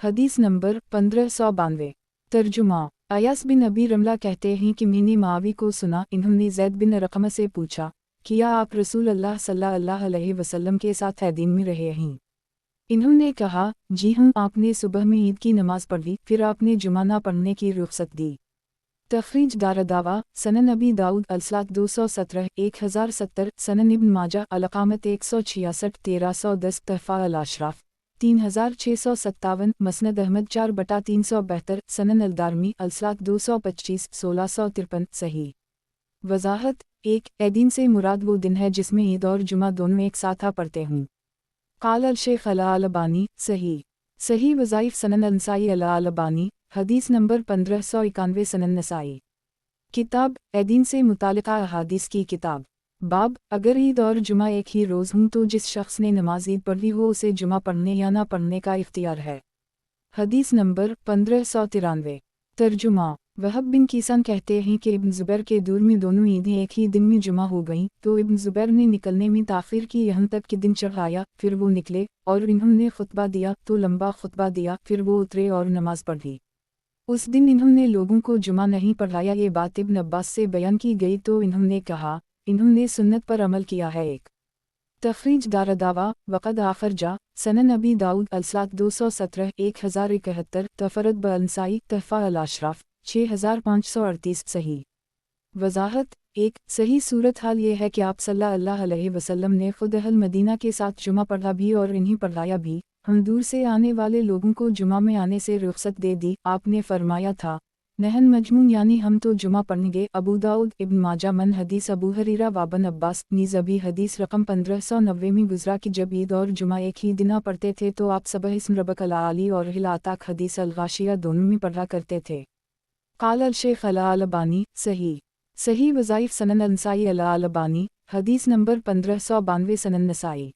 حدیث نمبر 1592 ترجمہ ایاس بن ابی رملہ کہتے ہیں کہ میں نے معاوی کو سنا، انہوں نے زید بن رقمہ سے پوچھا، کیا آپ رسول اللہ صلی اللہ علیہ وسلم کے ساتھ دین میں رہے ہیں؟ انہوں نے کہا جی ہاں، آپ نے صبح میں عید کی نماز پڑھی، پھر آپ نے جمعہ نہ پڑھنے کی رخصت دی۔ تخریج دارالدعویٰ سنن ابی داؤد الصلاۃ 217 1070 سنن ابن ماجہ الاقامت 166 1310 تحفہ الاشراف 3657 مسند احمد 4/372 سنن الدارمی الصلاۃ 225 1653 صحیح وضاحت 1 دین سے مراد وہ دن ہے جس میں عید اور جمعہ دونوں ایک ساتھ پڑھتے ہوں۔ قال الشیخ الالبانی صحیح صحیح وظائف سنن نسائی الالبانی حدیث نمبر 1591 سنن نسائی کتاب دین سے متعلقہ احادیث کی کتاب باب اگر عید اور جمعہ ایک ہی روز ہوں تو جس شخص نے نماز عید پڑھی ہو اسے جمعہ پڑھنے یا نہ پڑھنے کا اختیار ہے۔ حدیث نمبر 1593 ترجمہ وہب بن کیسان کہتے ہیں کہ ابن زبیر کے دور میں دونوں عیدیں ایک ہی دن میں جمعہ ہو گئیں تو ابن زبیر نے نکلنے میں تاخیر کی یہاں تک کہ دن چڑھ آیا، پھر وہ نکلے اور انہوں نے خطبہ دیا تو لمبا خطبہ دیا، پھر وہ اترے اور نماز پڑھی۔ اس دن انہوں نے لوگوں کو جمعہ نہیں پڑھایا۔ یہ بات ابن عباس سے بیان کی گئی تو انہوں نے کہا انہوں نے سنت پر عمل کیا ہے۔ ایک تخریج دارالدعویٰ وقد آخر جا سنن ابی داؤد الصلاۃ 217 1071 تفرد بالنسائی تحفہ الاشراف 6538 صحیح وضاحت 1 صحیح صورتحال یہ ہے کہ آپ صلی اللہ علیہ وسلم نے خود اہل مدینہ کے ساتھ جمعہ پڑھا بھی اور انہیں پڑھایا بھی۔ ہم دور سے آنے والے لوگوں کو جمعہ میں آنے سے رخصت دے دی۔ آپ نے فرمایا تھا نہن مجموع یعنی ہم تو جمعہ پڑھیں گے۔ ابو داؤد ابن ماجہ من حدیث ابو حریرہ وابن عباس نیز ابھی حدیث رقم 1590 میں گزرا کہ جب عید اور جمعہ ایک ہی دن پڑھتے تھے تو آپ سبح اسم ربک العالی اور هل اتاک حدیث الغاشیہ دونوں میں پڑھا کرتے تھے۔ قال الشیخ الالبانی صحیح صحیح وظائف سنن نسائی الالبانی حدیث نمبر 1592 سنن نسائی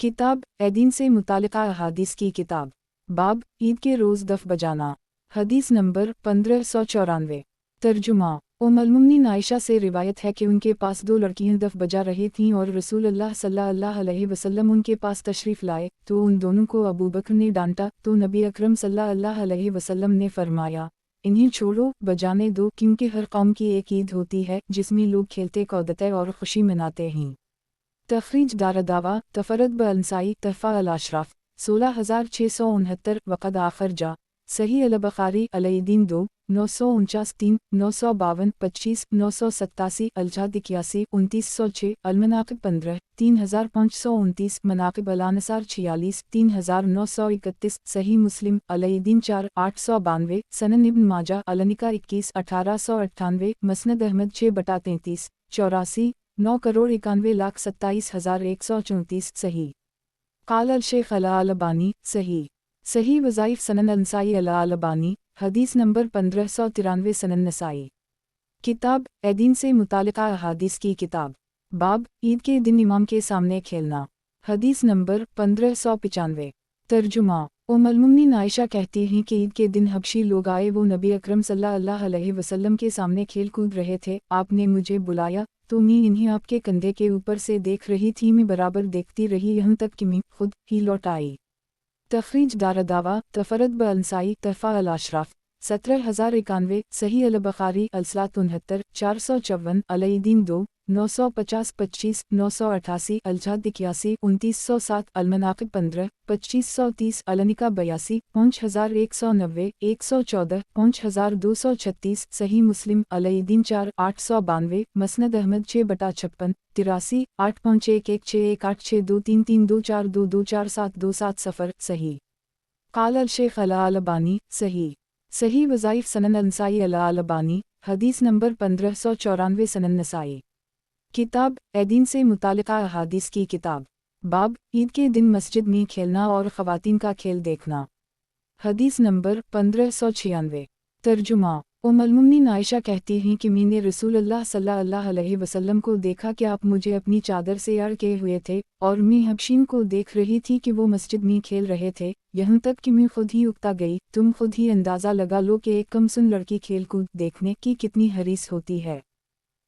کتاب دین سے متعلقہ احادیث کی کتاب باب عید کے روز دف بجانا حدیث نمبر 1594 ترجمہ उम्मुल मोमिनीन आयशा से रिवायत है कि उनके पास 2 लड़कियां दफ बजा रही थीं और रसूलुल्लाह सल्लल्लाहु अलैहि वसल्लम उनके पास तशरीफ़ लाए तो उन दोनों को अबू बकर ने डांटा तो नबी अकरम सल्लल्लाहु अलैहि वसल्लम ने फरमाया, इन्हें छोड़ो, बजाने दो, क्योंकि हर कौम की एक ईद होती है जिसमें लोग खेलते कूदते और खुशी मनाते हैं। तखरीज दारदावा तफरद ब अंसाई तहफ़ा अल अशराफ 16669 वक़द आखर जा सही अल बुखारी अलैदीन 2 949 3 952 25 987 अलजाद 81 2906 अलमनाक़िब 15 3529 मनाक़िब अल-अनसार 46 3931 सही मुस्लिम अलैदीन 4 892 सनन इब्न माजा अल-निका 21 1898 मसनद अहमद 6/33 84 9,91,27,134 सही। क़ाल अल-शेख अल-अलबानी सही। सही वज़ाइफ़ सनन अल-नसाई अल-अलबानी हदीस नंबर 1593 सनन नसाई। किताब ए-दीन से मुतालिका अहादीस की किताब। बाब ईद के दिन इमाम के सामने खेलना। हदीस नंबर 1595। तर्जुमा उम्मुल मोमिनीन आयशा कहती हैं कि ईद के दिन हबशी लोग आए, वो नबी अकरम सल्लल्लाहु अलैहि वसल्लम के सामने खेल कूद रहे थे। आपने मुझे बुलाया तो मैं इन्हें आपके कंधे के ऊपर से देख रही थी, मैं बराबर देखती रही यहाँ तक कि मैं खुद ही लौट आई। तखरीज दारदावा तफरद ब अंसाई तहफ़ा अल अशराफ 17091 सही अल बुखारी अलसलात 69 454 अलैदीन 2 950 25 988 अलजाद 81 2907 अलमनाक़िब 15 2530 अलनिका 82 5190 114 5236 सही मुस्लिम अलैदीन 4 892 मसनद अहमद 6/56 83 8511618623324224727 सफ़र सही। क़ाल अल-शेख अल-अलबानी सही। सही वज़ाइफ़ सनन अल-नसाई अल-अलबानी हदीस नंबर 1594 सनन नसाई। किताब ए-दीन से मुतालिका अहादीस की किताब। बाब ईद के दिन मस्जिद में खेलना और ख़वातीन का खेल देखना। हदीस नंबर 1596। तर्जुमा उम्मुल मोमिनीन आयशा कहती हैं कि मैंने रसूलुल्लाह सल्लल्लाहु अलैहि वसल्लम को देखा कि आप मुझे अपनी चादर से अड़ के हुए थे और मैं हबशीन को देख रही थी कि वो मस्जिद में खेल रहे थे, यहाँ तक कि मैं खुद ही उकता गई। तुम खुद ही अंदाज़ा लगा लो कि एक कमसुन लड़की खेल कूद देखने की कितनी हरीस होती है।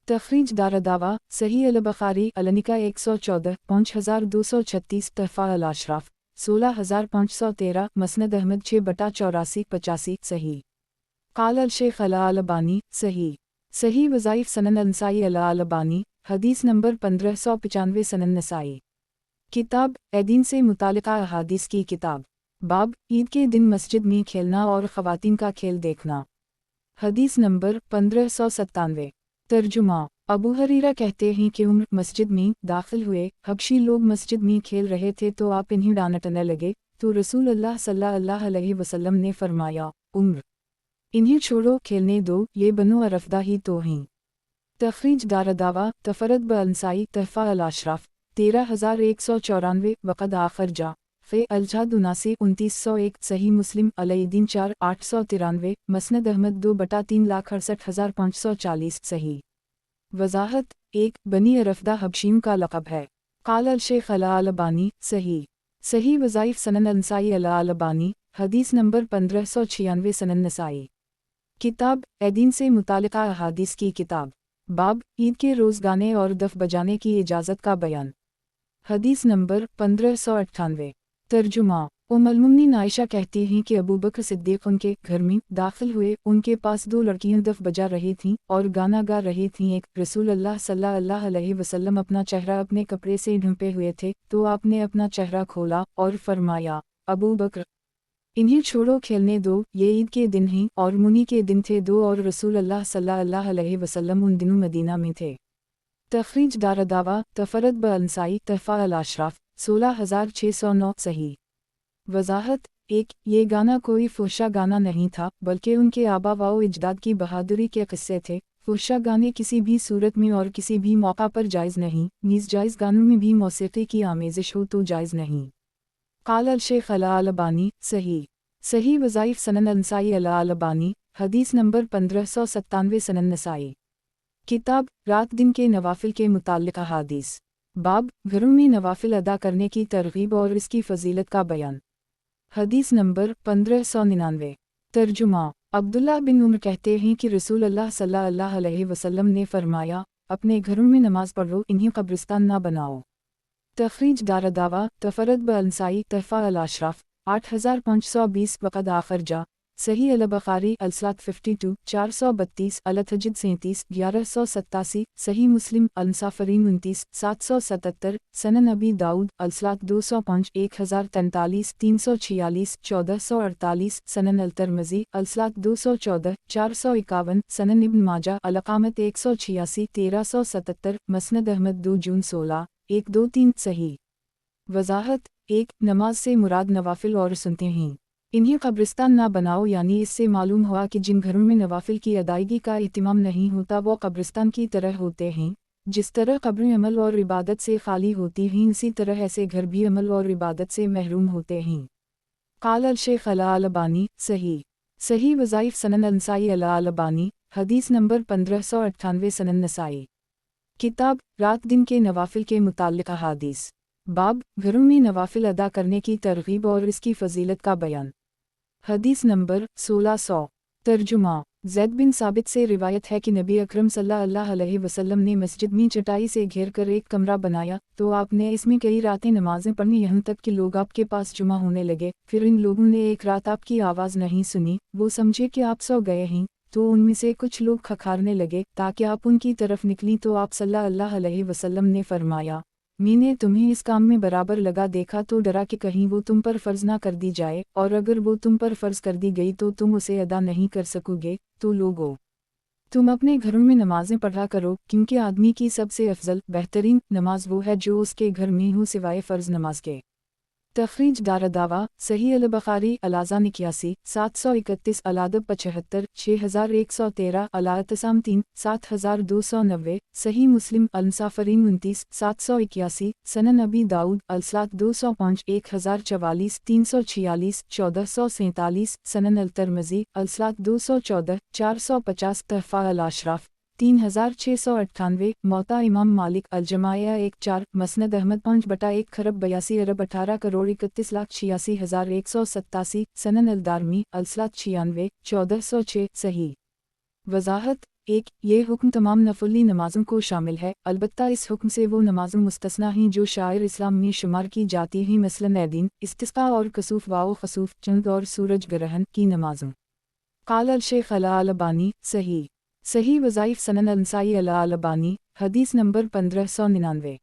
तखरीज दारदावा सही अल बुखारी अलनिका 114 5236 तहफ़ा अल अशराफ 16513 मसनद अहमद 6/84 85 सही। क़ाल अल-शेख अल-अलबानी सही। सही वज़ाइफ़ सनन अल-नसाई अल-अलबानी हदीस नंबर 1595 सनन नसाई। किताब ए-दीन से मुतालिका अहादीस की किताब। बाब ईद के दिन मस्जिद में खेलना और ख़वातीन का खेल देखना। हदीस नंबर 1597। तर्जुमा अबू हरीरा कहते हैं कि उम्र मस्जिद में दाखिल हुए, हबशी लोग मस्जिद में खेल रहे थे तो आप इन्हें डांटने लगे तो रसूलुल्लाह सल्लल्लाहु अलैहि वसल्लम ने फरमाया, उम्र इन्हें छोड़ो, खेलने दो, ये बनो अरफदा ही तो हैं। तखरीज दारदावा तफरद ब अंसाई तहफ़ा अल अशराफ 13194 वक़द आखर जा फ़े अलजाद 79 2901 सही मुस्लिम अलैदीन 4 893 मसनद अहमद 2/3,68,540 सही। वज़ाहत 1 बनी अरफदा हबशीम का लक़ब है। क़ाल अल-शेख अल-अलबानी सही। सही वज़ाइफ़ सनन अल-नसाई अल-अलबानी हदीस नंबर 1596 सनन नसाई। किताब ए-दीन से मुतालिका अहादीस की किताब। बाब ईद के रोज़ गाने और दफ बजाने की इजाज़त का बयान। हदीस नंबर 1598। तर्जुमा उम्मुल मोमिनीन आयशा कहती हैं कि अबू बकर सिद्दीक़ उनके घर में दाखिल हुए, उनके पास 2 लड़कियां दफ बजा रही थीं और गाना गा रही थीं। एक रसूलुल्लाह सल्लल्लाहु अलैहि वसल्लम अपना चेहरा अपने कपड़े से ढंपे हुए थे तो आपने अपना चेहरा खोला और फरमाया, अबू बकर इन्हें छोड़ो, खेलने दो, ये ईद के दिन हैं और मुनी के दिन थे 2 और रसूलुल्लाह सल्लल्लाहु अलैहि वसल्लम उन दिनों मदीना में थे। तखरीज दारदावा तफरद ब अंसाई तहफ़ा अल अशराफ 16609 सही। वज़ाहत 1 ये गाना कोई फुहशा गाना नहीं था, बल्कि उनके आबा व अजदाद की बहादुरी के किस्से थे। फुहशा गाने किसी भी सूरत में और किसी भी मौका पर जायज़ नहीं, नीज़ जायज़ गानों में भी मौसीक़ी की आमेज़िश हो तो जायज़ नहीं। क़ाल अल-शेख अल-अलबानी सही। सही वज़ाइफ़ सनन अल-नसाई अल-अलबानी हदीस नंबर 1597 सनन नसाई। किताब रात दिन के नवाफिल के मुताल्लिक़ अहादीस। बाब घरों में नवाफिल अदा करने की तरग़ीब और इसकी फ़जीलत का बयान। हदीस नंबर 1599। तर्जुमा عبداللہ بن عمر کہتے ہیں کہ رسول اللہ صلی اللہ علیہ وسلم نے فرمایا، اپنے گھروں میں نماز پڑھو، انہیں قبرستان نہ بناؤ۔ تخریج دارالدعوہ تفرد بنسائی تحفہ الاشراف 8520 وقد آخر جا صحیح البخاری الصلاۃ 52 432 التحجد 37 1187 صحیح مسلم المسافرین 29 777 سنن ابی داؤد الصلاۃ 205 1043 346 1448 سنن الترمذی الصلاۃ 214 451 سنن ابن ماجہ الاقامت 186 1377 مسند احمد 2 جون 16 123 صحیح۔ وضاحت 1 نماز سے مراد نوافل اور سنتے ہیں، انہیں قبرستان نہ بناؤ، یعنی اس سے معلوم ہوا کہ جن گھروں میں نوافل کی ادائیگی کا اہتمام نہیں ہوتا وہ قبرستان کی طرح ہوتے ہیں۔ جس طرح قبریں عمل اور عبادت سے خالی ہوتی ہیں، اسی طرح ایسے گھر بھی عمل اور عبادت سے محروم ہوتے ہیں۔ قال الشیخ الالبانی صحیح وظائف سنن النسائی الالبانی حدیث نمبر 1598 سنن نسائی کتاب رات دن کے نوافل کے متعلق احادیث باب گھروں میں نوافل ادا کرنے کی ترغیب اور اس کی فضیلت کا بیان۔ حدیث نمبر 1600 ترجمہ زید بن ثابت سے روایت ہے کہ نبی اکرم صلی اللہ علیہ وسلم نے مسجد میں چٹائی سے گھیر کر ایک کمرہ بنایا تو آپ نے اس میں کئی راتیں نمازیں پڑھی، یہاں تک کہ لوگ آپ کے پاس جمع ہونے لگے۔ پھر ان لوگوں نے ایک رات آپ کی آواز نہیں سنی، وہ سمجھے کہ آپ سو گئے ہیں، تو ان میں سے کچھ لوگ کھکھارنے لگے تاکہ آپ ان کی طرف نکلیں، تو آپ صلی اللہ علیہ وسلم نے فرمایا، میں نے تمہیں اس کام میں برابر لگا دیکھا تو ڈرا کہ کہیں وہ تم پر فرض نہ کر دی جائے، اور اگر وہ تم پر فرض کر دی گئی تو تم اسے ادا نہیں کر سکو گے۔ تو لوگو، تم اپنے گھروں میں نمازیں پڑھا کرو، کیونکہ آدمی کی سب سے افضل بہترین نماز وہ ہے جو اس کے گھر میں ہو سوائے فرض نماز کے۔ تخریج دارالدعوہ صحیح البخاری الاذان 81 731 الادب 75 6113 الاعتصام 3 7290 صحیح مسلم المسافرین 29 781 سنن ابی داؤد الصلاۃ 205 1044 346 1447 سنن الترمذی الصلاۃ 214 450 تحفہ الاشراف 3698 موطا امام مالک الجماعہ 1-4 مسند احمد 5/1 خرب 82 ارب 18 کروڑ 31,86,187 سنن الدارمی الصلاۃ 96 1406 صحیح۔ وضاحت 1 یہ حکم تمام نفلی نمازوں کو شامل ہے، البتہ اس حکم سے وہ نمازیں مستثنیٰ ہیں جو شعائر اسلام میں شمار کی جاتی ہیں، مثلاً عیدین، استسقاء اور کسوف واو خسوف چند اور سورج گرہن کی نمازوں۔ قال الشیخ الالبانی صحیح وظائف سنن النسائی الالبانی حدیث نمبر 1599